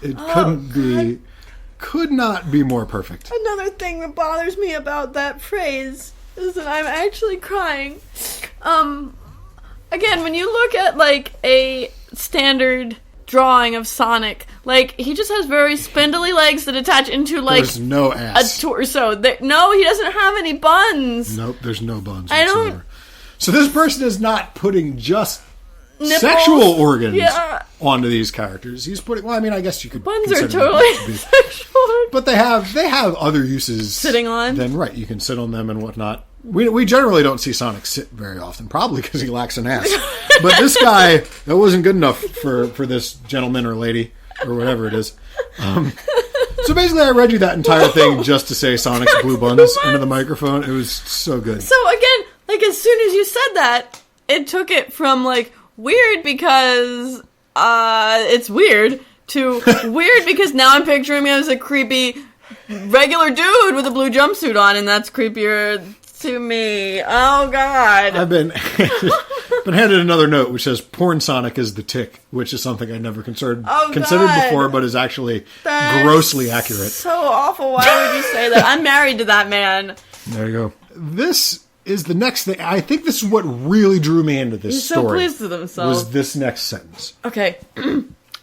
could not be more perfect. Another thing that bothers me about that phrase is that I'm actually crying. Again, when you look at like a standard drawing of Sonic, like he just has very spindly legs that attach into like there's no ass. A torso. No, he doesn't have any buns. Nope, there's no buns. I don't. So this person is not putting just nipples, sexual organs onto these characters. He's putting. Well, I mean, I guess you could. Buns are totally sexual, but they have other uses. Sitting on. Then right, you can sit on them and whatnot. We generally don't see Sonic sit very often, probably because he lacks an ass. But this guy, that wasn't good enough for this gentleman or lady or whatever it is. So basically, I read you that entire thing just to say Sonic's blue buns into the microphone. It was so good. So again, like as soon as you said that, it took it from like weird because it's weird to weird because now I'm picturing him as a creepy regular dude with a blue jumpsuit on, and that's creepier to me. Oh God! I've been handed another note which says "Porn Sonic is the tick," which is something I never considered before, but is actually grossly accurate. So awful! Why would you say that? I'm married to that man. There you go. This is the next thing. I think this is what really drew me into this story. So pleased with himself. Was this next sentence? Okay.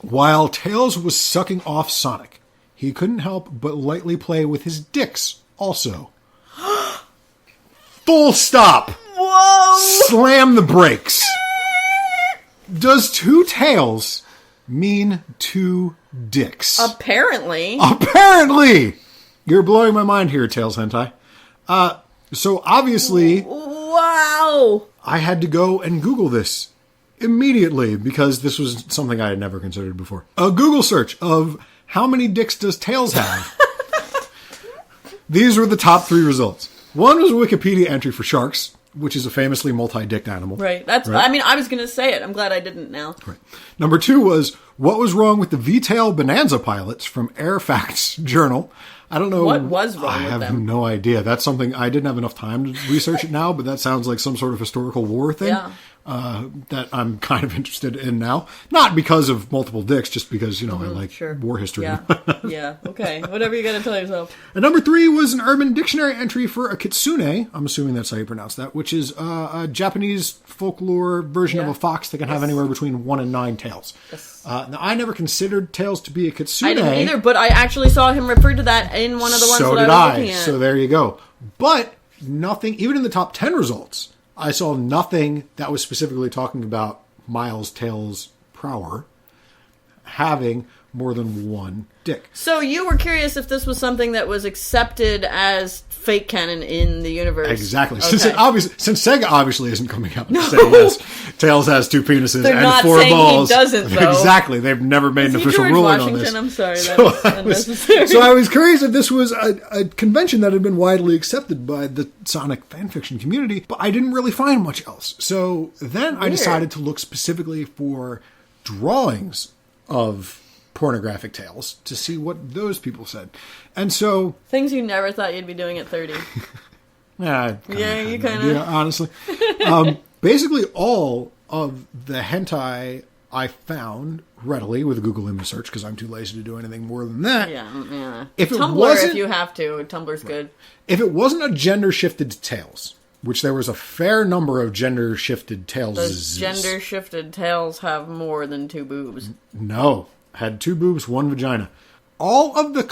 While Tails was sucking off Sonic, he couldn't help but lightly play with his dicks also. Full stop. Whoa. Slam the brakes. Does two tails mean two dicks? Apparently. You're blowing my mind here, Tails Hentai. So obviously... Wow. I had to go and Google this immediately because this was something I had never considered before. A Google search of how many dicks does Tails have? These were the top 3 results. One was a Wikipedia entry for sharks, which is a famously multi-dicked animal. Right. I mean, I was going to say it. I'm glad I didn't now. Right. Number 2 was what was wrong with the V-tail Bonanza pilots from Air Facts Journal. I don't know. What was wrong with them? I have no idea. That's something I didn't have enough time to research it now, but that sounds like some sort of historical war thing. Yeah. That I'm kind of interested in now. Not because of multiple dicks, just because, I like war history. Yeah. Yeah. Okay. Whatever you got to tell yourself. And number 3 was an Urban Dictionary entry for a kitsune. I'm assuming that's how you pronounce that, which is a Japanese folklore version of a fox that can have anywhere between 1 and 9 tails. Yes. Now, I never considered Tails to be a kitsune. I didn't either, but I actually saw him refer to that in one of the ones that I was looking at. So there you go. But nothing, even in the top 10 results, I saw nothing that was specifically talking about Miles' Tails' prower having more than one dick. So you were curious if this was something that was accepted as fake canon in the universe. Exactly. Okay. Since Sega obviously isn't coming out and saying yes, Tails has 2 penises They're and not 4 saying balls. He doesn't, though. Exactly. They've never made an official George ruling Washington? on this. I'm sorry, that was unnecessary. So I was curious if this was a convention that had been widely accepted by the Sonic fanfiction community, but I didn't really find much else. So then I decided to look specifically for drawings of pornographic tales to see what those people said. And so... Things you never thought you'd be doing at 30. Yeah, you kind of... Yeah, honestly. Basically, all of the hentai I found readily with a Google image search, because I'm too lazy to do anything more than that. Yeah. If Tumblr, if you have to. Tumblr's good. If it wasn't a gender-shifted tales, which there was a fair number of gender-shifted tales. Does gender-shifted tales have more than 2 boobs? No. Had 2 boobs, 1 vagina. All of the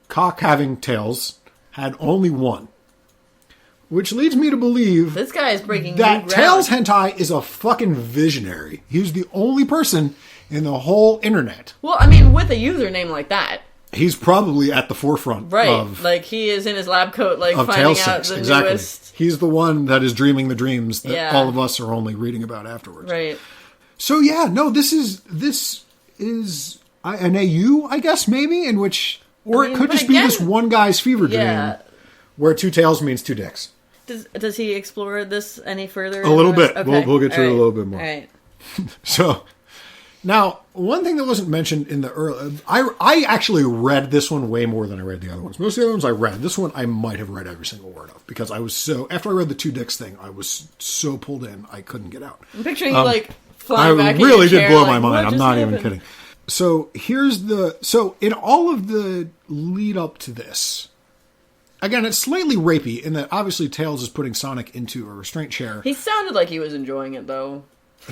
cock-having tales had only 1. Which leads me to believe... This guy is breaking new that ground. Tails Hentai is a fucking visionary. He's the only person in the whole internet. Well, I mean, with a username like that. He's probably at the forefront of... Like, he is in his lab coat, like, finding Tales out sex. the Exactly. newest... He's the one that is dreaming the dreams that all of us are only reading about afterwards. Right. So, yeah, no, this is an AU, I guess, maybe, in which... Or it could just be this one guy's fever dream, where 2 tails means 2 dicks. Does he explore this any further? A little bit. Okay. We'll get to it a little bit more. All right. So, now, one thing that wasn't mentioned in the early... I actually read this one way more than I read the other ones. Most of the other ones I read. This one I might have read every single word of, because I was so... After I read the 2 dicks thing, I was so pulled in, I couldn't get out. I'm picturing you, flying back in your really chair, did blow my mind. I'm not even kidding. So, So, in all of the lead up to this... Again, it's slightly rapey in that obviously Tails is putting Sonic into a restraint chair. He sounded like he was enjoying it, though.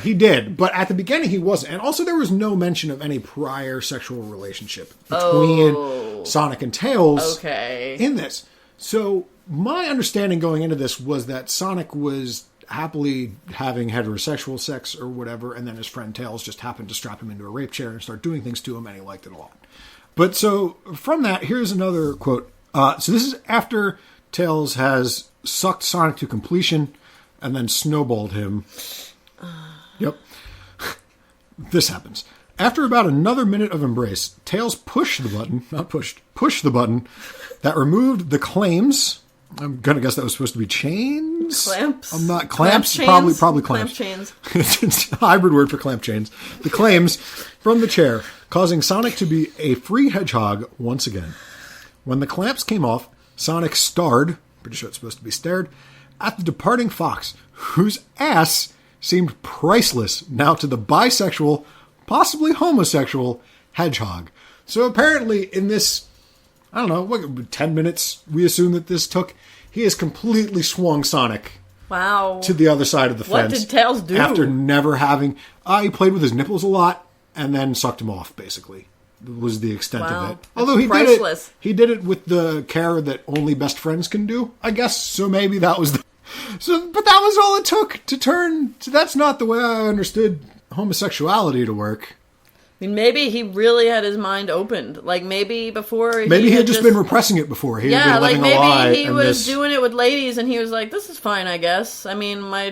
He did, but at the beginning he wasn't. And also there was no mention of any prior sexual relationship between Sonic and Tails in this. So my understanding going into this was that Sonic was happily having heterosexual sex or whatever, and then his friend Tails just happened to strap him into a rape chair and start doing things to him, and he liked it a lot. But so from that, here's another quote. So this is after Tails has sucked Sonic to completion and then snowballed him. Yep. This happens. After about another minute of embrace, Tails pushed the button that removed the claims. I'm going to guess that was supposed to be chains? Clamps? I'm not. Clamps? Probably clamps. Clamp chains. It's a hybrid word for clamp chains. The claims from the chair, causing Sonic to be a free hedgehog once again. When the clamps came off, Sonic starred, pretty sure it's supposed to be stared, at the departing fox, whose ass seemed priceless now to the bisexual, possibly homosexual, hedgehog. So apparently in this, I don't know, what, 10 minutes we assume that this took, he has completely swung Sonic to the other side of the fence. What did Tails do? After never having, he played with his nipples a lot and then sucked him off, basically. Was the extent of it. Although he did it with the care that only best friends can do, I guess. So maybe that was but that was all it took to turn. That's not the way I understood homosexuality to work. I mean, maybe he really had his mind opened. Like maybe before, he had just been repressing it before. He had been living a lie. Maybe he was doing it with ladies, and he was like, "This is fine, I guess." I mean, my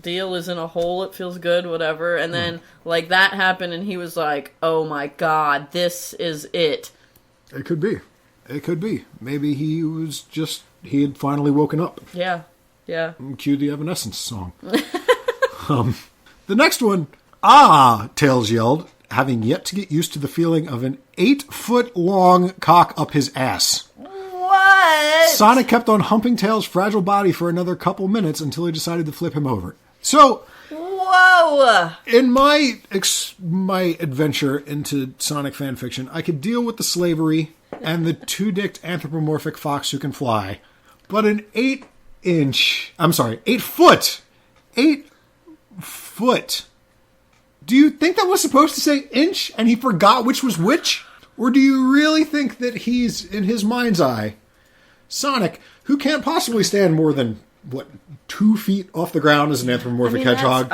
deal is in a hole, it feels good, whatever. And then that happened and he was like, oh my god, this is it. It could be maybe he had finally woken up. Yeah Cue the Evanescence song. The next one, Tails yelled, having yet to get used to the feeling of an 8-foot long cock up his ass. What? Sonic kept on humping Tails' fragile body for another couple minutes until he decided to flip him over. So, whoa! In my adventure into Sonic fanfiction, I could deal with the slavery and the 2-dicked anthropomorphic fox who can fly, but an 8 foot. Do you think that was supposed to say inch and he forgot which was which? Or do you really think that he's, in his mind's eye, Sonic, who can't possibly stand more than, 2 feet off the ground as an anthropomorphic hedgehog?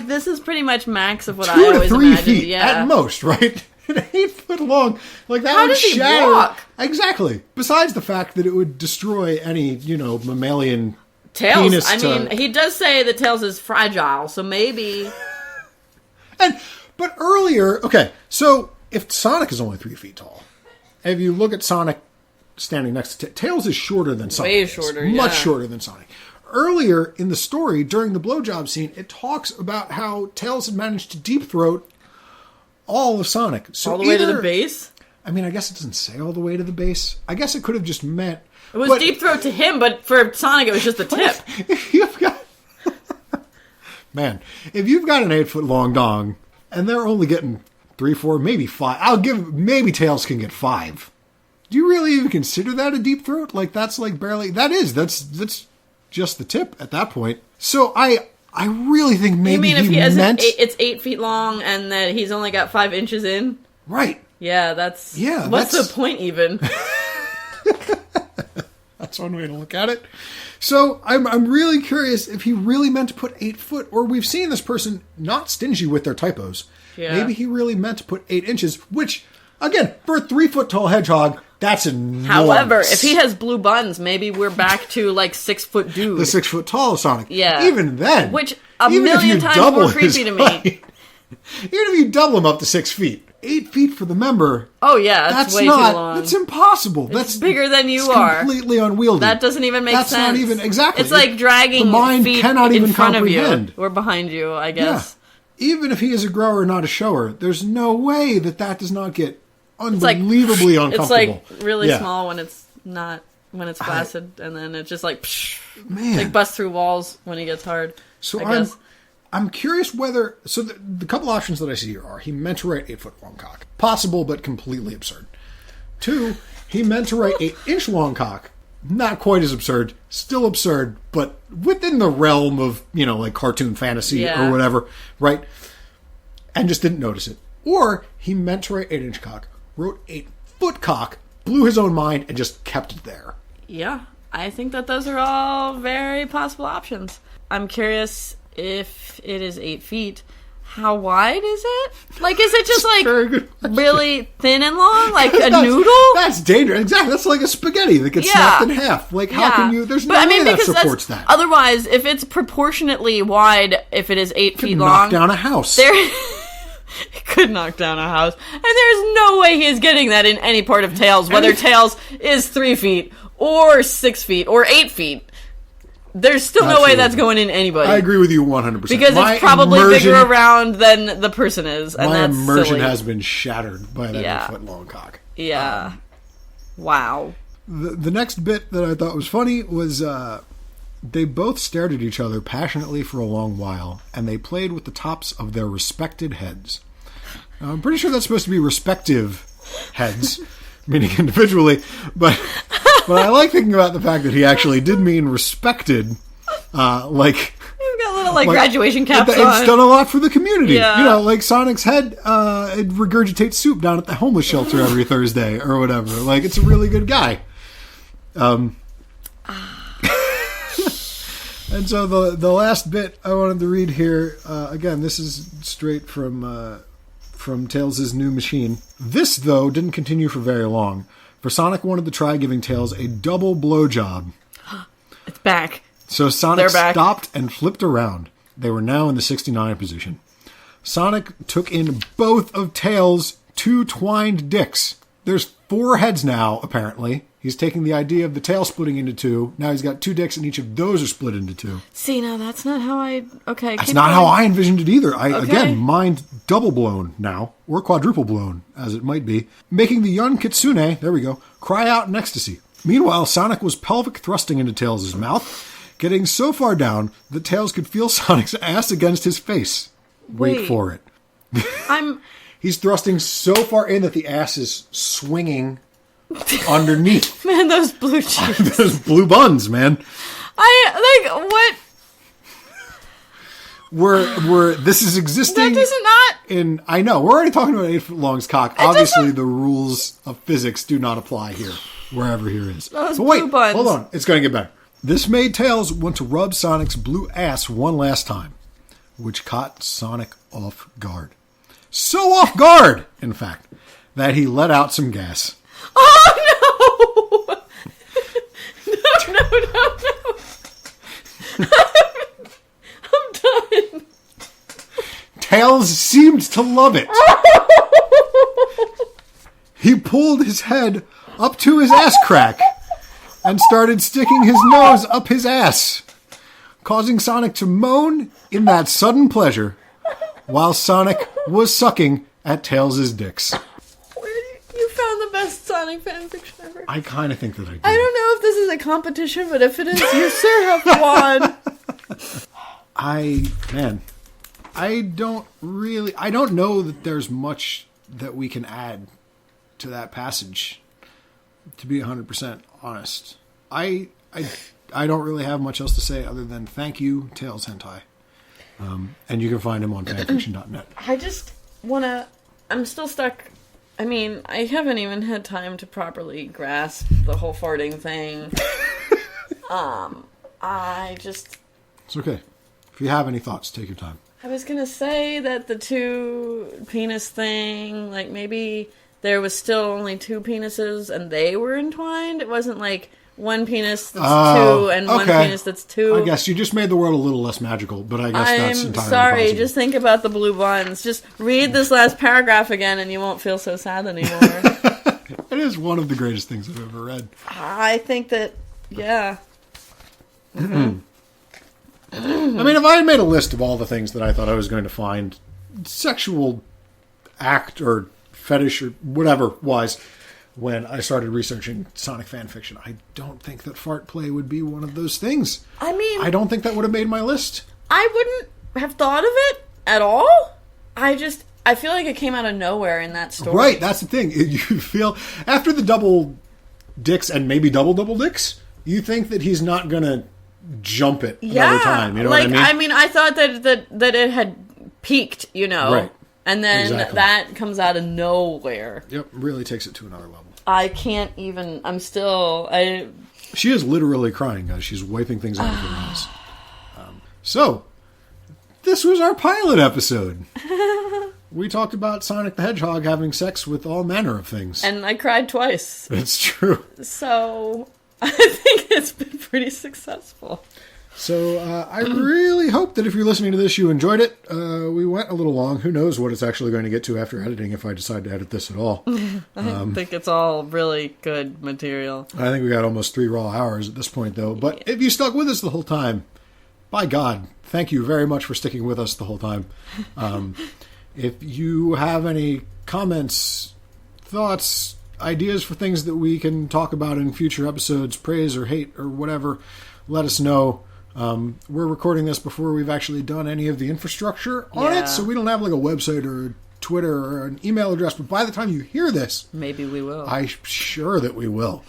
This is pretty much max of what 2 I always to 3 imagined. feet at most, right? An 8 foot long, that How would does he shatter. walk? Exactly. Besides the fact that it would destroy any, mammalian Tails. penis. He does say that Tails is fragile, so maybe. But earlier, okay, so if Sonic is only 3 feet tall, if you look at Sonic standing next to Tails is shorter than Sonic. Way shorter, Much shorter than Sonic. Earlier in the story, during the blowjob scene, it talks about how Tails had managed to deep throat all of Sonic. So all the way to the base? I mean, I guess it doesn't say all the way to the base. I guess it could have just meant... It was deep throat to him, but for Sonic, it was just the tip. If you've got... Man, if you've got an 8-foot-long dong, and they're only getting 3, 4, maybe 5... Maybe Tails can get 5. Do you really even consider that a deep throat? Like, that's like barely... That's just the tip at that point. So I really think maybe you mean if he has it's 8 feet long and that he's only got 5 inches in? Right. Yeah, that's... What's the point even? That's one way to look at it. So I'm really curious if he really meant to put 8 foot, or we've seen this person not stingy with their typos. Yeah. Maybe he really meant to put 8 inches, which, again, for a 3-foot tall hedgehog, that's enormous. However, if he has blue buns, maybe we're back to like 6-foot dude. The 6 foot tall Sonic. Yeah. Even then. Which a million times more creepy to me. Even if you double him up to 6 feet. 8 feet for the member. Oh yeah, that's way too long. That's impossible. That's bigger than you are. Completely unwieldy. That doesn't even make sense. That's not even exactly. It's like dragging the mind feet cannot even in front comprehend. of you or behind you. I guess. Yeah. Even if he is a grower, not a shower, there's no way that does not get unbelievably uncomfortable. It's like really small when it's not when it's flaccid, and then it just like busts through walls when he gets hard. So I'm curious whether... So the couple options that I see here are he meant to write 8-foot-long cock. Possible, but completely absurd. 2, he meant to write 8-inch-long cock. Not quite as absurd. Still absurd, but within the realm of, like cartoon fantasy or whatever, right? And just didn't notice it. Or he meant to write 8-inch cock, wrote 8-foot cock, blew his own mind, and just kept it there. Yeah, I think that those are all very possible options. I'm curious... If it is 8 feet, how wide is it? Like, is it just like really thin and long, like a noodle? That's dangerous. Exactly. That's like a spaghetti that gets snapped in half. Like, how can you? There's no way that supports that. Otherwise, if it's proportionately wide, if it is 8 feet long, knock down a house. It could knock down a house, and there's no way he is getting that in any part of Tails, whether Tails is 3 feet or 6 feet or 8 feet. There's still no way that's going in anybody. I agree with you 100%. Because it's probably bigger around than the person is. And my that's immersion silly. Has been shattered by that 8-foot-long cock. Yeah. Wow. The next bit that I thought was funny was they both stared at each other passionately for a long while, and they played with the tops of their respected heads. Now, I'm pretty sure that's supposed to be respective heads, meaning individually, but I like thinking about the fact that he actually did mean respected, like... He's got little, graduation caps on. It's done a lot for the community. Yeah. Like Sonic's head, it regurgitates soup down at the homeless shelter every Thursday or whatever. Like, it's a really good guy. And so the last bit I wanted to read here, again, this is straight from Tails' new machine. This, though, didn't continue for very long, for Sonic wanted to try giving Tails a double blowjob. It's back. So Sonic stopped and flipped around. They were now in the 69 position. Sonic took in both of Tails' 2 twined dicks. There's 4 heads now, apparently. He's taking the idea of the tail splitting into 2. Now he's got 2 dicks, and each of those are split into 2. See, now that's not how I... Okay, that's not how I envisioned it either. Again, mind double blown now, or quadruple blown, as it might be, making the young Kitsune, there we go, cry out in ecstasy. Meanwhile, Sonic was pelvic thrusting into Tails' mouth, getting so far down that Tails could feel Sonic's ass against his face. Wait for it. He's thrusting so far in that the ass is swinging underneath. Man, those blue cheeks. Those blue buns, man. What? Where this is existing. That does not. I know. We're already talking about 8-foot-long's cock. Obviously, the rules of physics do not apply here, wherever here is. Those blue buns. Hold on. It's going to get better. This made Tails want to rub Sonic's blue ass one last time, which caught Sonic off guard. So off guard, in fact, that he let out some gas. Oh, no! No. I'm done. Tails seemed to love it. He pulled his head up to his ass crack and started sticking his nose up his ass, causing Sonic to moan in that sudden pleasure while Sonic was sucking at Tails' Dicks. You found the best Sonic fanfiction ever. I kind of think that I did. I don't know if this is a competition, but if it is, you sir have won. I don't know that there's much that we can add to that passage, to be 100% honest. I don't really have much else to say other than thank you, Tails Hentai. And you can find him on fanfiction.net. I just I'm still stuck. I mean, I haven't even had time to properly grasp the whole farting thing. It's okay. If you have any thoughts, take your time. I was gonna say that the two penis thing, like maybe there was still only two penises and they were entwined. It wasn't like one penis that's two and one penis that's two. I guess you just made the world a little less magical, but I guess that's entirely sorry, possible. just think about the blue buns. Just read this last paragraph again and you won't feel so sad anymore. It is one of the greatest things I've ever read. I think that, yeah. Mm-hmm. I mean, if I had made a list of all the things that I thought I was going to find sexual act or fetish or whatever wise when I started researching Sonic fanfiction, I don't think that fart play would be one of those things. I mean, I don't think that would have made my list. I wouldn't have thought of it at all. I feel like it came out of nowhere in that story. Right, that's the thing. You feel, after the double dicks and maybe double dicks, you think that he's not going to jump it another time. You know what I mean? I thought that it had peaked, Right. And then that comes out of nowhere. Yep, really takes it to another level. I can't even, She is literally crying, guys. She's wiping things out of her eyes. So, this was our pilot episode. We talked about Sonic the Hedgehog having sex with all manner of things. And I cried twice. It's true. So, I think it's been pretty successful. So, I really hope that if you're listening to this, you enjoyed it. We went a little long. Who knows what it's actually going to get to after editing if I decide to edit this at all. I think it's all really good material. I think we got almost 3 raw hours at this point, though. But if you stuck with us the whole time, by God, thank you very much for sticking with us the whole time. If you have any comments, thoughts, ideas for things that we can talk about in future episodes, praise or hate or whatever, let us know. We're recording this before we've actually done any of the infrastructure on it, so we don't have like a website or a Twitter or an email address, but by the time you hear this, maybe we will. I'm sure that we will.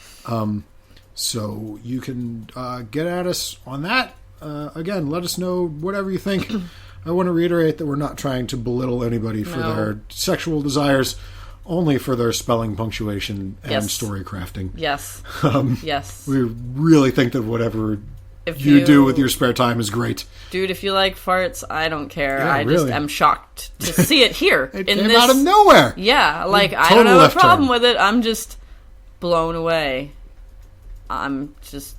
So you can get at us on that. Again, let us know whatever you think. I want to reiterate that we're not trying to belittle anybody for their sexual desires, only for their spelling, punctuation, and story crafting. Yes. Yes. We really think that whatever you do with your spare time is great. Dude, if you like farts, I don't care. Yeah, I just am shocked to see it here. It came out of nowhere. Yeah, like, I don't have a problem with it. I'm just blown away. I'm just...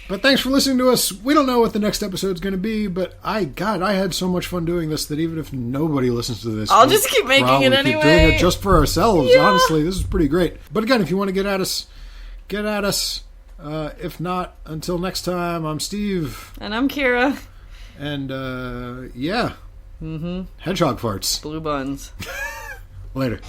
But thanks for listening to us. We don't know what the next episode's going to be, but I had so much fun doing this that even if nobody listens to this, I'll just keep making it anyway. Keep doing it just for ourselves. Yeah. Honestly, this is pretty great. But again, if you want to get at us, get at us. If not, until next time, I'm Steve. And I'm Kera. And, Hedgehog farts. Blue buns. Later.